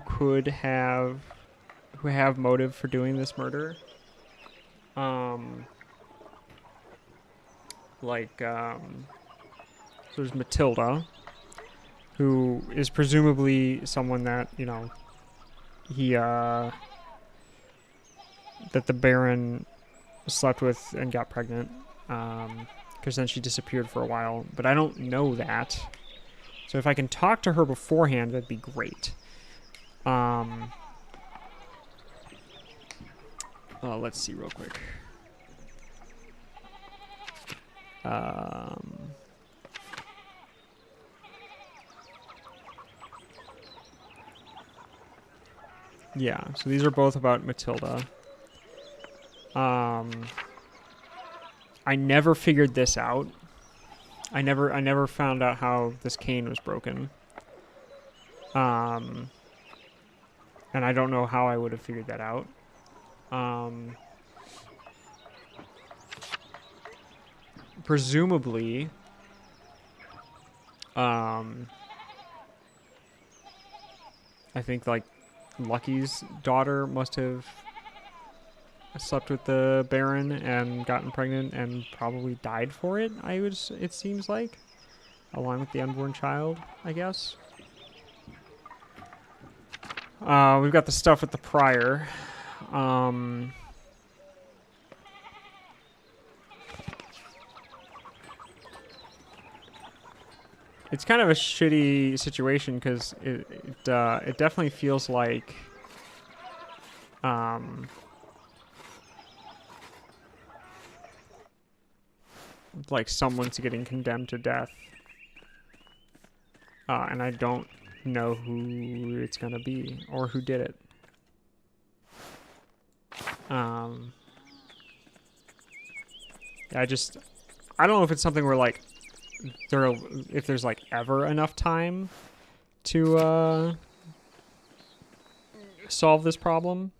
have motive for doing this murder. So there's Matilda, who is presumably someone that, you know, that the Baron slept with and got pregnant, because then she disappeared for a while, but I don't know that. So if I can talk to her beforehand, that'd be great. Let's see real quick. Yeah, so these are both about Matilda. I never figured this out. I never found out how this cane was broken. And I don't know how I would have figured that out. Presumably, I think, like, Lucky's daughter must have slept with the Baron and gotten pregnant and probably died for it, it seems like. Along with the unborn child, I guess. We've got the stuff with the prior. It's kind of a shitty situation because it definitely feels like someone's getting condemned to death, and I don't know who it's gonna be or who did it. I don't know if it's something where, like, if there's, like, ever enough time to solve this problem.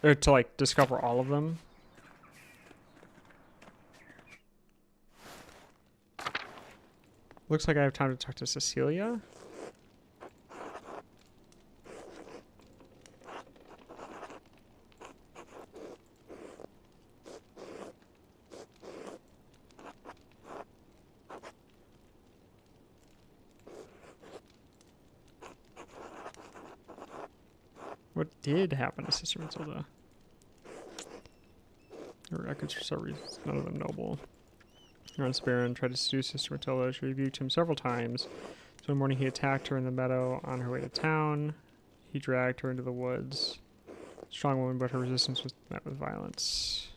Or to, like, discover all of them. Looks like I have time to talk to Cecilia. What did happen to Sister Matilda? Her records for some reason, none of them noble. Ron's Baron tried to seduce Sister Matilda. She rebuked him several times. So one morning he attacked her in the meadow on her way to town. He dragged her into the woods. Strong woman, but her resistance was met with violence.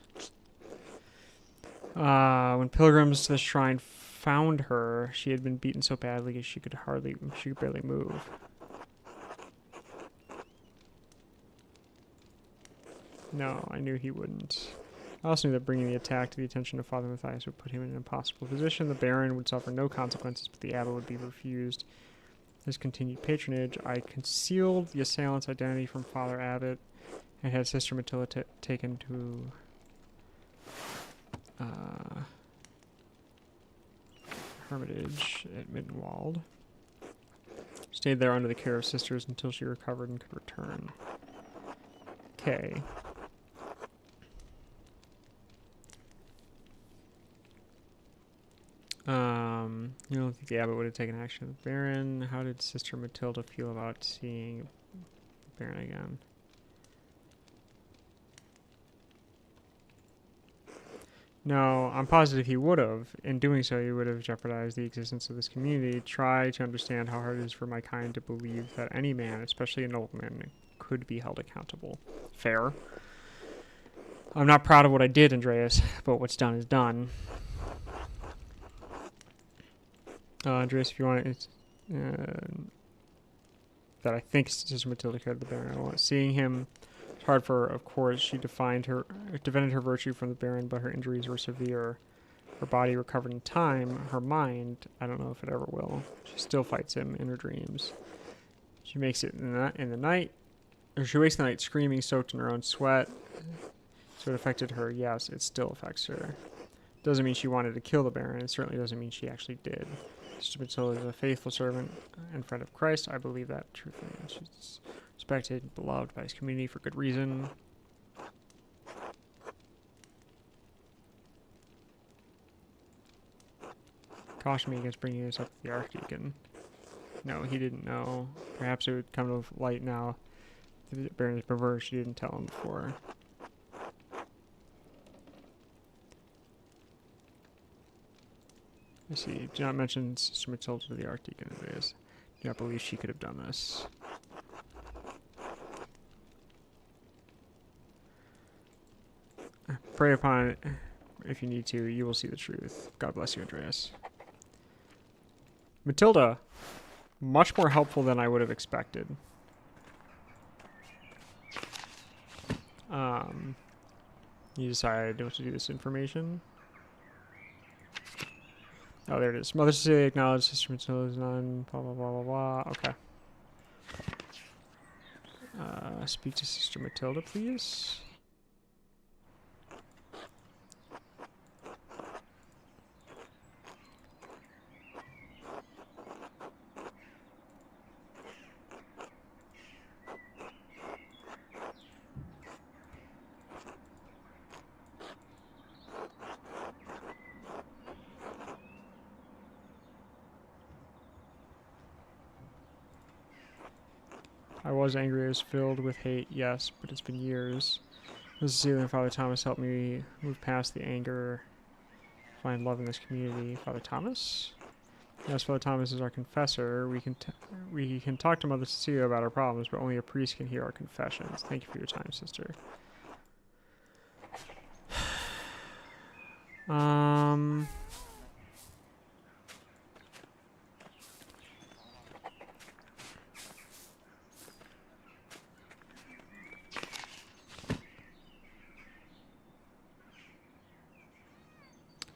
When pilgrims to the shrine found her, she had been beaten so badly she could barely move. No, I knew he wouldn't. I also knew that bringing the attack to the attention of Father Matthias would put him in an impossible position. The Baron would suffer no consequences, but the abbot would be refused his continued patronage, I concealed the assailant's identity from Father Abbot and had Sister Matilda taken to Hermitage at Mittenwald. Stayed there under the care of sisters until she recovered and could return. Okay. You don't think the abbot would have taken action with the Baron? How did Sister Matilda feel about seeing the Baron again? No, I'm positive he would have. In doing so, he would have jeopardized the existence of this community. Try to understand how hard it is for my kind to believe that any man, especially a nobleman, could be held accountable. Fair. I'm not proud of what I did, Andreas, but what's done is done. Andreas, if you want to... that I think Sister Matilda cared the Baron. Seeing him... It's hard for her, of course. She defended her virtue from the Baron, but her injuries were severe. Her body recovered in time. Her mind, I don't know if it ever will. She still fights him in her dreams. She makes it in the night. Or she wakes the night screaming, soaked in her own sweat. So it affected her. Yes, it still affects her. Doesn't mean she wanted to kill the Baron. It certainly doesn't mean she actually did. Sister Matilda is a faithful servant and friend of Christ. I believe that truthfully. She's respected and beloved by his community for good reason. Caution me against bringing this up to the Archdeacon. No, he didn't know. Perhaps it would come to light now. The Baron is perverse. She didn't tell him before. Let's see. Do not mention Sister Matilda to the Archdeacon. It is. Do not believe she could have done this. Pray upon it if you need to. You will see the truth. God bless you, Andreas. Matilda, much more helpful than I would have expected. You decided what to do with this information. Oh, there it is. Mother Cecilia acknowledged Sister Matilda's none. Blah, blah, blah, blah, blah. Okay. Speak to Sister Matilda, please. I was angry. I was filled with hate, yes, but it's been years. Mrs. Cecilia and Father Thomas helped me move past the anger, find love in this community. Father Thomas? Yes, Father Thomas is our confessor. We can talk to Mother Cecilia about our problems, but only a priest can hear our confessions. Thank you for your time, sister.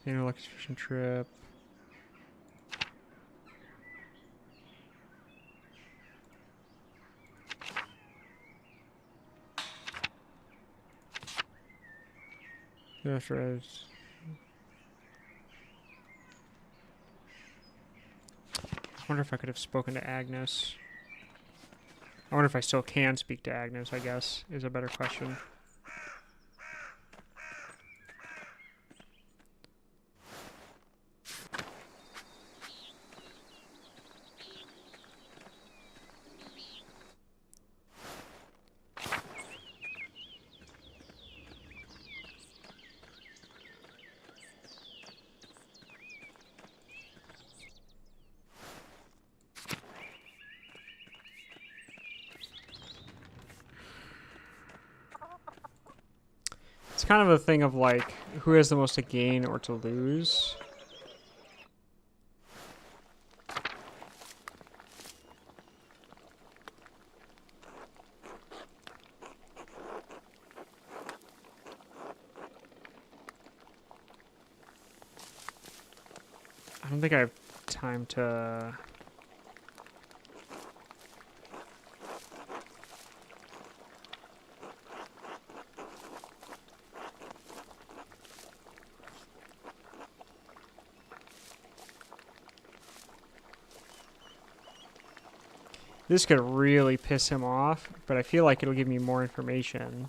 Annual excursion trip. That's right. I wonder if I could have spoken to Agnes. I wonder if I still can speak to Agnes, I guess, is a better question. It's kind of a thing of like, who has the most to gain or to lose? I don't think I have time to This could really piss him off, but I feel like it'll give me more information.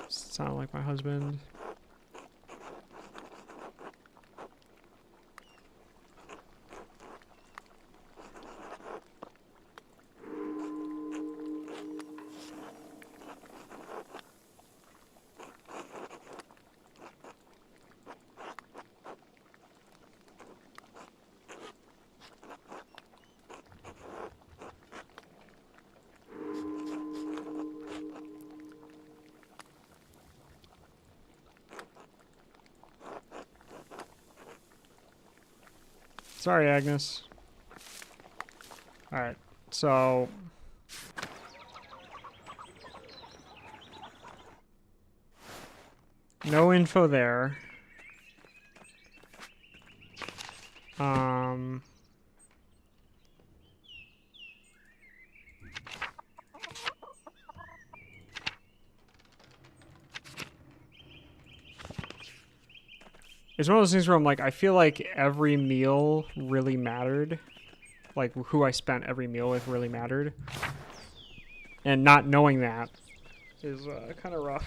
Sound like my husband. Sorry, Agnes. Alright, so... no info there. It's one of those things where I'm like, I feel like every meal really mattered. Like, who I spent every meal with really mattered. And not knowing that is kind of rough.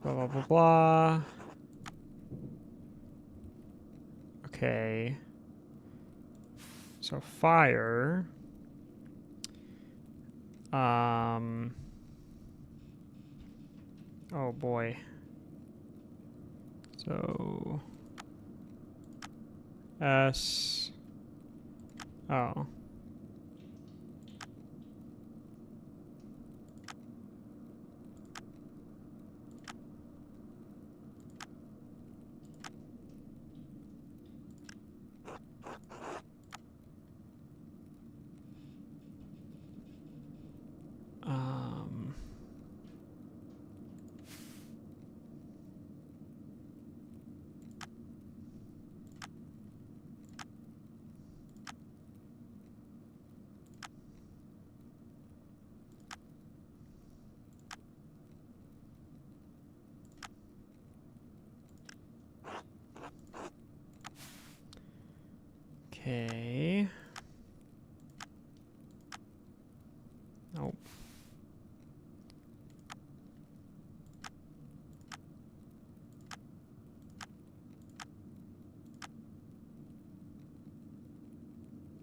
Blah, blah, blah, blah. Okay. So fire. Oh boy. So S. Oh. Okay. Nope.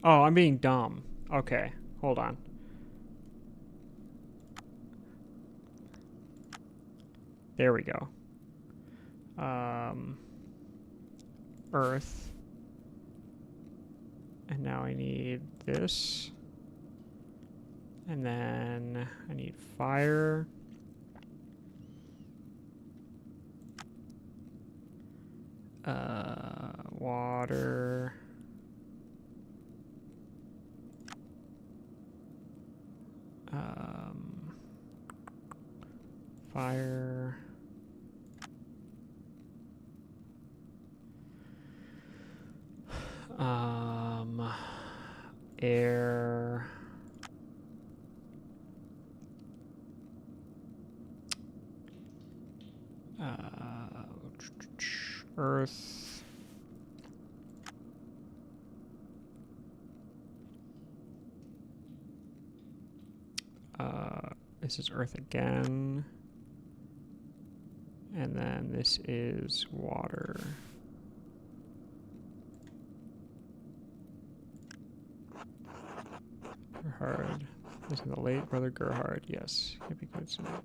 Oh, I'm being dumb. Okay, hold on. There we go. Earth. And now I need this. And then I need fire. Water. Fire. Air. Earth. This is earth again. And then this is water. Gerhard. This is the late brother Gerhard. Yes. Could be coincident.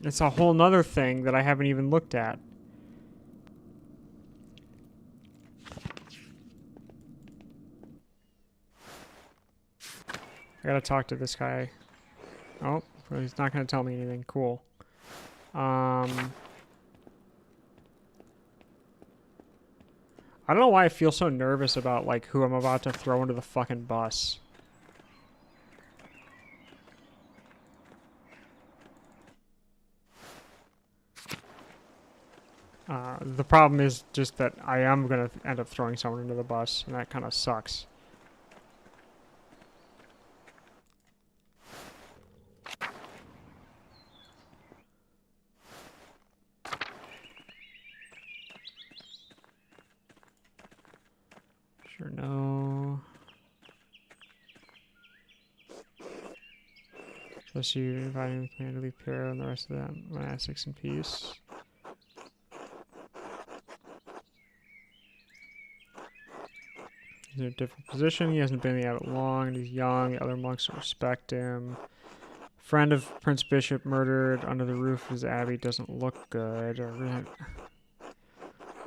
It's a whole nother thing that I haven't even looked at. I gotta talk to this guy. Oh, well, he's not gonna tell me anything. Cool. I don't know why I feel so nervous about, like, who I'm about to throw into the fucking bus. The problem is just that I am going to end up throwing someone into the bus, and that kind of sucks. Sure, no. Just you inviting the command to leave Piero and the rest of the monastics in peace. He's in a different position. He hasn't been in the abbot long, and he's young. The other monks don't respect him. Friend of Prince Bishop murdered under the roof of his abbey doesn't look good. Or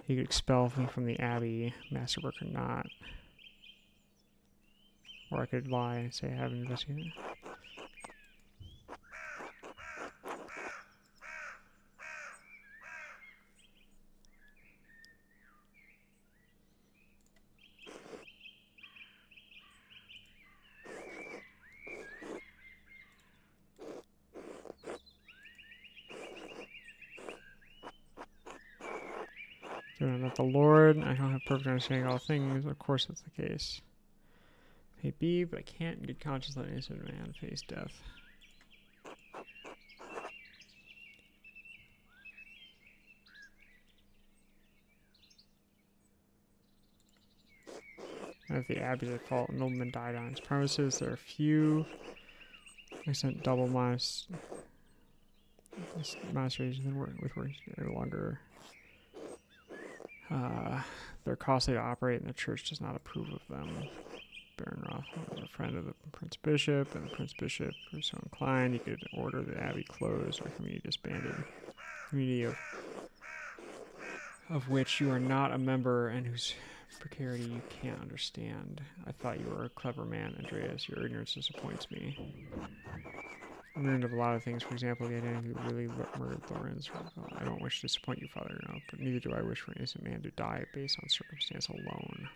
he could expel me from the abbey, masterwork or not. Or I could lie and say I haven't investigated. I'm not the Lord. I don't have perfect understanding of all things. Of course that's the case. May be, but I can't in good conscience let an innocent man face death. If the abbey's at fault, a nobleman died on its premises. There are few. I sent double monasteries than with works no longer. They're costly to operate, and the church does not approve of them. Baron Rothwell was a friend of the Prince Bishop, and the Prince Bishop was so inclined he could order the abbey closed or community disbanded. Community of which you are not a member and whose precarity you can't understand. I thought you were a clever man, Andreas. Your ignorance disappoints me. I'm ignorant of a lot of things. For example, the identity who really murdered Lorenz. I don't wish to disappoint you, Father, no, but neither do I wish for an innocent man to die based on circumstance alone.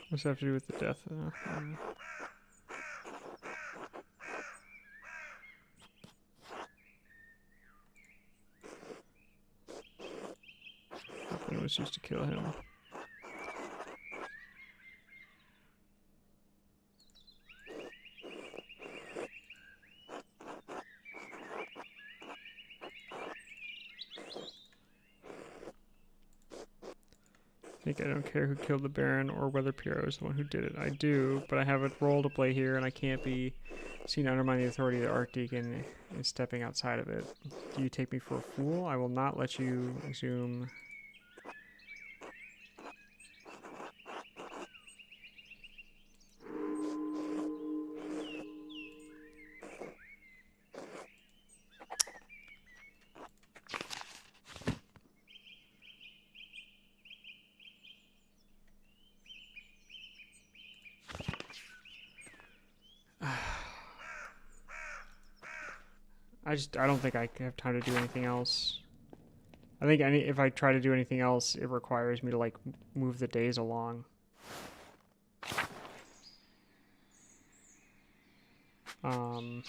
What's that have to do with the death? Nothing was used to kill him. I don't care who killed the Baron or whether Piero is the one who did it. I do, but I have a role to play here, and I can't be Seen undermine the authority of the Archdeacon is stepping outside of it. Do you take me for a fool? I will not let you assume. I don't think I have time to do anything else. I think if I try to do anything else, it requires me to like move the days along. Um,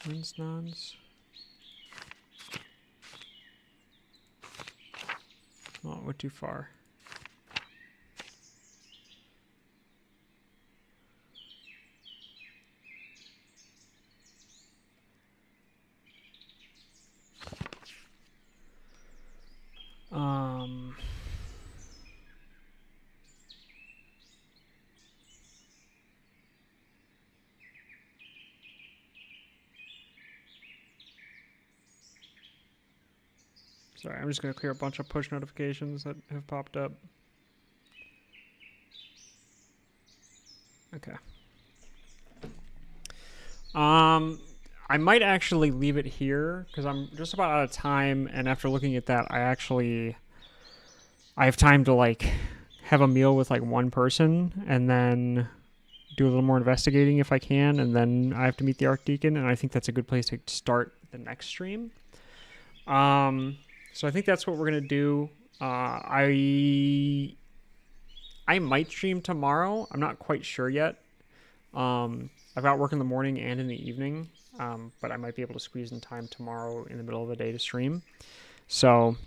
When's nons? Oh, we're too far. Sorry, I'm just going to clear a bunch of push notifications that have popped up. Okay. I might actually leave it here because I'm just about out of time, and after looking at that, I have time to like have a meal with like one person and then do a little more investigating if I can, and then I have to meet the Archdeacon, and I think that's a good place to start the next stream. So I think that's what we're gonna do. I might stream tomorrow. I'm not quite sure yet. I've got work in the morning and in the evening, but I might be able to squeeze in time tomorrow in the middle of the day to stream. So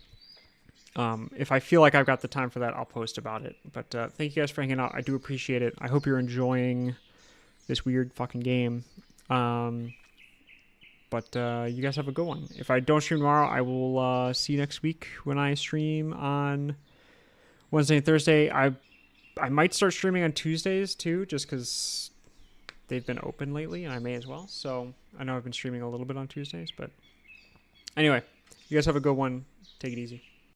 if I feel like I've got the time for that, I'll post about it. But thank you guys for hanging out. I do appreciate it. I hope you're enjoying this weird fucking game. But you guys have a good one. If I don't stream tomorrow, I will see you next week when I stream on Wednesday and Thursday. I might start streaming on Tuesdays too, just because they've been open lately, and I may as well. So I know I've been streaming a little bit on Tuesdays, but anyway, you guys have a good one. Take it easy.